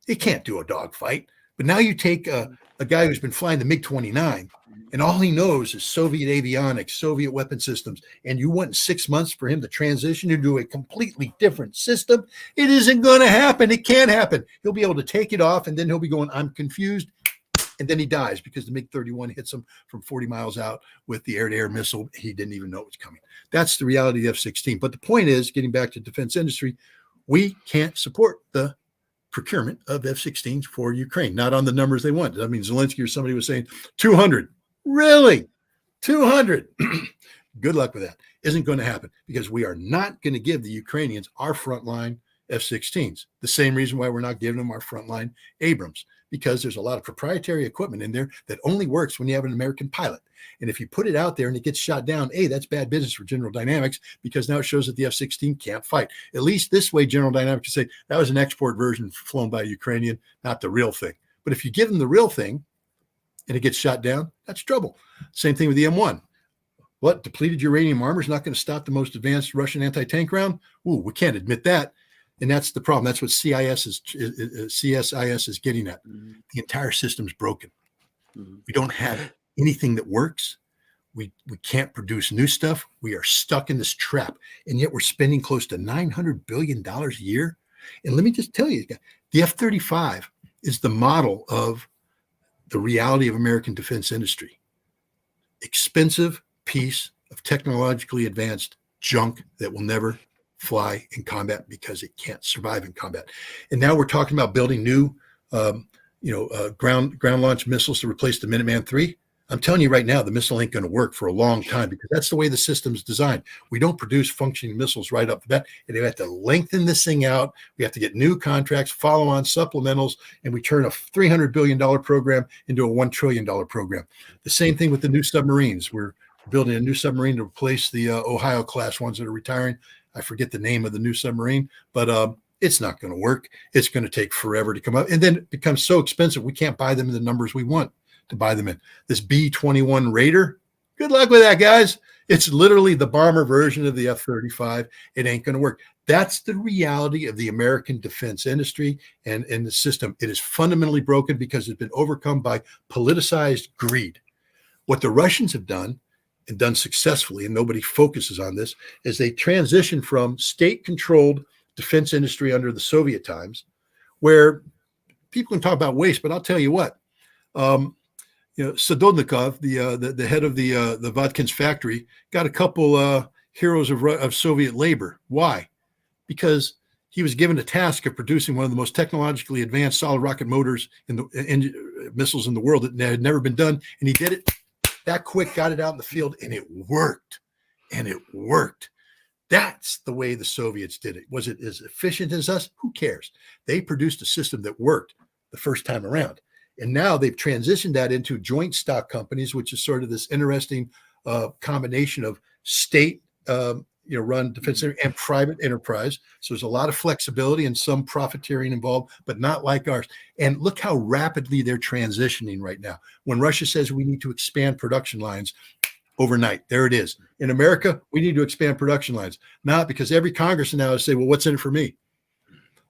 He can't do a dogfight. But now you take a guy who's been flying the MiG-29, and all he knows is Soviet avionics, Soviet weapon systems, and you want 6 months for him to transition into a completely different system. It isn't going to happen. It can't happen. He'll be able to take it off, and then he'll be going, I'm confused. And then he dies because the MiG-31 hits him from 40 miles out with the air-to-air missile. He didn't even know it was coming. That's the reality of the F-16. But the point is, getting back to defense industry, we can't support the procurement of F-16s for Ukraine, not on the numbers they want. I mean, Zelensky or somebody was saying 200. Really? 200? Good luck with that. Isn't going to happen because we are not going to give the Ukrainians our frontline F-16s. The same reason why we're not giving them our frontline Abrams, because there's a lot of proprietary equipment in there that only works when you have an American pilot. And if you put it out there and it gets shot down, that's bad business for General Dynamics, because now it shows that the F-16 can't fight. At least this way, General Dynamics can say that was an export version flown by a Ukrainian, not the real thing. But if you give them the real thing and it gets shot down, that's trouble. Same thing with the M1. What? Depleted uranium armor is not going to stop the most advanced Russian anti-tank round? Ooh, we can't admit that. And that's the problem. That's what CSIS is getting at. Mm-hmm. The entire system's broken. Mm-hmm. We don't have anything that works. We can't produce new stuff. We are stuck in this trap. And yet we're spending close to $900 billion a year. And let me just tell you, the F-35 is the model of the reality of American defense industry. Expensive piece of technologically advanced junk that will never fly in combat because it can't survive in combat. And now we're talking about building new, ground launch missiles to replace the Minuteman III. I'm telling you right now, the missile ain't going to work for a long time because that's the way the system's designed. We don't produce functioning missiles right off the bat, and we have to lengthen this thing out. We have to get new contracts, follow on supplementals, and we turn a $300 billion program into a $1 trillion program. The same thing with the new submarines. We're building a new submarine to replace the Ohio class ones that are retiring. I forget the name of the new submarine, but it's not going to work. It's going to take forever to come up. And then it becomes so expensive, we can't buy them in the numbers we want to buy them in. This B-21 Raider, good luck with that, guys. It's literally the bomber version of the F-35. It ain't going to work. That's the reality of the American defense industry and the system. It is fundamentally broken because it's been overcome by politicized greed. What the Russians have done, and done successfully, and nobody focuses on this, is they transition from state-controlled defense industry under the Soviet times, where people can talk about waste, but I'll tell you what, Sadovnikov, the head of the Vodkin's factory, got a couple heroes of Soviet labor. Why? Because he was given a task of producing one of the most technologically advanced solid rocket motors in missiles in the world that had never been done, and he did it that quick, got it out in the field, and it worked. And it worked. That's the way the Soviets did it. Was it as efficient as us? Who cares? They produced a system that worked the first time around. And now they've transitioned that into joint stock companies, which is sort of this interesting combination of state run defense and private enterprise. So there's a lot of flexibility and some profiteering involved, but not like ours. And look how rapidly they're transitioning right now. When Russia says we need to expand production lines, overnight, there it is. In America, we need to expand production lines. Not because every congressman now is saying, well, what's in it for me?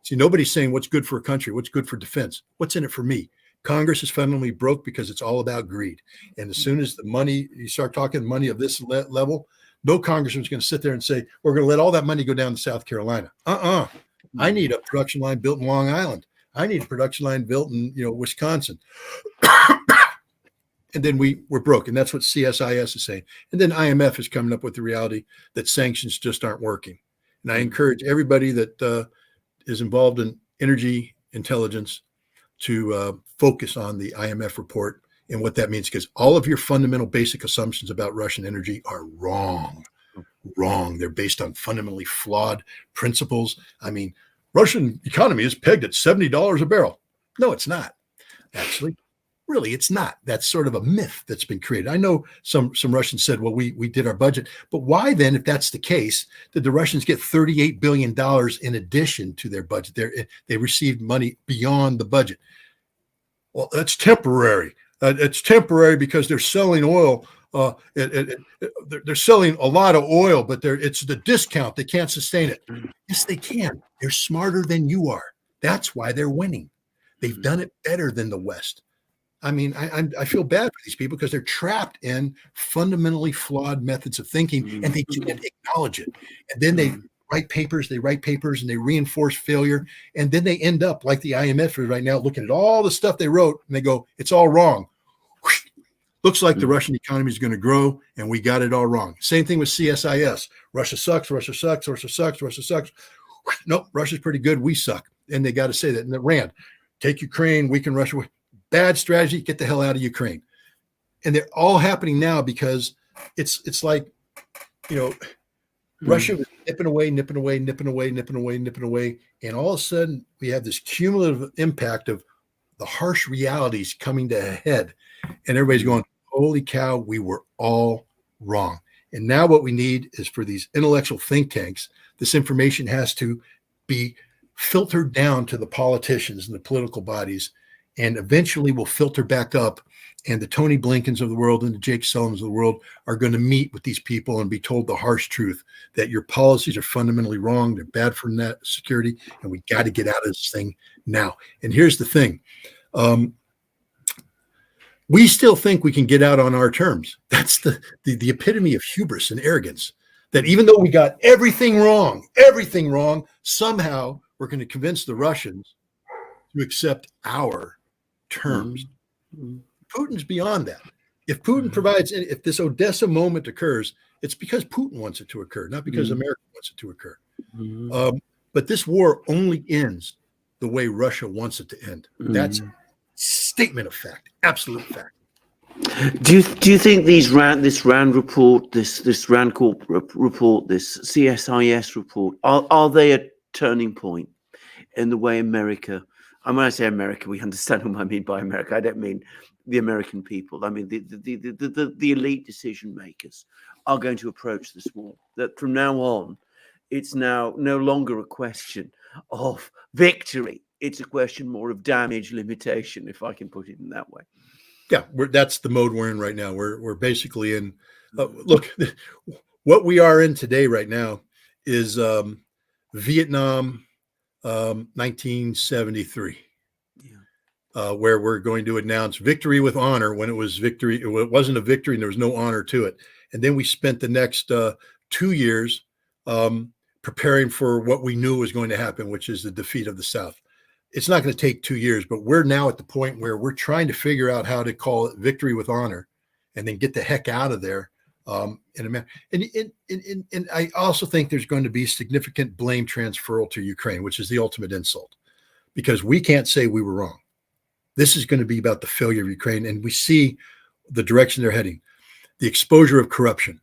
See, nobody's saying what's good for a country, what's good for defense, what's in it for me. Congress is fundamentally broke because it's all about greed. And as soon as the money, you start talking money of this level, no congressman's going to sit there and say, we're going to let all that money go down to South Carolina. I need a production line built in Long Island. I need a production line built in, Wisconsin. And then we're broke. And that's what CSIS is saying. And then IMF is coming up with the reality that sanctions just aren't working. And I encourage everybody that is involved in energy intelligence to focus on the IMF report and what that means, because all of your fundamental basic assumptions about Russian energy are wrong. They're based on fundamentally flawed principles. I mean, Russian economy is pegged at $70 a barrel. No, it's not. Actually, really, it's not. That's sort of a myth that's been created. I know some Russians said, well, we did our budget. But why then, if that's the case, did the Russians get $38 billion in addition to their budget? They received money beyond the budget. Well, that's temporary. It's temporary because they're selling oil. They're selling a lot of oil, but it's the discount. They can't sustain it. Yes, they can. They're smarter than you are. That's why they're winning. They've done it better than the West. I mean, I feel bad for these people because they're trapped in fundamentally flawed methods of thinking, and they can't acknowledge it. And then they write papers, and they reinforce failure. And then they end up like the IMF is right now, looking at all the stuff they wrote, and they go, it's all wrong. Looks like the Russian economy is going to grow, and we got it all wrong. Same thing with CSIS. Russia sucks. Nope, Russia's pretty good. We suck. And they got to say that. And the RAND, take Ukraine, weaken Russia. Bad strategy, get the hell out of Ukraine. And they're all happening now because it's like, Russia was nipping away. And all of a sudden, we have this cumulative impact of the harsh realities coming to a head. And everybody's going, holy cow, we were all wrong. And now what we need is for these intellectual think tanks, this information has to be filtered down to the politicians and the political bodies, and eventually will filter back up. And the Tony Blinkens of the world and the Jake Sullivans of the world are going to meet with these people and be told the harsh truth that your policies are fundamentally wrong. They're bad for net security, and we got to get out of this thing now. And here's the thing. We still think we can get out on our terms. That's the epitome of hubris and arrogance, that even though we got everything wrong, somehow we're going to convince the Russians to accept our terms. Putin's beyond that. If Putin provides, if this Odessa moment occurs, it's because Putin wants it to occur, not because America wants it to occur. But this war only ends the way Russia wants it to end. That's a statement of fact, absolute fact. Do you think this Rand report, this Rand Corp report, this CSIS report, are they a turning point in the way America? And when I say America, we understand what I mean by America. I don't mean the American people. I mean, the elite decision makers are going to approach this war. That from now on, it's now no longer a question of victory. It's a question more of damage limitation, if I can put it in that way. Yeah, that's the mode we're in right now. We're basically in. Look, what we are in today, right now, is Vietnam, 1973. Where we're going to announce victory with honor when it was victory. It wasn't a victory and there was no honor to it. And then we spent the next 2 years preparing for what we knew was going to happen, which is the defeat of the South. It's not going to take 2 years, but we're now at the point where we're trying to figure out how to call it victory with honor and then get the heck out of there. And I also think there's going to be significant blame transferal to Ukraine, which is the ultimate insult, because we can't say we were wrong. This is going to be about the failure of Ukraine, and we see the direction they're heading, the exposure of corruption,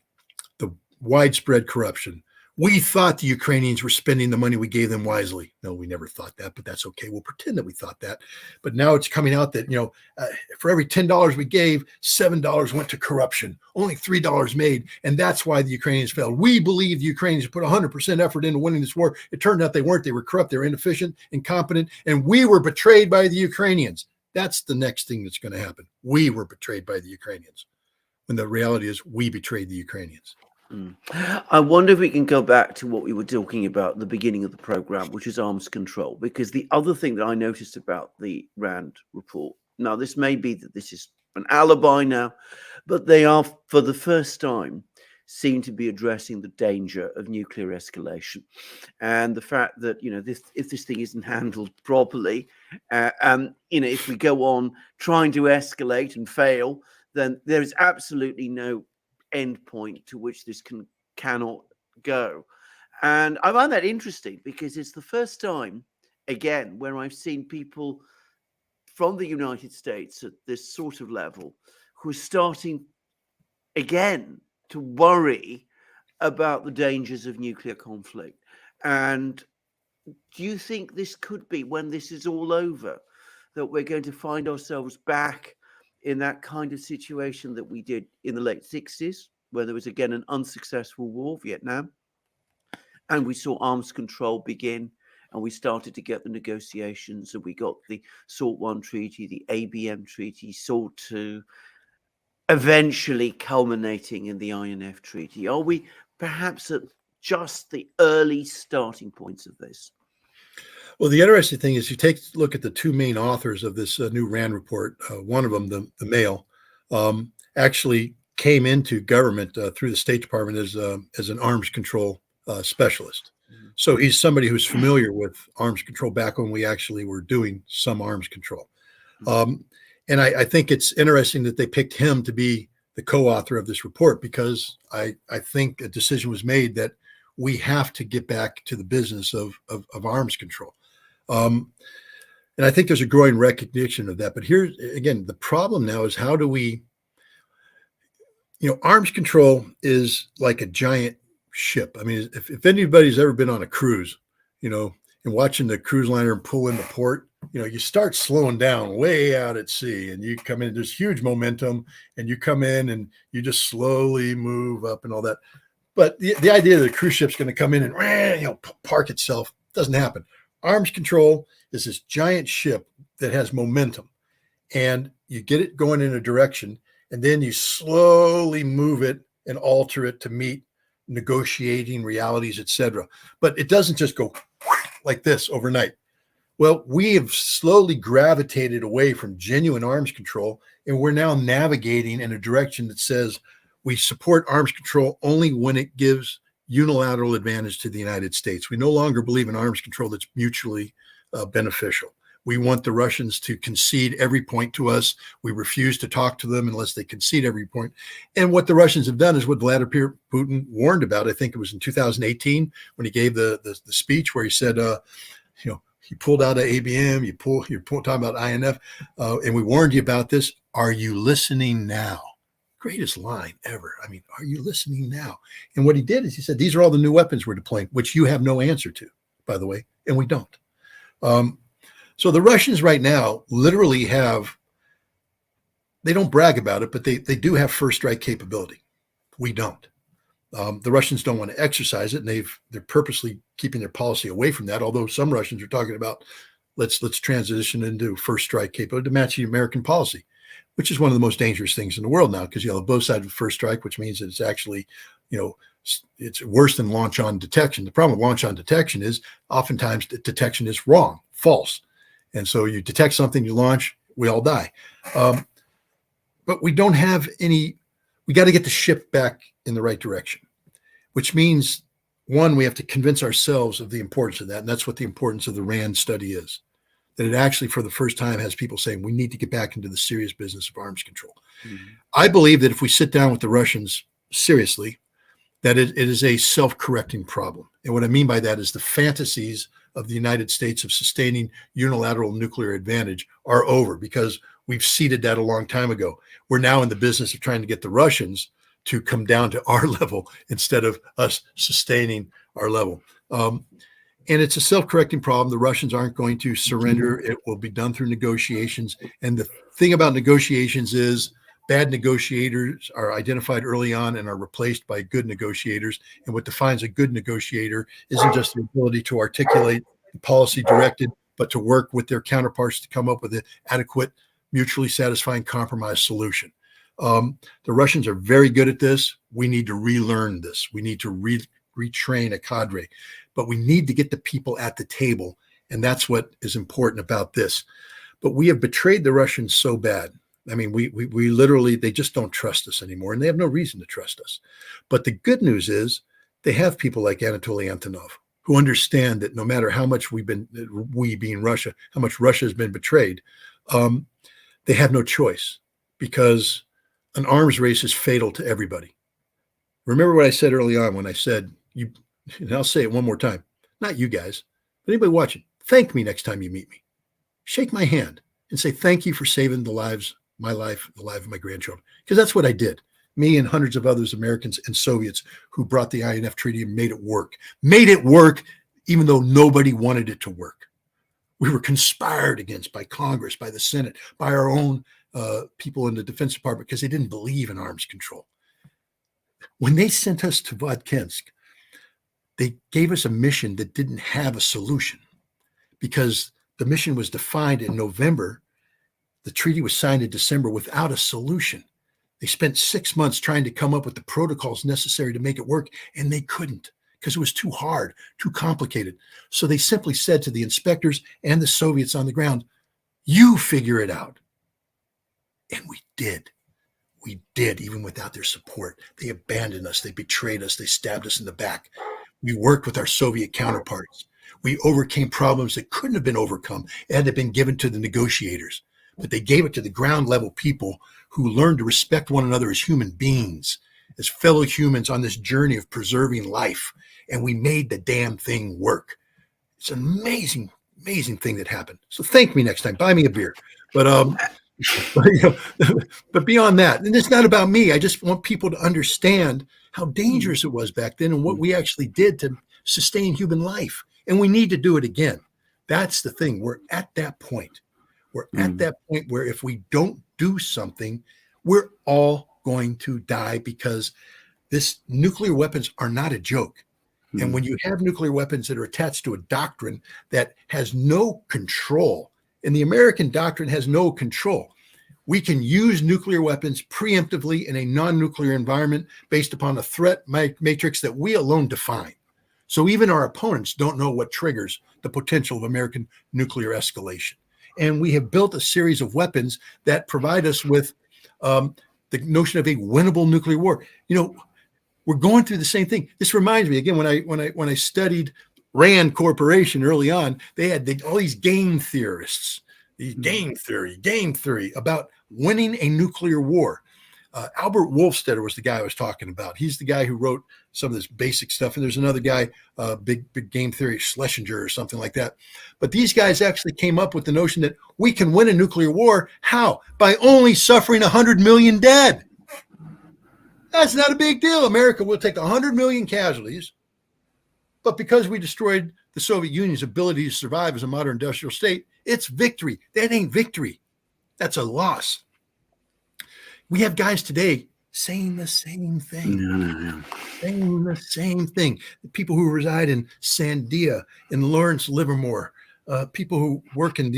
the widespread corruption. We thought the Ukrainians were spending the money we gave them wisely. No, we never thought that, but that's okay. We'll pretend that we thought that. But now it's coming out that, for every $10 we gave, $7 went to corruption, only $3 made. And that's why the Ukrainians failed. We believe the Ukrainians put 100% effort into winning this war. It turned out they weren't. They were corrupt. They were inefficient, incompetent, and we were betrayed by the Ukrainians. That's the next thing that's going to happen. We were betrayed by the Ukrainians, when the reality is we betrayed the Ukrainians. I wonder if we can go back to what we were talking about at the beginning of the program, which is arms control, because the other thing that I noticed about the RAND report, now this may be that this is an alibi now, but they are, for the first time, seem to be addressing the danger of nuclear escalation, and the fact that if this thing isn't handled properly, if we go on trying to escalate and fail, then there is absolutely no end point to which this cannot go. And I find that interesting because it's the first time, again, where I've seen people from the United States at this sort of level who are starting again to worry about the dangers of nuclear conflict. And do you think this could be, when this is all over, that we're going to find ourselves back in that kind of situation that we did in the late 60s, where there was again an unsuccessful war, Vietnam, and we saw arms control begin, and we started to get the negotiations, and we got the SALT I treaty, the ABM treaty, SALT II, eventually culminating in the INF treaty? Are we perhaps at just the early starting points of this? Well, the interesting thing is, you take a look at the two main authors of this new RAND report. One of them, the male, actually came into government through the State Department as an arms control specialist. So he's somebody who's familiar with arms control back when we actually were doing some arms control. And I think it's interesting that they picked him to be the co-author of this report, because I think a decision was made that we have to get back to the business of arms control. And I think there's a growing recognition of that. But here, again, the problem now is, how do we, arms control is like a giant ship. I mean, if anybody's ever been on a cruise, and watching the cruise liner pull into port, you start slowing down way out at sea, and you come in, there's huge momentum, and you come in and you just slowly move up and all that. But the idea that a cruise ship's going to come in and park itself doesn't happen. Arms control is this giant ship that has momentum, and you get it going in a direction, and then you slowly move it and alter it to meet negotiating realities, etc. But it doesn't just go like this overnight. Well, we have slowly gravitated away from genuine arms control, and we're now navigating in a direction that says we support arms control only when it gives unilateral advantage to the United States. We no longer believe in arms control that's mutually beneficial. We want the Russians to concede every point to us. We refuse to talk to them unless they concede every point. And what the Russians have done is what Vladimir Putin warned about. I think it was in 2018 when he gave the speech where he said, he pulled out of ABM, you're talking about INF, and we warned you about this. Are you listening now? Greatest line ever. I mean, are you listening now? And what he did is he said, these are all the new weapons we're deploying, which you have no answer to, by the way, and we don't. So the Russians right now literally have they don't brag about it, but they do have first strike capability. We don't. The Russians don't want to exercise it, and they're purposely keeping their policy away from that. Although some Russians are talking about let's transition into first strike capability to match the American policy, which is one of the most dangerous things in the world now, because you have both sides of first strike, which means that it's actually, it's worse than launch on detection. The problem with launch on detection is oftentimes the detection is wrong, false, and so you detect something, you launch, we all die. But we don't have any. We got to get the ship back in the right direction, which means, one, we have to convince ourselves of the importance of that. And that's what the importance of the RAND study is, that it actually, for the first time, has people saying we need to get back into the serious business of arms control. Mm-hmm. I believe that if we sit down with the Russians seriously, that it is a self-correcting problem. And what I mean by that is the fantasies of the United States of sustaining unilateral nuclear advantage are over, because we've ceded that a long time ago. We're now in the business of trying to get the Russians to come down to our level instead of us sustaining our level. And it's a self-correcting problem. The Russians aren't going to surrender. It will be done through negotiations. And the thing about negotiations is bad negotiators are identified early on and are replaced by good negotiators. And what defines a good negotiator isn't just the ability to articulate the policy directed, but to work with their counterparts to come up with an adequate, mutually satisfying compromise solution. The Russians are very good at this. We need to relearn this. We need to retrain a cadre, but we need to get the people at the table. And that's what is important about this. But we have betrayed the Russians so bad. I mean, we literally, they just don't trust us anymore, and they have no reason to trust us. But the good news is they have people like Anatoly Antonov, who understand that no matter how much we being Russia, how much Russia has been betrayed, they have no choice, because an arms race is fatal to everybody. Remember what I said early on when I said, and I'll say it one more time, not you guys, but anybody watching, thank me next time you meet me. Shake my hand and say, thank you for saving the lives, my life, the life of my grandchildren. Because that's what I did. Me and hundreds of others, Americans and Soviets, who brought the INF Treaty and made it work even though nobody wanted it to work. We were conspired against by Congress, by the Senate, by our own people in the Defense Department, because they didn't believe in arms control. When they sent us to Vodkinsk, they gave us a mission that didn't have a solution, because the mission was defined in November. The treaty was signed in December without a solution. They spent 6 months trying to come up with the protocols necessary to make it work, and they couldn't, because it was too hard, too complicated. So they simply said to the inspectors and the Soviets on the ground, you figure it out. And we did. We did, even without their support. They abandoned us. They betrayed us. They stabbed us in the back. We worked with our Soviet counterparts. We overcame problems that couldn't have been overcome had it been given to the negotiators. But they gave it to the ground level people who learned to respect one another as human beings, as fellow humans on this journey of preserving life. And we made the damn thing work. It's an amazing, amazing thing that happened. So thank me next time. Buy me a beer. But beyond that, and it's not about me. I just want people to understand how dangerous it was back then and what we actually did to sustain human life. And we need to do it again. That's the thing. We're at that point. We're at that point where if we don't do something, we're all going to die, because this nuclear weapons are not a joke. And when you have nuclear weapons that are attached to a doctrine that has no control, and the American doctrine has no control, we can use nuclear weapons preemptively in a non-nuclear environment based upon a threat matrix that we alone define. So even our opponents don't know what triggers the potential of American nuclear escalation. And we have built a series of weapons that provide us with the notion of a winnable nuclear war. We're going through the same thing. This reminds me again, when I studied Rand Corporation early on, they had all these game theorists, game theory about winning a nuclear war. Albert Wolfstetter was the guy I was talking about. He's the guy who wrote some of this basic stuff. And there's another guy, big game theory, Schlesinger or something like that. But these guys actually came up with the notion that we can win a nuclear war. How? By only suffering 100 million dead. That's not a big deal. America will take 100 million casualties. But because we destroyed the Soviet Union's ability to survive as a modern industrial state, it's victory. That ain't victory. That's a loss. We have guys today saying the same thing. Saying the same thing. The people who reside in Sandia, in Lawrence, Livermore, people who work in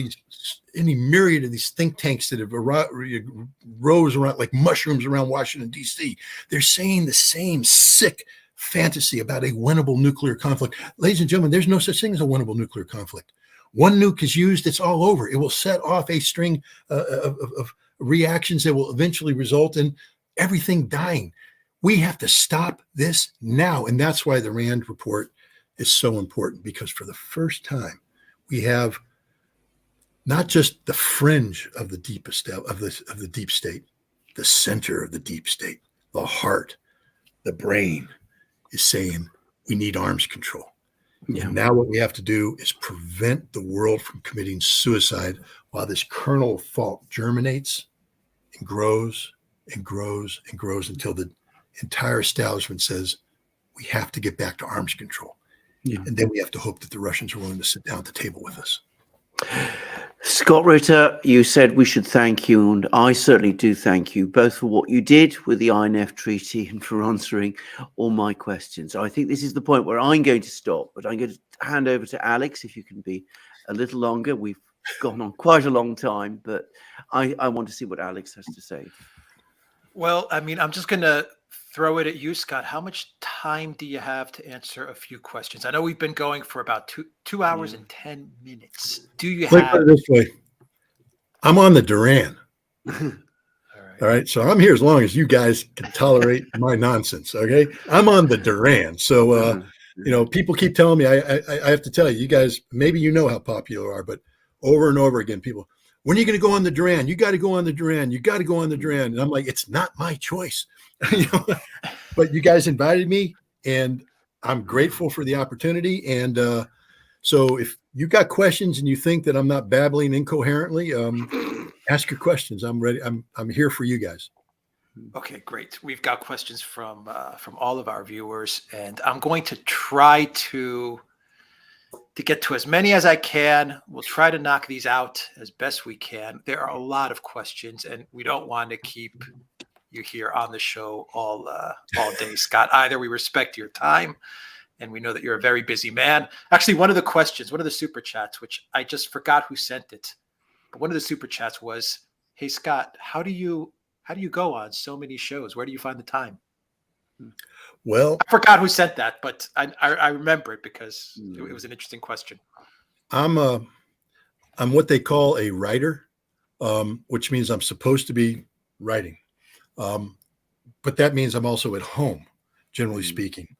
any myriad of these think tanks that have rose around like mushrooms around Washington, D.C. They're saying the same sick fantasy about a winnable nuclear conflict. Ladies and gentlemen, there's no such thing as a winnable nuclear conflict. One nuke is used, it's all over. It will set off a string of reactions that will eventually result in everything dying. We have to stop this now. And that's why the Rand report is so important, because for the first time, we have not just the fringe of the deepest of the deep state, the center of the deep state, the heart, the brain is saying we need arms control. Yeah. Now what we have to do is prevent the world from committing suicide while this kernel of thought germinates and grows and grows and grows until the entire establishment says we have to get back to arms control. Yeah. And then we have to hope that the Russians are willing to sit down at the table with us. Scott Ritter, you said we should thank you, and I certainly do thank you, both for what you did with the INF Treaty and for answering all my questions. I think this is the point where I'm going to stop, but I'm going to hand over to Alex, if you can be a little longer. We've gone on quite a long time, but I want to see what Alex has to say. Well, I mean, I'm just going to throw it at you, Scott. How much time do you have to answer a few questions? I know we've been going for about two hours and 10 minutes. Do you have... Put it this way. I'm on the Duran. All right. So I'm here as long as you guys can tolerate my nonsense. Okay. I'm on the Duran. So, people keep telling me, I have to tell you, you guys, maybe you know how popular you are, but over and over again, people, when are you going to go on the Duran? You got to go on the Duran. You got to go on the Duran. And I'm like, it's not my choice. But you guys invited me, and I'm grateful for the opportunity. And so if you got questions and you think that I'm not babbling incoherently, ask your questions. I'm ready. I'm here for you guys. Okay, great. We've got questions from all of our viewers, and I'm going to try to get to as many as I can. We'll try to knock these out as best we can. There are a lot of questions, and we don't want to keep you here on the show all day, Scott. Either we respect your time, and we know that you're a very busy man. Actually, one of the super chats, which I just forgot who sent it, but one of the super chats was, "Hey Scott, how do you go on so many shows? Where do you find the time?" Well, I forgot who sent that, but I remember it because it was an interesting question. I'm what they call a writer, which means I'm supposed to be writing. But that means I'm also at home, generally speaking.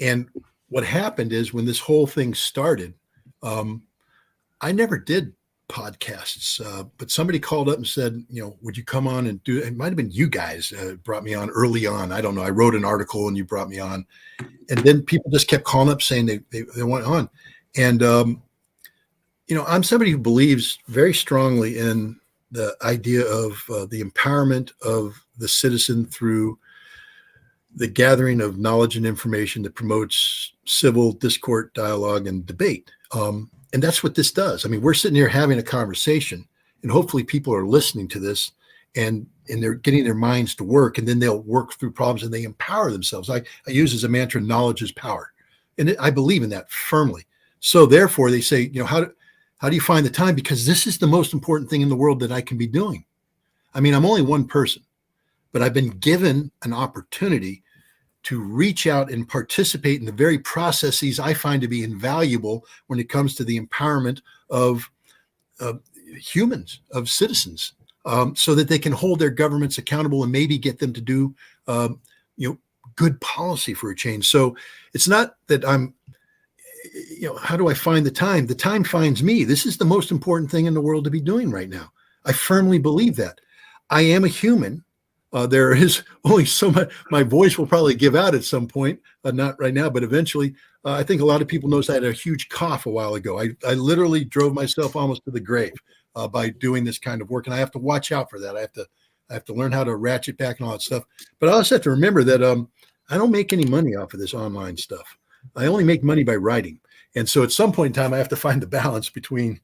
And what happened is when this whole thing started, I never did podcasts, but somebody called up and said, would you come on and do it? It might've been you guys brought me on early on. I don't know. I wrote an article and you brought me on, and then people just kept calling up saying they went on. And, I'm somebody who believes very strongly in the idea of the empowerment of the citizen through the gathering of knowledge and information that promotes civil discourse, dialogue, and debate. And that's what this does. I mean, we're sitting here having a conversation, and hopefully people are listening to this and they're getting their minds to work, and then they'll work through problems and they empower themselves. I use as a mantra, knowledge is power. And I believe in that firmly. So therefore they say, how do you find the time? Because this is the most important thing in the world that I can be doing. I mean, I'm only one person, but I've been given an opportunity to reach out and participate in the very processes I find to be invaluable when it comes to the empowerment of humans, of citizens, so that they can hold their governments accountable and maybe get them to do, good policy for a change. So it's not that I'm, how do I find the time? The time finds me. This is the most important thing in the world to be doing right now. I firmly believe that. I am a human. There is only so much. My voice will probably give out at some point, not right now, but eventually. I think a lot of people noticed I had a huge cough a while ago. I literally drove myself almost to the grave by doing this kind of work, and I have to watch out for that. I have to learn how to ratchet back and all that stuff. But I also have to remember that I don't make any money off of this online stuff. I only make money by writing, and so at some point in time, I have to find the balance between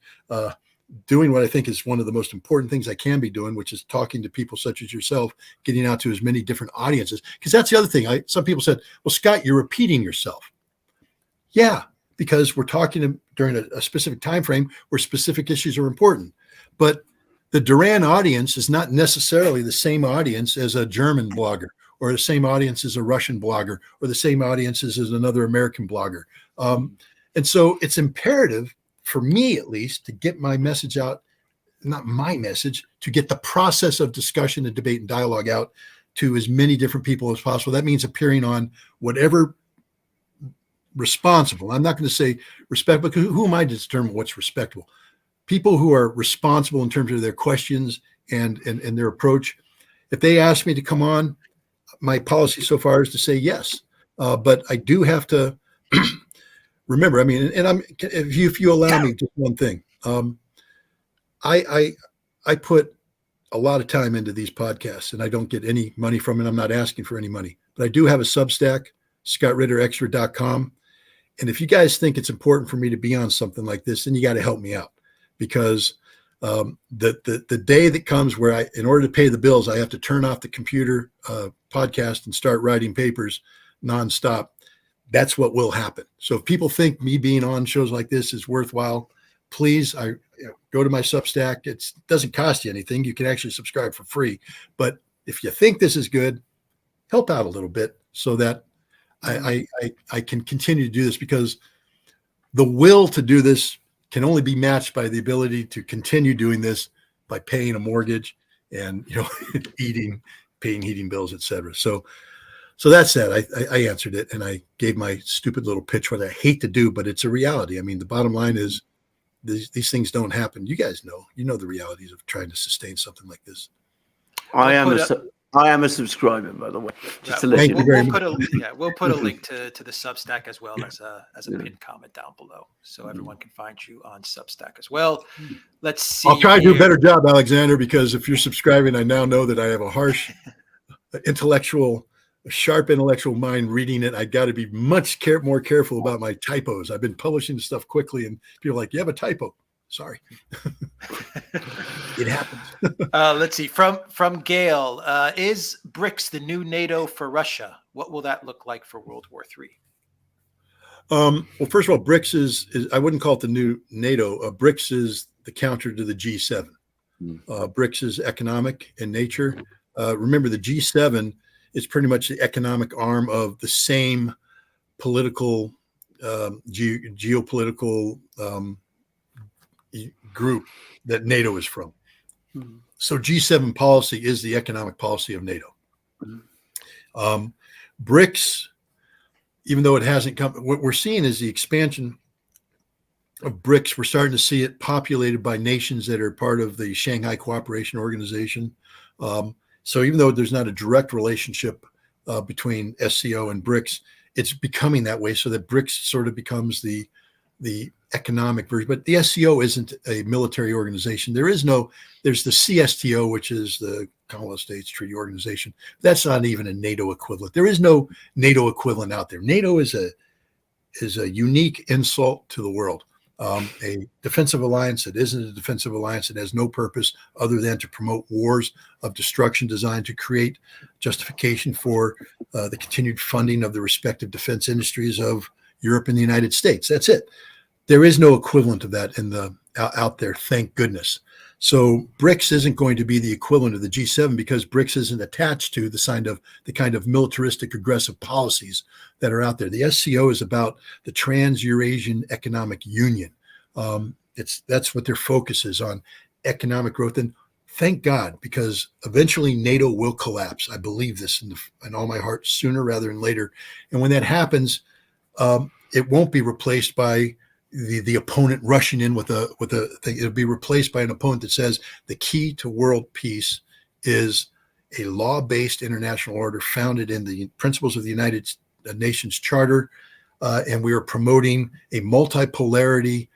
doing what I think is one of the most important things I can be doing, which is talking to people such as yourself, getting out to as many different audiences. Because that's the other thing. Some people said, well, Scott, you're repeating yourself. Yeah, because we're talking during a specific time frame where specific issues are important. But the Duran audience is not necessarily the same audience as a German blogger, or the same audience as a Russian blogger, or the same audience as another American blogger. And so it's imperative, for me at least, to get my message out, not my message, to get the process of discussion and debate and dialogue out to as many different people as possible. That means appearing on whatever responsible. I'm not going to say respectable, because who am I to determine what's respectable? People who are responsible in terms of their questions and their approach. If they ask me to come on, my policy so far is to say yes. But I do have to remember, I mean, and if you allow me just one thing, I put a lot of time into these podcasts, and I don't get any money from it. I'm not asking for any money, but I do have a Substack, scottritterextra.com. And if you guys think it's important for me to be on something like this, then you got to help me out, because the day that comes where in order to pay the bills, I have to turn off the computer podcast and start writing papers nonstop. That's what will happen. So if people think me being on shows like this is worthwhile, please, go to my Substack. It doesn't cost you anything. You can actually subscribe for free. But if you think this is good, help out a little bit so that I can continue to do this, because the will to do this can only be matched by the ability to continue doing this by paying a mortgage and, paying heating bills, etc. So that said, I answered it, and I gave my stupid little pitch, what I hate to do, but it's a reality. I mean, the bottom line is these things don't happen. You guys know, the realities of trying to sustain something like this. I am a subscriber, by the way. Just to let you know. We'll put a link to the Substack as well as a pinned comment down below, so everyone can find you on Substack as well. Let's see. I'll try to do a better job, Alexander, because if you're subscribing, I now know that I have a harsh sharp intellectual mind reading it. I got to be much more careful about my typos. I've been publishing stuff quickly, and people are like, you have a typo. Sorry. It happens. Let's see. From Gail, is BRICS the new NATO for Russia? What will that look like for World War III? Well, first of all, BRICS is I wouldn't call it the new NATO. BRICS is the counter to the G7. BRICS is economic in nature. Remember, the G7 is pretty much the economic arm of the same political, geopolitical group that NATO is from. So G7 policy is the economic policy of NATO. BRICS, even though it hasn't come, what we're seeing is the expansion of BRICS. We're starting to see it populated by nations that are part of the Shanghai Cooperation Organization. So even though there's not a direct relationship between SCO and BRICS, it's becoming that way, so that BRICS sort of becomes the economic version. But the SCO isn't a military organization. There's the CSTO, which is the Commonwealth States Treaty Organization. That's not even a NATO equivalent. There is no NATO equivalent out there. NATO is a unique insult to the world. A defensive alliance that isn't a defensive alliance. It has no purpose other than to promote wars of destruction designed to create justification for the continued funding of the respective defense industries of Europe and the United States. That's it. There is no equivalent of that out there, thank goodness. So BRICS isn't going to be the equivalent of the G7, because BRICS isn't attached to the kind of militaristic aggressive policies that are out there. The SCO is about the Trans-Eurasian Economic Union. That's what their focus is on, economic growth. And thank God, because eventually NATO will collapse. I believe this in all my heart, sooner rather than later. And when that happens, it won't be replaced by the opponent rushing in with a thing. It'll be replaced by an opponent that says the key to world peace is a law-based international order founded in the principles of the United Nations Charter, and we are promoting a multipolarity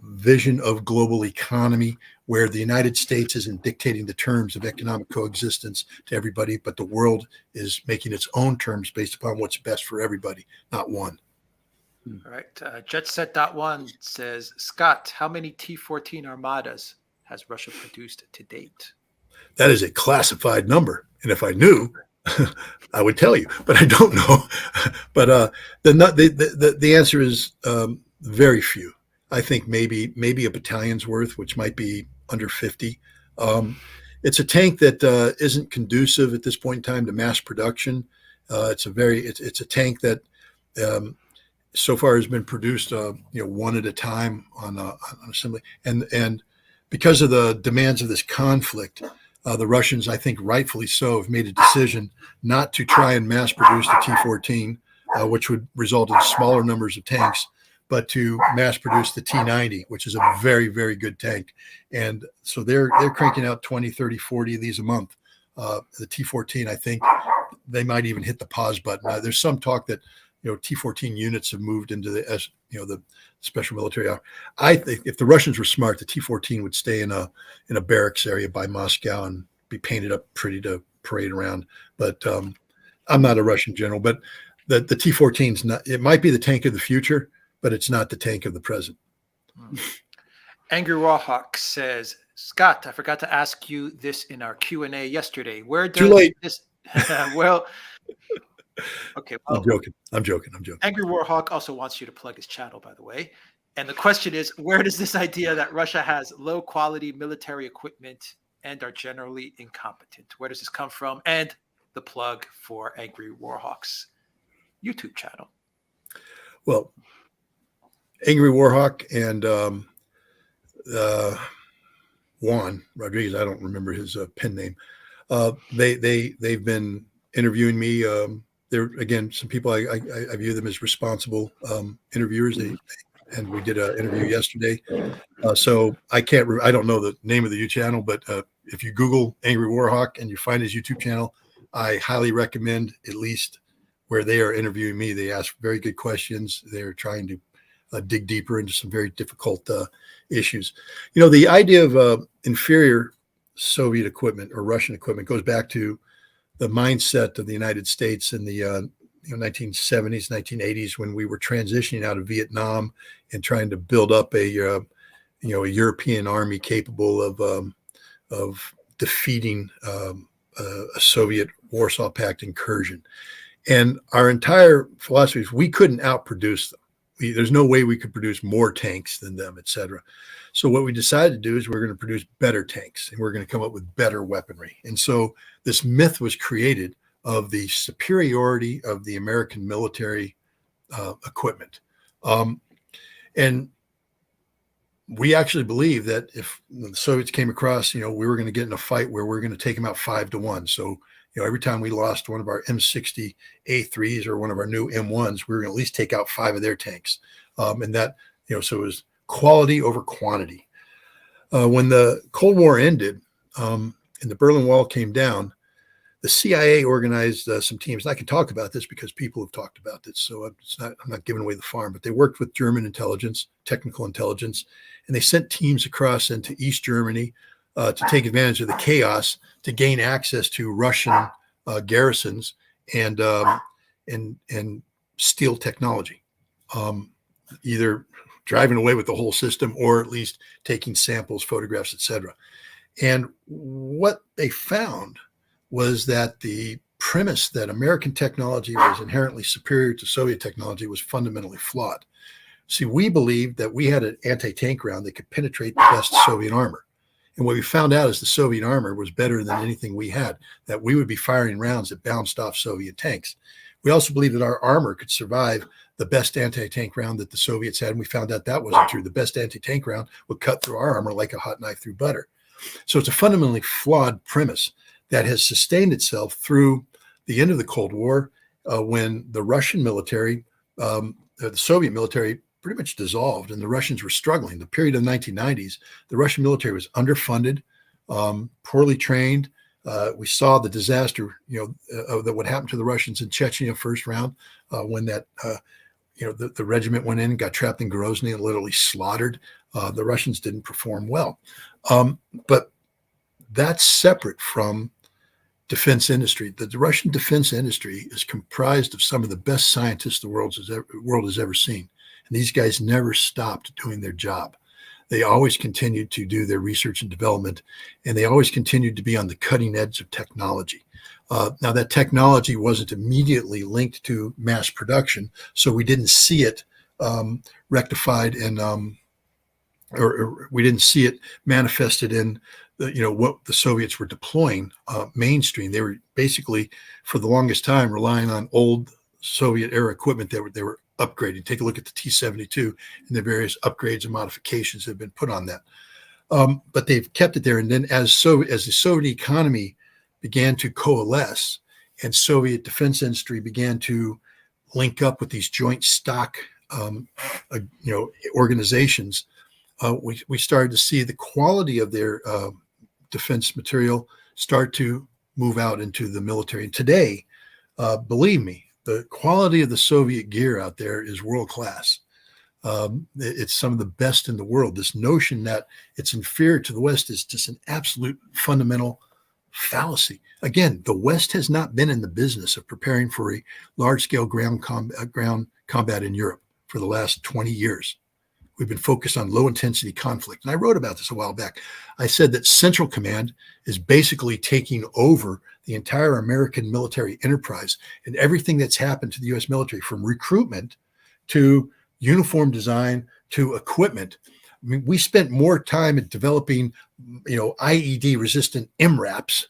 vision of global economy, where the United States isn't dictating the terms of economic coexistence to everybody, but the world is making its own terms based upon what's best for everybody, not one. All right. Jetset.1 says, Scott, how many T-14 armadas has Russia produced to date? That is a classified number. And if I knew, I would tell you, but I don't know. But the answer is very few. I think maybe a battalion's worth, which might be under 50. It's a tank that isn't conducive at this point in time to mass production. It's a tank that so far has been produced, one at a time on assembly, and because of the demands of this conflict, the Russians, I think rightfully so, have made a decision not to try and mass produce the T-14, which would result in smaller numbers of tanks, but to mass produce the T-90, which is a very, very good tank. And so they're cranking out 20, 30, 40 of these a month. The T-14, I think they might even hit the pause button. There's some talk that T-14 units have moved into the special military arm. I think if the Russians were smart, the T-14 would stay in a barracks area by Moscow and be painted up pretty to parade around. But I'm not a Russian general, but the T-14's not. It might be the tank of the future, but it's not the tank of the present. Angry Rawhawk says, Scott, I forgot to ask you this in our Q&A yesterday. Where does Too late. this? Well. Okay. Well, I'm joking. Angry Warhawk also wants you to plug his channel, by the way. And the question is, where does this idea that Russia has low quality military equipment and are generally incompetent, where does this come from? And the plug for Angry Warhawk's YouTube channel. Well, Angry Warhawk and Juan Rodriguez, I don't remember his pen name. They've been interviewing me. They're, again, some people I view them as responsible interviewers. And we did an interview yesterday. So I don't know the name of the YouTube channel, but if you Google Angry Warhawk and you find his YouTube channel, I highly recommend, at least where they are interviewing me. They ask very good questions. They're trying to dig deeper into some very difficult issues. The idea of inferior Soviet equipment or Russian equipment goes back to the mindset of the United States in the 1970s, 1980s, when we were transitioning out of Vietnam and trying to build up a European army capable of defeating a Soviet Warsaw Pact incursion. And our entire philosophy is we couldn't outproduce them. There's no way we could produce more tanks than them, et cetera. So what we decided to do is we're going to produce better tanks and we're going to come up with better weaponry. And so this myth was created of the superiority of the American military equipment. And we actually believe that if the Soviets came across, we were going to get in a fight where we're going to take them out 5-1. So, every time we lost one of our M60 A3s or one of our new M1s, we were going to at least take out 5 of their tanks. And that, so it was quality over quantity. When the Cold War ended and the Berlin Wall came down, the CIA organized some teams. And I can talk about this because people have talked about this. So I'm not giving away the farm, but they worked with German intelligence, technical intelligence, and they sent teams across into East Germany to take advantage of the chaos to gain access to Russian garrisons and steal technology, either driving away with the whole system or at least taking samples, photographs, etc. And what they found was that the premise that American technology was inherently superior to Soviet technology was fundamentally flawed. See, we believed that we had an anti-tank round that could penetrate the best Soviet armor. And what we found out is the Soviet armor was better than anything we had, that we would be firing rounds that bounced off Soviet tanks. We also believed that our armor could survive the best anti-tank round that the Soviets had. And we found out that wasn't true. The best anti-tank round would cut through our armor like a hot knife through butter. So it's a fundamentally flawed premise that has sustained itself through the end of the Cold War, when the Russian military, the Soviet military pretty much dissolved and the Russians were struggling. The period of the 1990s, the Russian military was underfunded, poorly trained. We saw the disaster, that would happen to the Russians in Chechnya first round, when that, the regiment went in and got trapped in Grozny and literally slaughtered. The Russians didn't perform well. But that's separate from defense industry. The Russian defense industry is comprised of some of the best scientists the world has ever seen. And these guys never stopped doing their job. They always continued to do their research and development, and they always continued to be on the cutting edge of technology. Now, that technology wasn't immediately linked to mass production, so we didn't see it rectified and or we didn't see it manifested in what the Soviets were deploying mainstream. They were basically, for the longest time, relying on old Soviet era equipment that they were upgrading. Take a look at the T-72 and the various upgrades and modifications that have been put on that. But they've kept it there. And then as the Soviet economy began to coalesce and Soviet defense industry began to link up with these joint stock organizations, we started to see the quality of their defense material start to move out into the military. And today, believe me, the quality of the Soviet gear out there is world class. It's some of the best in the world. This notion that it's inferior to the West is just an absolute fundamental fallacy. Again, the West has not been in the business of preparing for a large-scale ground combat in Europe for the last 20 years. We've been focused on low-intensity conflict. And I wrote about this a while back. I said that Central Command is basically taking over the entire American military enterprise and everything that's happened to the U.S. military, from recruitment to uniform design to equipment. I mean, we spent more time in developing, IED-resistant MRAPs,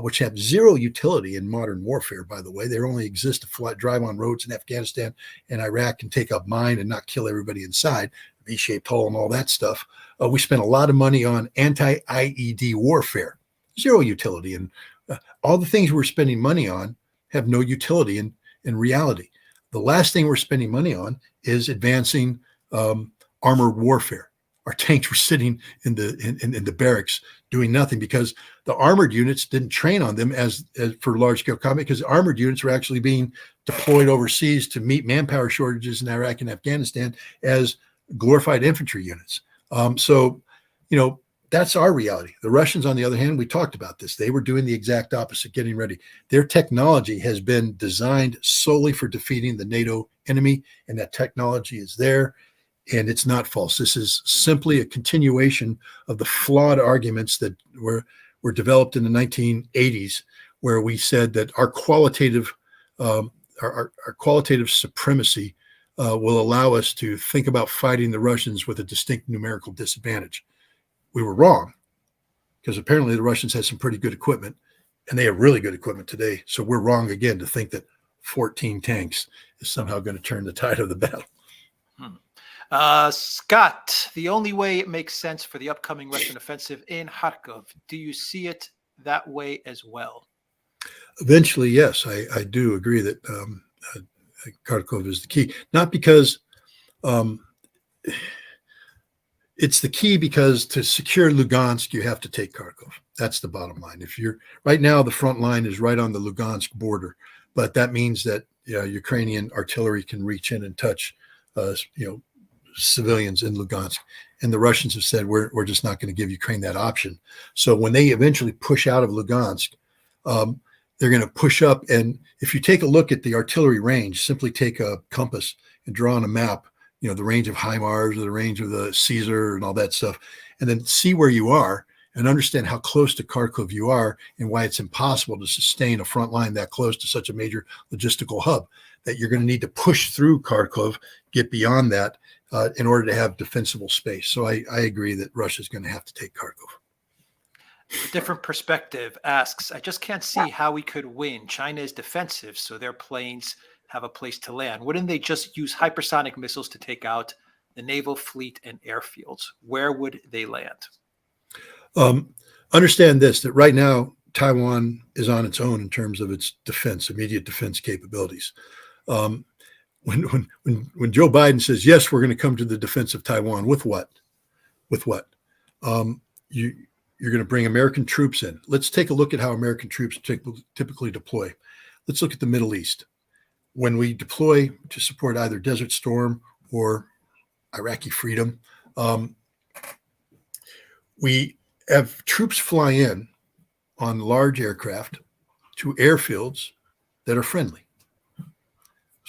which have zero utility in modern warfare, by the way. They only exist to drive on roads in Afghanistan and Iraq and take up mine and not kill everybody inside, V-shaped hull and all that stuff. We spent a lot of money on anti-IED warfare, zero utility. And all the things we're spending money on have no utility in reality. The last thing we're spending money on is advancing armored warfare. Our tanks were sitting in the barracks doing nothing because the armored units didn't train on them as for large-scale combat, because the armored units were actually being deployed overseas to meet manpower shortages in Iraq and Afghanistan as glorified infantry units. That's our reality. The Russians, on the other hand, we talked about this. They were doing the exact opposite, getting ready. Their technology has been designed solely for defeating the NATO enemy, and that technology is there, and it's not false. This is simply a continuation of the flawed arguments that were developed in the 1980s, where we said that our qualitative supremacy will allow us to think about fighting the Russians with a distinct numerical disadvantage. We were wrong, because apparently the Russians had some pretty good equipment, and they have really good equipment today. So we're wrong again to think that 14 tanks is somehow going to turn the tide of the battle. Scott, the only way it makes sense for the upcoming Russian offensive in Kharkov, do you see it that way as well? Eventually, yes, I do agree that Kharkov is the key. Not because it's the key, because to secure Lugansk, you have to take Kharkov. That's the bottom line. Right now, the front line is right on the Lugansk border, but that means that Ukrainian artillery can reach in and touch civilians in Lugansk. And the Russians have said, we're just not going to give Ukraine that option. So when they eventually push out of Lugansk, they're going to push up. And if you take a look at the artillery range, simply take a compass and draw on a map, the range of HIMARS or the range of the Caesar and all that stuff, and then see where you are and understand how close to Kharkov you are and why it's impossible to sustain a front line that close to such a major logistical hub, that you're going to need to push through Kharkov, get beyond that in order to have defensible space. So I agree that Russia's going to have to take Kharkov. A different perspective asks, I just can't see how we could win. China is defensive, so their planes have a place to land. Wouldn't they just use hypersonic missiles to take out the naval fleet and airfields? Where would they land? Understand this, that right now, Taiwan is on its own in terms of its defense, immediate defense capabilities. When Joe Biden says, yes, we're going to come to the defense of Taiwan, with what? You're going to bring American troops in. Let's take a look at how American troops typically deploy. Let's look at the Middle East. When we deploy to support either Desert Storm or Iraqi freedom, we have troops fly in on large aircraft to airfields that are friendly.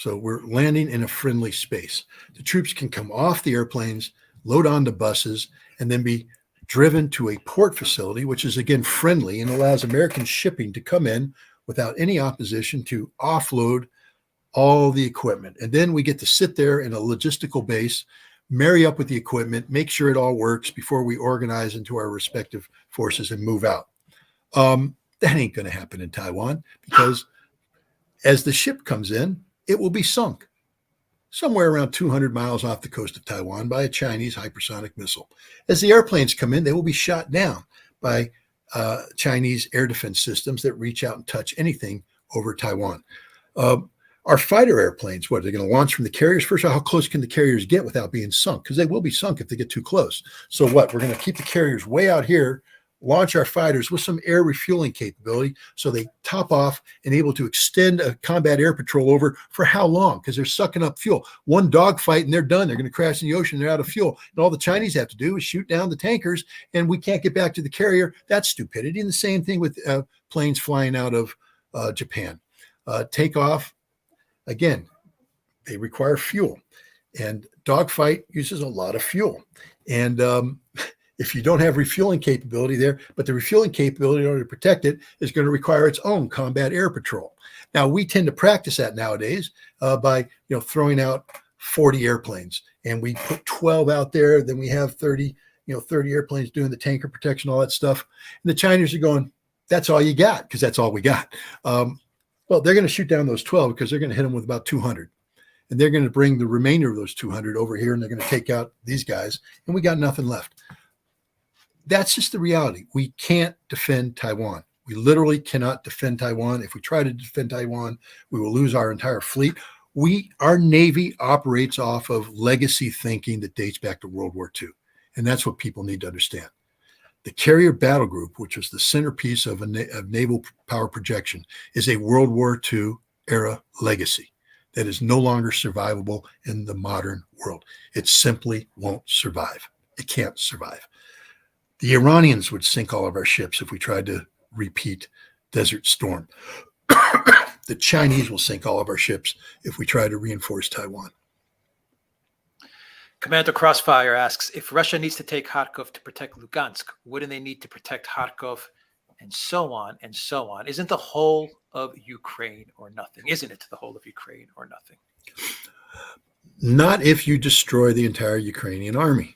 So we're landing in a friendly space. The troops can come off the airplanes, load onto buses, and then be driven to a port facility, which is again friendly and allows American shipping to come in without any opposition to offload all the equipment. And then we get to sit there in a logistical base, marry up with the equipment, make sure it all works before we organize into our respective forces and move out. That ain't going to happen in Taiwan, because as the ship comes in, it will be sunk somewhere around 200 miles off the coast of Taiwan by a Chinese hypersonic missile. As the airplanes come in, they will be shot down by Chinese air defense systems that reach out and touch anything over Taiwan. Our fighter airplanes, what, they're going to launch from the carriers? First of all, how close can the carriers get without being sunk? Because they will be sunk if they get too close. So what? We're going to keep the carriers way out here, launch our fighters with some air refueling capability so they top off and able to extend a combat air patrol over for how long? Because they're sucking up fuel. One dogfight and they're done. They're going to crash in the ocean. They're out of fuel. And all the Chinese have to do is shoot down the tankers, and we can't get back to the carrier. That's stupidity. And the same thing with planes flying out of Japan. Takeoff, again, they require fuel. And dogfight uses a lot of fuel. And if you don't have refueling capability there, but the refueling capability in order to protect it is going to require its own combat air patrol. Now, we tend to practice that nowadays by throwing out 40 airplanes, and we put 12 out there. Then we have 30 airplanes doing the tanker protection, all that stuff. And the Chinese are going, that's all you got, because that's all we got. Well, they're going to shoot down those 12 because they're going to hit them with about 200. And they're going to bring the remainder of those 200 over here, and they're going to take out these guys, and we got nothing left. That's just the reality. We can't defend Taiwan. We literally cannot defend Taiwan. If we try to defend Taiwan, we will lose our entire fleet. Our Navy operates off of legacy thinking that dates back to World War II. And that's what people need to understand. The carrier battle group, which was the centerpiece of naval power projection, is a World War II era legacy that is no longer survivable in the modern world. It simply won't survive. It can't survive. The Iranians would sink all of our ships if we tried to repeat Desert Storm. The Chinese will sink all of our ships if we try to reinforce Taiwan. Commander Crossfire asks, if Russia needs to take Kharkov to protect Lugansk, wouldn't they need to protect Kharkov, and so on and so on? Isn't the whole of Ukraine or nothing? Isn't it the whole of Ukraine or nothing? Not if you destroy the entire Ukrainian army.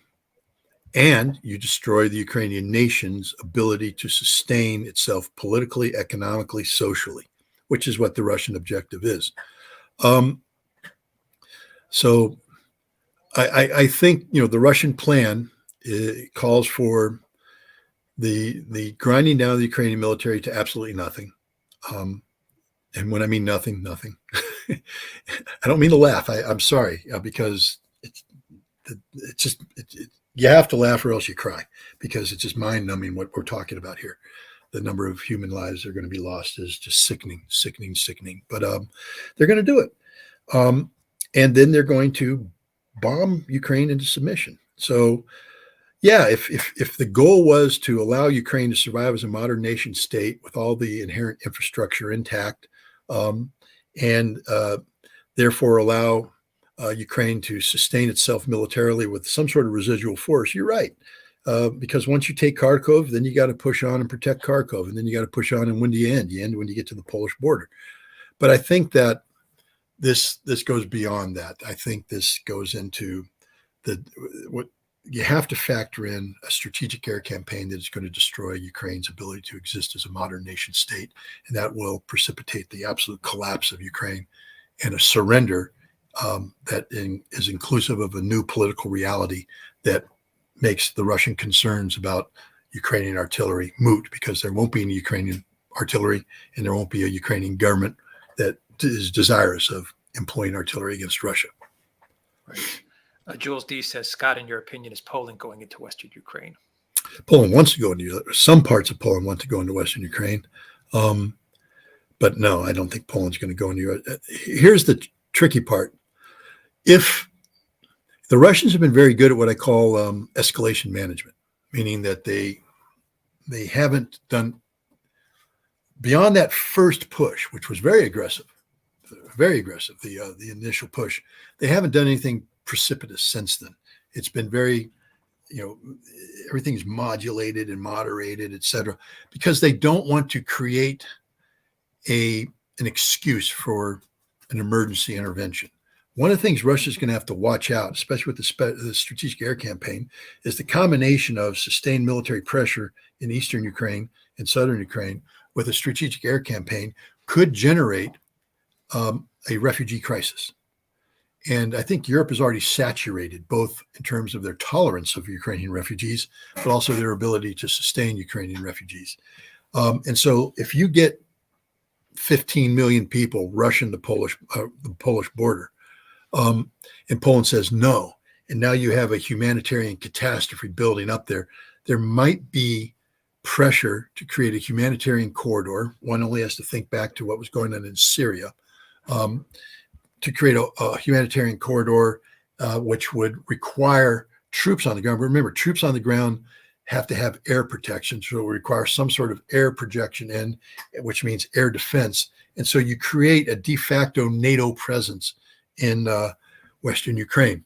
And you destroy the Ukrainian nation's ability to sustain itself politically, economically, socially, which is what the Russian objective is. So I think, the Russian plan calls for the grinding down of the Ukrainian military to absolutely nothing. And when I mean nothing, nothing. I don't mean to laugh. I'm sorry, because it's just you have to laugh or else you cry, because it's just mind-numbing what we're talking about here. The number of human lives that are going to be lost is just sickening. But they're going to do it. And then they're going to bomb Ukraine into submission. So, yeah, if the goal was to allow Ukraine to survive as a modern nation state with all the inherent infrastructure intact, and therefore allow Ukraine to sustain itself militarily with some sort of residual force, you're right. Because once you take Kharkov, then you got to push on and protect Kharkov, and then you got to push on, and when do you end? You end when you get to the Polish border. But I think that this goes beyond that. I think this goes into what you have to factor in a strategic air campaign that is going to destroy Ukraine's ability to exist as a modern nation state, and that will precipitate the absolute collapse of Ukraine and a surrender that is inclusive of a new political reality that makes the Russian concerns about Ukrainian artillery moot, because there won't be any Ukrainian artillery and there won't be a Ukrainian government that is desirous of employing artillery against Russia. Right. Jules D says, Scott, in your opinion, is Poland going into Western Ukraine? Poland wants to go into, some parts of Poland want to go into Western Ukraine. But no, I don't think Poland's going to go into. Here's the tricky part. If the Russians have been very good at what I call escalation management, meaning that they haven't done beyond that first push, which was very aggressive. very aggressive. The initial push. They haven't done anything precipitous since then. It's been very, everything's modulated and moderated, et cetera, because they don't want to create an excuse for an emergency intervention. One of the things Russia's going to have to watch out, especially with the strategic air campaign, is the combination of sustained military pressure in eastern Ukraine and southern Ukraine with a strategic air campaign could generate a refugee crisis. And I think Europe is already saturated, both in terms of their tolerance of Ukrainian refugees, but also their ability to sustain Ukrainian refugees. And so if you get 15 million people rushing the Polish border, and Poland says no, and now you have a humanitarian catastrophe building up there, there might be pressure to create a humanitarian corridor. One only has to think back to what was going on in Syria, to create a humanitarian corridor, which would require troops on the ground. But remember, troops on the ground have to have air protection, so it will require some sort of air projection in, which means air defense. And so you create a de facto NATO presence in Western Ukraine.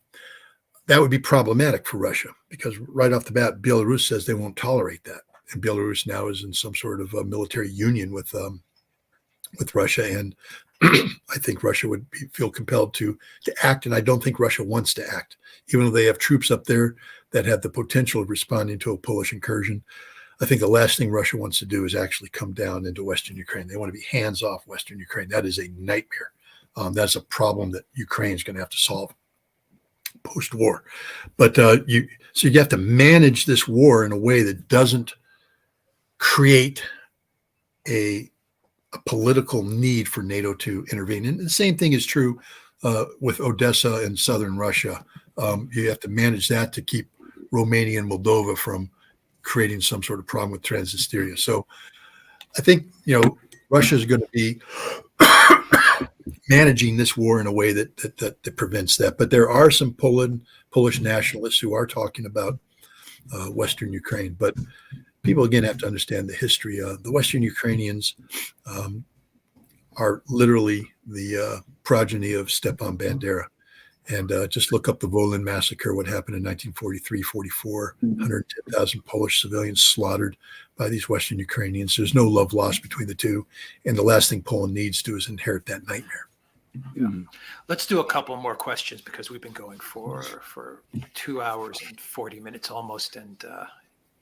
That would be problematic for Russia, because right off the bat, Belarus says they won't tolerate that. And Belarus now is in some sort of a military union with Russia. And I think Russia would feel compelled to act. And I don't think Russia wants to act, even though they have troops up there that have the potential of responding to a Polish incursion. I think the last thing Russia wants to do is actually come down into Western Ukraine. They want to be hands off Western Ukraine. That is a nightmare. That's a problem that Ukraine is going to have to solve post-war. But you have to manage this war in a way that doesn't create a political need for NATO to intervene. And the same thing is true with Odessa and southern Russia. You have to manage that to keep Romania and Moldova from creating some sort of problem with Transnistria. So I think, Russia is going to be managing this war in a way that prevents that. But there are some Polish nationalists who are talking about Western Ukraine. But people, again, have to understand the history. The Western Ukrainians are literally the progeny of Stepan Bandera. And just look up the Volyn massacre, what happened in 1943, 44, 110,000 Polish civilians slaughtered by these Western Ukrainians. There's no love lost between the two. And the last thing Poland needs to do is inherit that nightmare. Yeah. Let's do a couple more questions, because we've been going for 2 hours and 40 minutes almost. And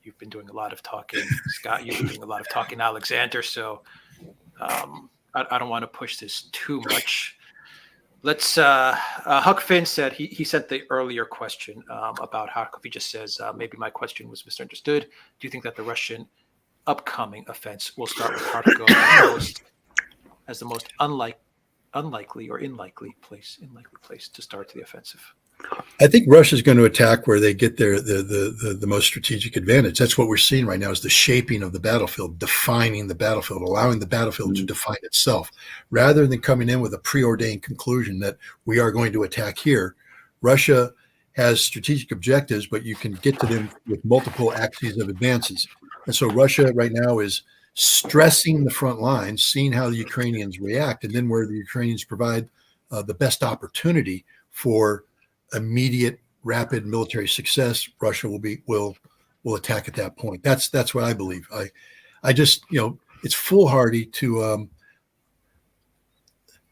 you've been doing a lot of talking, Scott. You've been doing a lot of talking, Alexander. So I don't want to push this too much. Let's Huck Finn said he sent the earlier question about how he just says maybe my question was misunderstood. Do you think that the Russian upcoming offense will start with Kharkov as the most unlikely place to start the offensive? I think Russia's going to attack where they get the most strategic advantage. That's what we're seeing right now, is the shaping of the battlefield, defining the battlefield, allowing the battlefield to define itself. Rather than coming in with a preordained conclusion that we are going to attack here, Russia has strategic objectives, but you can get to them with multiple axes of advances. And so Russia right now is stressing the front lines, seeing how the Ukrainians react, and then where the Ukrainians provide the best opportunity for immediate, rapid military success, Russia will attack at that point. That's what I believe. I just, it's foolhardy to.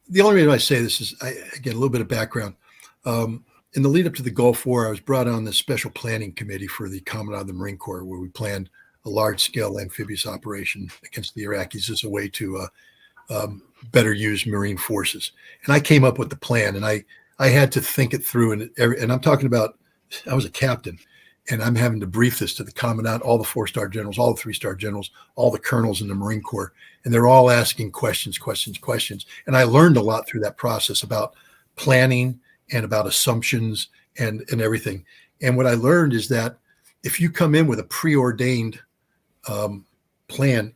The only reason I say this is, again, a little bit of background. In the lead up to the Gulf War, I was brought on the special planning committee for the Commandant of the Marine Corps, where we planned a large-scale amphibious operation against the Iraqis as a way to better use Marine forces. And I came up with the plan, and I had to think it through, and I'm talking about, I was a captain, and I'm having to brief this to the commandant, all the 4-star generals, all the 3-star generals, all the colonels in the Marine Corps, and they're all asking questions. And I learned a lot through that process about planning and about assumptions and everything. And what I learned is that if you come in with a preordained plan,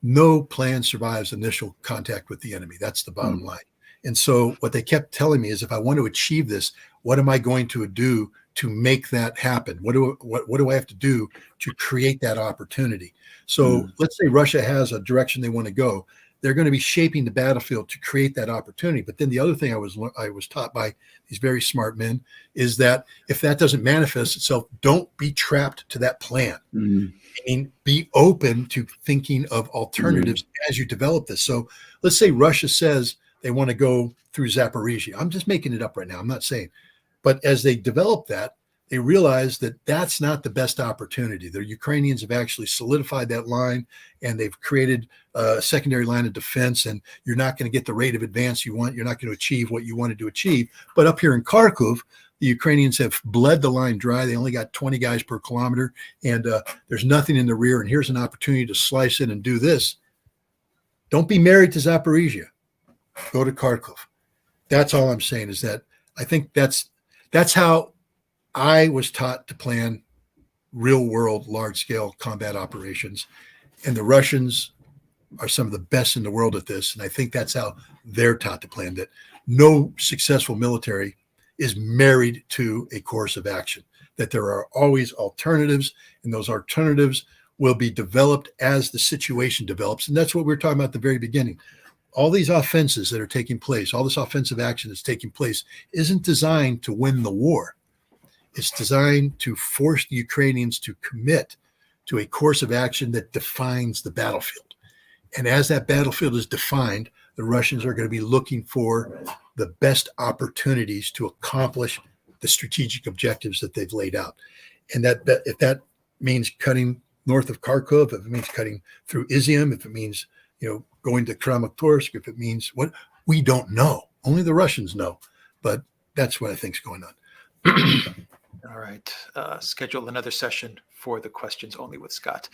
no plan survives initial contact with the enemy. That's the bottom line. And so what they kept telling me is, if I want to achieve this, what am I going to do to make that happen? What do I have to do to create that opportunity? So let's say Russia has a direction they want to go. they're going to be shaping the battlefield to create that opportunity. But then the other thing I was taught by these very smart men is that if that doesn't manifest itself, don't be trapped to that plan. Mm. I mean, be open to thinking of alternatives as you develop this. So let's say Russia says they want to go through Zaporizhia. I'm just making it up right now. I'm not saying. But as they develop that, they realize that that's not the best opportunity. The Ukrainians have actually solidified that line, and they've created a secondary line of defense, and you're not going to get the rate of advance you want. You're not going to achieve what you wanted to achieve. But up here in Kharkov, the Ukrainians have bled the line dry. They only got 20 guys per kilometer, and there's nothing in the rear, and here's an opportunity to slice it and do this. Don't be married to Zaporizhia. Go to Kharkov. That's all I'm saying, is that I think that's how I was taught to plan real world, large scale combat operations. And the Russians are some of the best in the world at this. And I think that's how they're taught to plan, that no successful military is married to a course of action, that there are always alternatives, and those alternatives will be developed as the situation develops. And that's what we were talking about at the very beginning. All these offenses that are taking place, all this offensive action that's taking place, isn't designed to win the war. It's designed to force the Ukrainians to commit to a course of action that defines the battlefield. And as that battlefield is defined, the Russians are going to be looking for the best opportunities to accomplish the strategic objectives that they've laid out. And that if that means cutting north of Kharkov, if it means cutting through Izium, if it means, going to Kramatorsk, if it means what, we don't know. Only the Russians know. But that's what I think is going on. All right. Schedule another session for the questions only with Scott.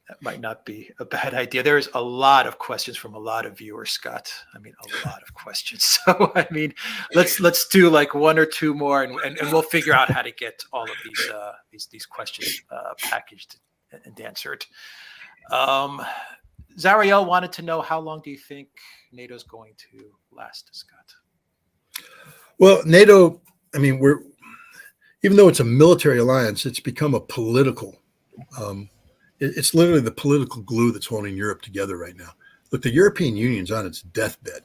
That might not be a bad idea. There's a lot of questions from a lot of viewers, Scott. I mean, a lot of questions. So, I mean, let's do like one or two more, and we'll figure out how to get all of these questions packaged and answered. Zariel wanted to know, how long do you think NATO's going to last, Scott? Well, NATO, I mean, even though it's a military alliance, it's become a political. It's literally the political glue that's holding Europe together right now. Look, the European Union's on its deathbed.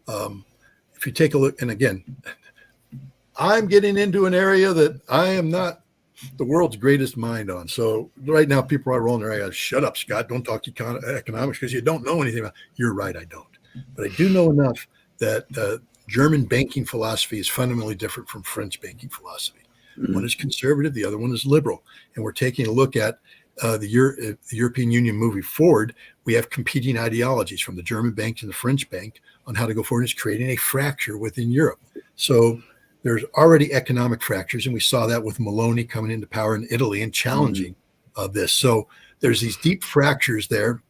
If you take a look, and again, I'm getting into an area that I am not the world's greatest mind on. So right now, people are rolling their eyes. Shut up, Scott. Don't talk economics because you don't know anything about it. You're right, I don't. But I do know enough that German banking philosophy is fundamentally different from French banking philosophy. One is conservative, the other one is liberal. And we're taking a look at the European Union moving forward. We have competing ideologies from the German bank and the French bank on how to go forward. It's creating a fracture within Europe. So there's already economic fractures, and we saw that with Meloni coming into power in Italy and challenging this. So there's these deep fractures there,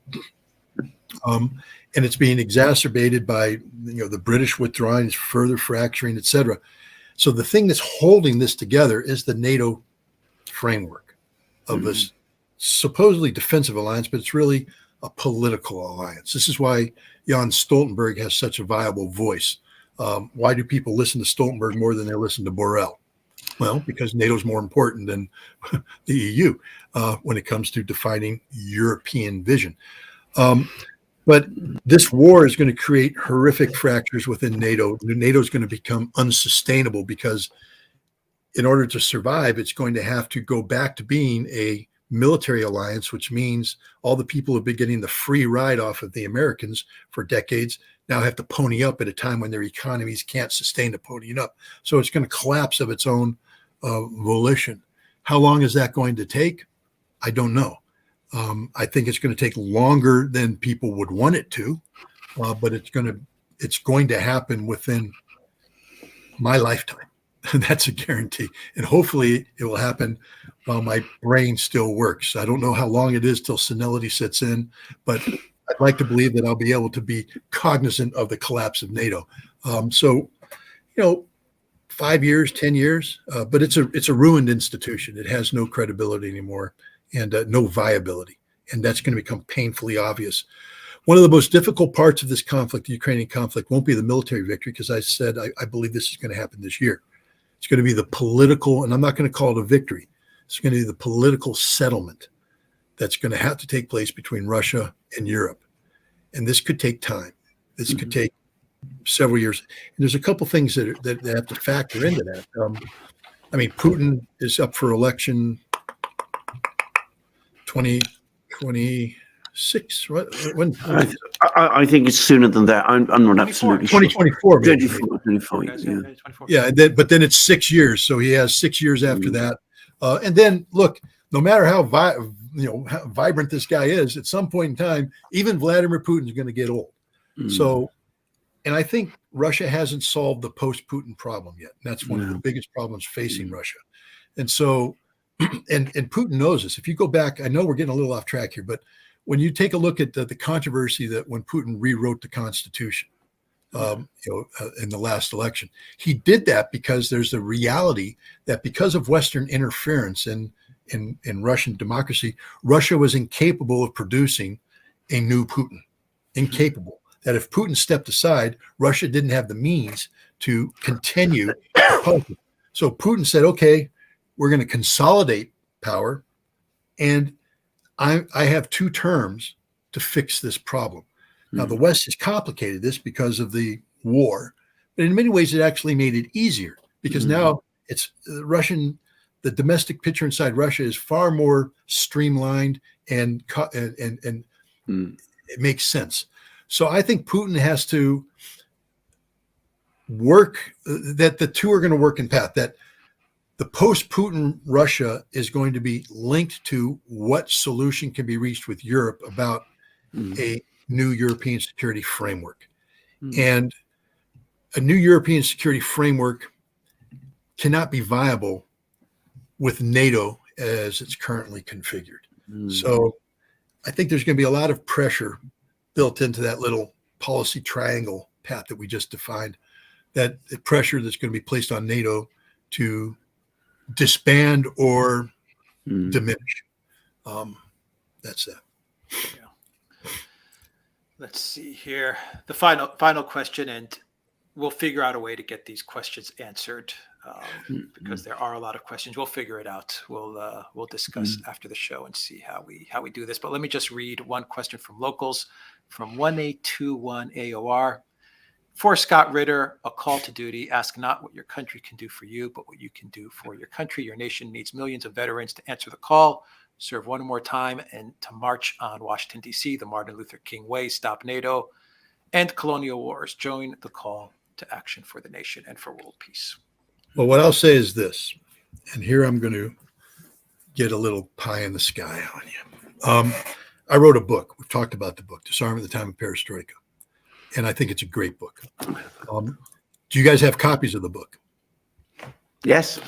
and it's being exacerbated by the British withdrawing, further fracturing, et cetera. So the thing that's holding this together is the NATO framework of this supposedly defensive alliance, but it's really a political alliance. This is why Jens Stoltenberg has such a viable voice. Why do people listen to Stoltenberg more than they listen to Borrell? Well, because NATO's more important than the EU when it comes to defining European vision. But this war is going to create horrific fractures within NATO. NATO is going to become unsustainable because in order to survive, it's going to have to go back to being a military alliance, which means all the people who've been getting the free ride off of the Americans for decades now have to pony up at a time when their economies can't sustain the ponying up. So it's going to collapse of its own volition. How long is that going to take? I don't know. I think it's going to take longer than people would want it to, but it's going to happen within my lifetime. That's a guarantee. And hopefully it will happen while my brain still works. I don't know how long it is till senility sets in, but I'd like to believe that I'll be able to be cognizant of the collapse of NATO. 5 years, 10 years, but it's a ruined institution. It has no credibility anymore and no viability. And that's going to become painfully obvious. One of the most difficult parts of this conflict, the Ukrainian conflict, won't be the military victory, because I said I believe this is going to happen this year. It's going to be the political, and I'm not going to call it a victory. It's going to be the political settlement that's going to have to take place between Russia and Europe. and this could take time. This could take several years. And there's a couple things that have to factor into that. I mean, Putin is up for election 2026. When I think it's sooner than that. I'm not absolutely sure. 2024. 2024, yeah. Yeah, but then it's 6 years, so he has 6 years after that. And then look, no matter how how vibrant this guy is, at some point in time, even Vladimir Putin is going to get old. So, and I think Russia hasn't solved the post-Putin problem yet. That's one of the biggest problems facing Russia. And so, and Putin knows this. If you go back, I know we're getting a little off track here, but when you take a look at the controversy that when Putin rewrote the Constitution, in the last election, he did that because there's the reality that because of Western interference in Russian democracy, Russia was incapable of producing a new Putin. Incapable. That if Putin stepped aside, Russia didn't have the means to continue. So Putin said, okay, we're going to consolidate power, and I have 2 terms to fix this problem. Now, the West has complicated this because of the war, but in many ways, it actually made it easier because now it's the domestic picture inside Russia is far more streamlined and it makes sense. So I think Putin has to work that the two are going to work in path, that the post-Putin Russia is going to be linked to what solution can be reached with Europe about a new European security framework. And a new European security framework cannot be viable with NATO as it's currently configured. So I think there's going to be a lot of pressure built into that little policy triangle path that we just defined, that the pressure that's going to be placed on NATO to disband or diminish. That's that. Yeah. Let's see here. The final question, and we'll figure out a way to get these questions answered because there are a lot of questions. We'll figure it out. We'll discuss after the show and see how we do this. But let me just read one question from locals from 1821 AOR. For Scott Ritter, a call to duty. Ask not what your country can do for you, but what you can do for your country. Your nation needs millions of veterans to answer the call, serve one more time, and to march on Washington, D.C., the Martin Luther King way, stop NATO, end colonial wars. Join the call to action for the nation and for world peace. Well, what I'll say is this, and here I'm going to get a little pie in the sky on you. I wrote a book. We've talked about the book, Disarmament at the Time of Perestroika. And I think it's a great book. Do you guys have copies of the book? Yes,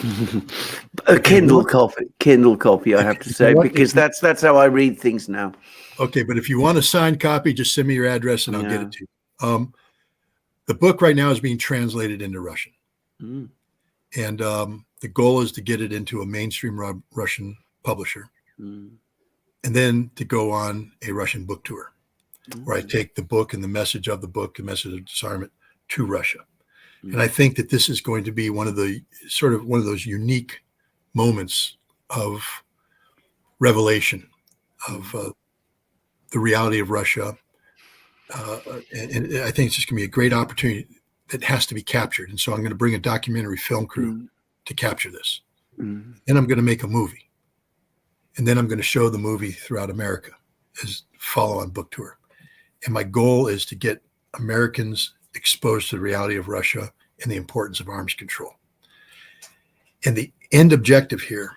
a Kindle copy. I have to say, because that's how I read things now. Okay, but if you want a signed copy, just send me your address and I'll get it to you. The book right now is being translated into Russian, and the goal is to get it into a mainstream Russian publisher, and then to go on a Russian book tour, where I take the book and the message of the book, the message of disarmament, to Russia. And I think that this is going to be one of those unique moments of revelation of the reality of Russia. And I think it's just going to be a great opportunity that has to be captured. And so I'm going to bring a documentary film crew to capture this. And I'm going to make a movie. And then I'm going to show the movie throughout America as follow-on book tour. And my goal is to get Americans exposed to the reality of Russia and the importance of arms control. And the end objective here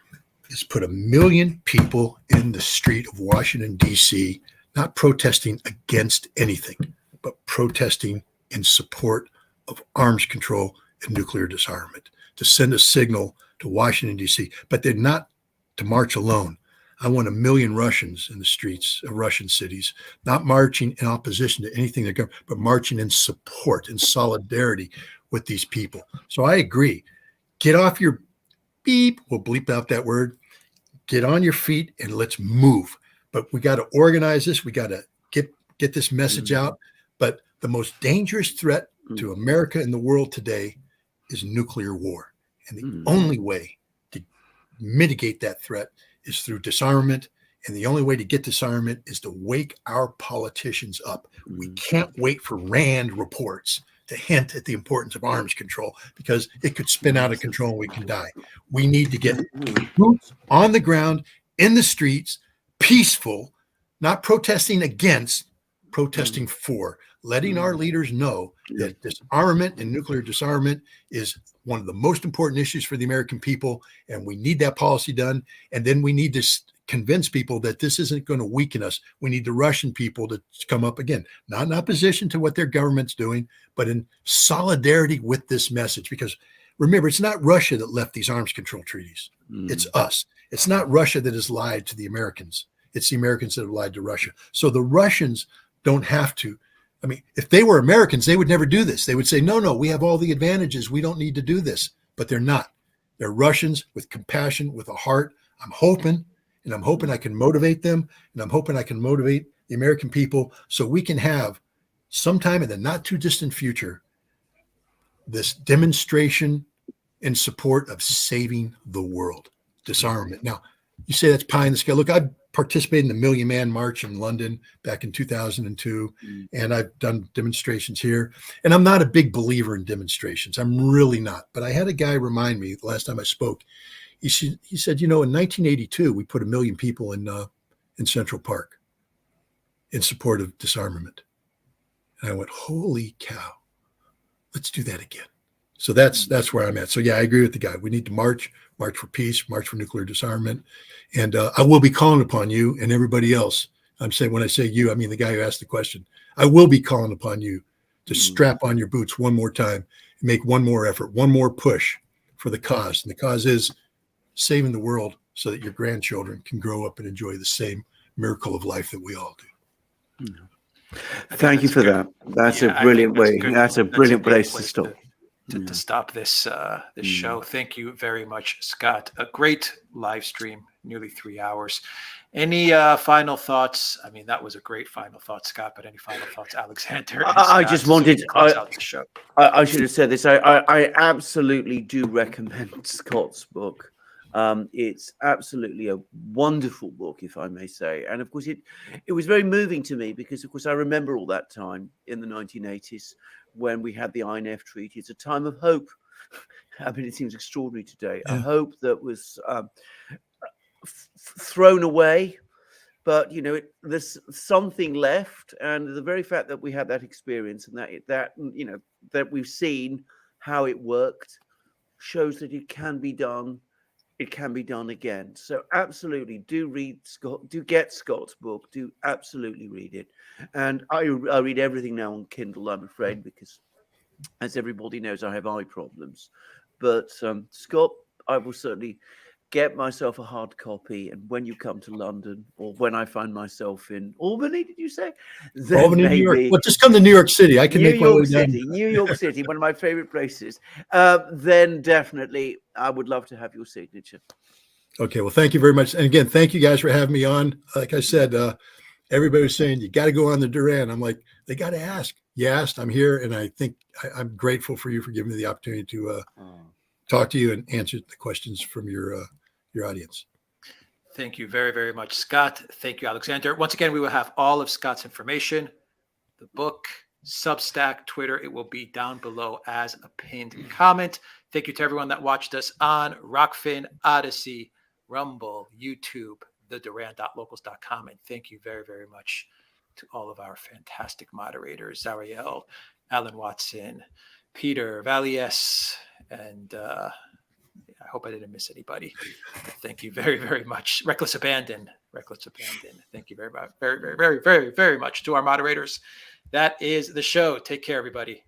is put 1 million people in the street of Washington, D.C., not protesting against anything, but protesting in support of arms control and nuclear disarmament, to send a signal to Washington, D.C., but they're not to march alone. I want 1 million Russians in the streets of Russian cities, not marching in opposition to anything they're government, but marching in support and solidarity with these people. So I agree. Get off your beep. We'll bleep out that word. Get on your feet and let's move. But we got to organize this. We got to get this message out. But the most dangerous threat to America and the world today is nuclear war. And the only way to mitigate that threat is through disarmament And the only way to get disarmament is to wake our politicians up. We can't wait for RAND reports to hint at the importance of arms control, because it could spin out of control and we can die. We need to get boots on the ground, in the streets, peaceful, not protesting against, protesting for, letting our leaders know that disarmament and nuclear disarmament is one of the most important issues for the American people, and we need that policy done. And then we need to convince people that this isn't going to weaken us. We need the Russian people to come up again, not in opposition to what their government's doing, but in solidarity with this message. Because remember, it's not Russia that left these arms control treaties. It's us. It's not Russia that has lied to the Americans. It's the Americans that have lied to Russia. So the Russians don't have to. I mean, if they were Americans, they would never do this. They would say, no, we have all the advantages. We don't need to do this. But they're not. They're Russians with compassion, with a heart. I'm hoping I can motivate them, and I'm hoping I can motivate the American people so we can have sometime in the not too distant future this demonstration in support of saving the world, disarmament. Now, you say that's pie in the sky. Look, I participated in the Million Man March in London back in 2002, and I've done demonstrations here. And I'm not a big believer in demonstrations. I'm really not. But I had a guy remind me the last time I spoke. He said, in 1982, we put 1 million people in Central Park in support of disarmament. And I went, holy cow, let's do that again. So that's where I'm at. So yeah, I agree with the guy. We need to march for peace, march for nuclear disarmament. And I will be calling upon you and everybody else. I'm saying, when I say you, I mean the guy who asked the question. I will be calling upon you to strap on your boots one more time and make one more effort, one more push for the cause. And the cause is saving the world so that your grandchildren can grow up and enjoy the same miracle of life that we all do. Thank you for that. That's a brilliant way. That's a brilliant place to stop. To stop this show. Thank you very much, Scott. A great live stream, nearly 3 hours. Any final thoughts? I mean, that was a great final thought, Scott, but any final thoughts, Alexander? I just wanted, out the show. I should have said this. I absolutely do recommend Scott's book. It's absolutely a wonderful book, if I may say. And of course, it was very moving to me because, of course, I remember all that time in the 1980s when we had the INF Treaty. It's a time of hope. I mean, it seems extraordinary today. A hope that was thrown away, but there's something left. And the very fact that we had that experience and that we've seen how it worked shows that it can be done. It can be done again. So absolutely do read Scott, do get Scott's book, do absolutely read it. And I read everything now on Kindle, I'm afraid, because as everybody knows, I have eye problems. But Scott, I will certainly get myself a hard copy. And when you come to London, or when I find myself in Albany, did you say? Albany, New York. Well, just come to New York City. I can make my way down. New York City, one of my favorite places. Then definitely, I would love to have your signature. Okay, well, thank you very much. And again, thank you guys for having me on. Like I said, everybody was saying, you got to go on the Duran. I'm like, they got to ask. You asked, I'm here. And I think I'm grateful for you for giving me the opportunity to talk to you and answer the questions from your audience. Thank you very, very much, Scott. Thank you, Alexander. Once again, we will have all of Scott's information, the book, Substack, Twitter. It will be down below as a pinned comment. Thank you to everyone that watched us on Rockfin, Odyssey, Rumble, YouTube, theduran.locals.com. And thank you very, very much to all of our fantastic moderators, Zariel, Alan Watson, Peter Valies, and I hope I didn't miss anybody. Thank you very, very much. Reckless Abandon. Thank you very much. Very, very, very, very, very much to our moderators. That is the show. Take care, everybody.